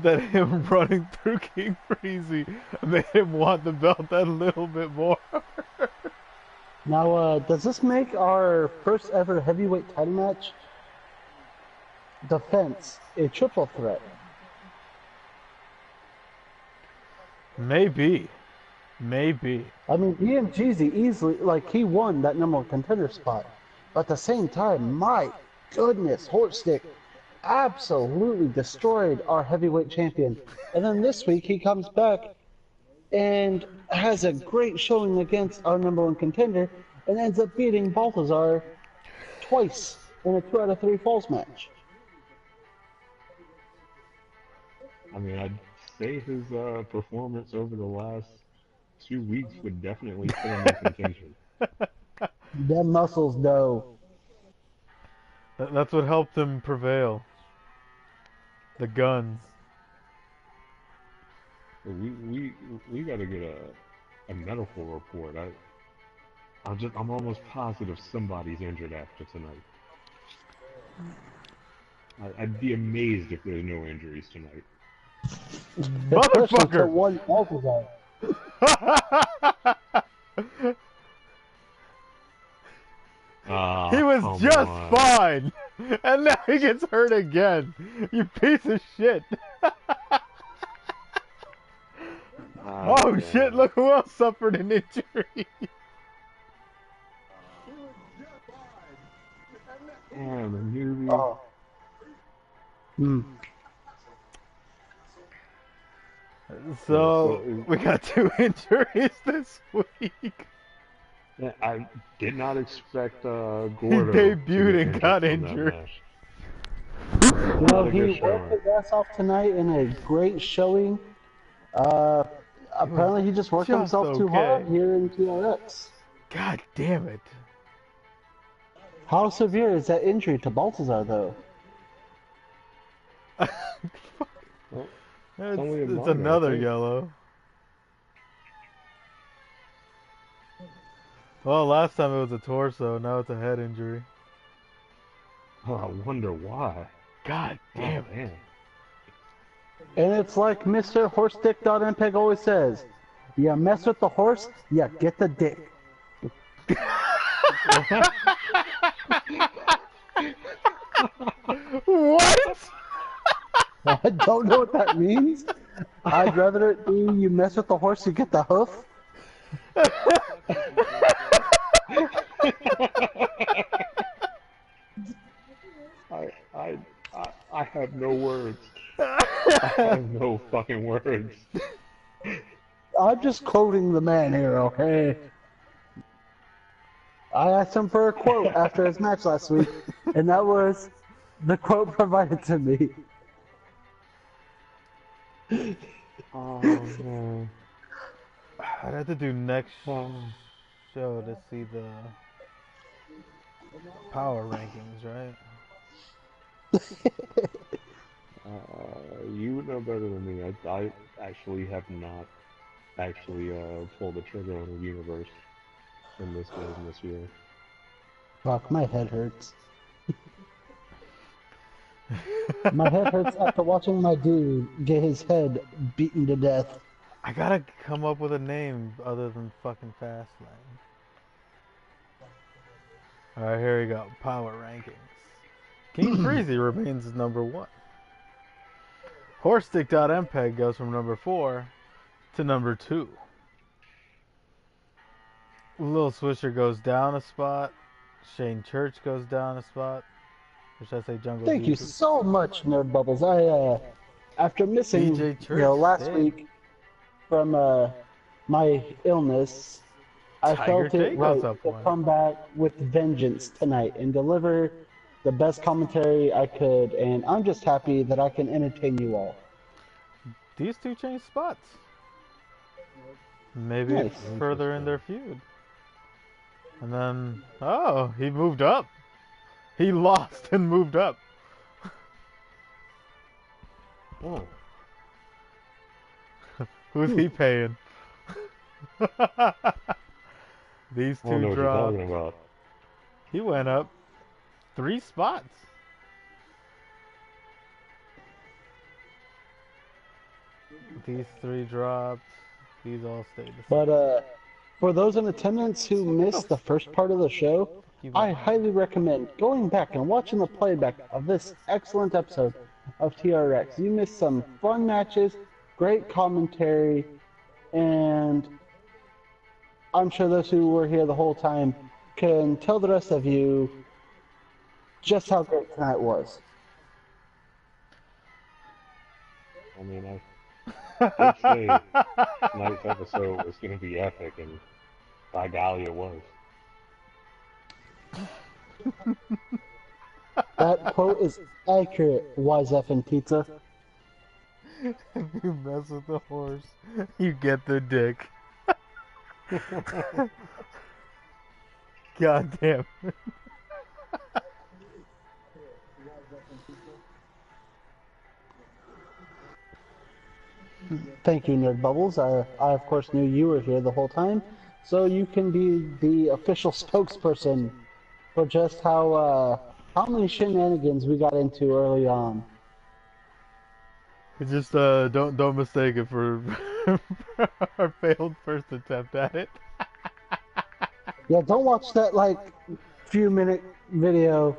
that him running through King Freezy made him want the belt that little bit more. Now, does this make our first ever heavyweight title match defense a triple threat? Maybe. Maybe. I mean, he and Jeezy easily, like, he won that number one contender spot. But at the same time, my goodness, Hortstick absolutely destroyed our heavyweight champion. And then this week, he comes back and has a great showing against our number one contender and ends up beating Balthazar twice in a 2 out of 3 falls match. I mean, I'd say his performance over the last 2 weeks would definitely put him in contention. Them muscles, though. That's what helped him prevail. The guns. We got to get a medical report. I'm almost positive somebody's injured after tonight. I'd be amazed if there's no injuries tonight. Especially to Motherfucker! one Balthazar. He was Come just on. fine! And now he gets hurt again! You piece of shit! Oh man. shit, look who else suffered an injury! Damn, the newbie. Oh. Hmm. So, we got 2 injuries this week. Yeah, I did not expect Gordo debuted to get and got from that injured. match. You know, Not a he good worked showing. his ass off tonight in a great showing. Apparently he just worked Just himself too okay. hard here in TRX. God damn it. How severe is that injury to Balthazar, though? Well, It's, only a it's minor, I another think. yellow. Well, last time it was a torso, now it's a head injury. oh, I wonder why. God damn Oh, it. man. And it's like Mr. Horstick.mpeg always says, you mess with the horse, you get the dick. What? I don't know what that means. I'd rather it be you mess with the horse, you get the hoof. I have no words. I have no fucking words. I'm just quoting the man here, okay? I asked him for a quote after his match last week, and that was the quote provided to me. Oh, man. I'd have to do next show to see the power rankings, right? You would know better than me. I actually have not actually pull the trigger on a universe in this game this year. Fuck, my head hurts. My head hurts after watching my dude get his head beaten to death. I gotta come up with a name other than fucking Fastlane. Alright, here we go. Power rankings. King Freezy remains number 1. Horstick.mpeg goes from number 4 to number 2. Lil Swisher goes down a spot. Shane Church goes down a spot. Or should I say Jungle Thank you Jesus? so much, Nerd Bubbles. After missing, DJ Church last stayed. week from my illness, I Tiger felt it J right goes up to 1. come back with vengeance tonight and deliver the best commentary I could, and I'm just happy that I can entertain you all. These two changed spots. Maybe Nice. it's further in their feud. And then, oh, he moved up. He lost and moved up. Oh, Who's he paying? These I don't know two what you're dropped. talking about. He went up 3 spots. These 3 dropped. These all stayed the same. But for those in attendance who missed the first part of the show, I highly recommend going back and watching the playback of this excellent episode of TRX. You missed some fun matches, great commentary, and I'm sure those who were here the whole time can tell the rest of you just how great tonight was. I mean, I did say tonight's episode was going to be epic, and by golly, it was. That quote is accurate, Wise Effin' Pizza. If you mess with the horse, you get the dick. God damn. Thank you, Nerd Bubbles. I of course knew you were here the whole time, so you can be the official spokesperson for just how many shenanigans we got into early on. Just don't mistake it for our failed first attempt at it. Yeah, don't watch that like few minute video.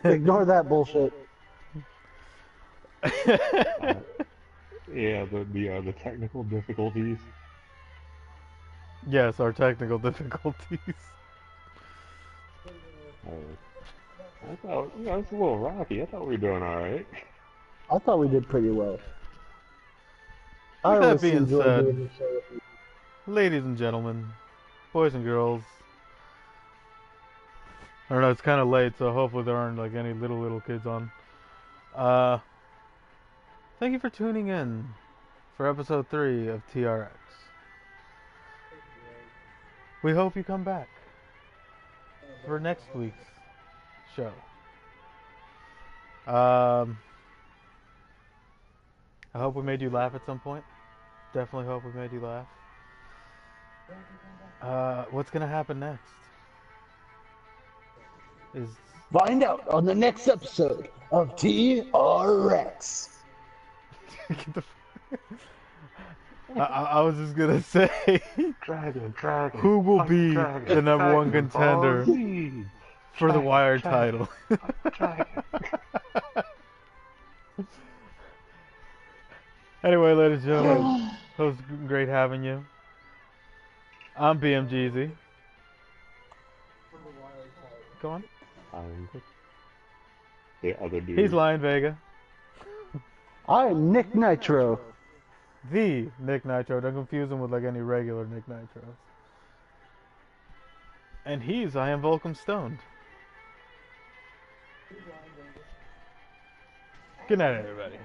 Ignore that bullshit. Yeah, the technical difficulties. Yes, our technical difficulties. I thought, it's a little rocky. I thought we were doing all right. I thought we did pretty well. With that always being enjoy said, doing the show with you. ladies and gentlemen, boys and girls. I don't know, it's kind of late, so hopefully there aren't like any little kids on. Thank you for tuning in for episode 3 of TRX. We hope you come back for next week's show. I hope we made you laugh at some point. Definitely hope we made you laugh. What's gonna happen next? Is Find out on the next episode of TRX. Get the I was just gonna say, Dragon. who will be Dragon, the number 1 Dragon contender Ball Z. for the Dragon, Wire Dragon, title? Dragon. Anyway, ladies and gentlemen, it was great having you. I'm BMGZ. Go on. The other dude. He's Lion Vega. I'm Nick Nitro. The Nick Nitro. Don't confuse him with like any regular Nick Nitro. And he's I Am Volcom Stoned. Good night, everybody.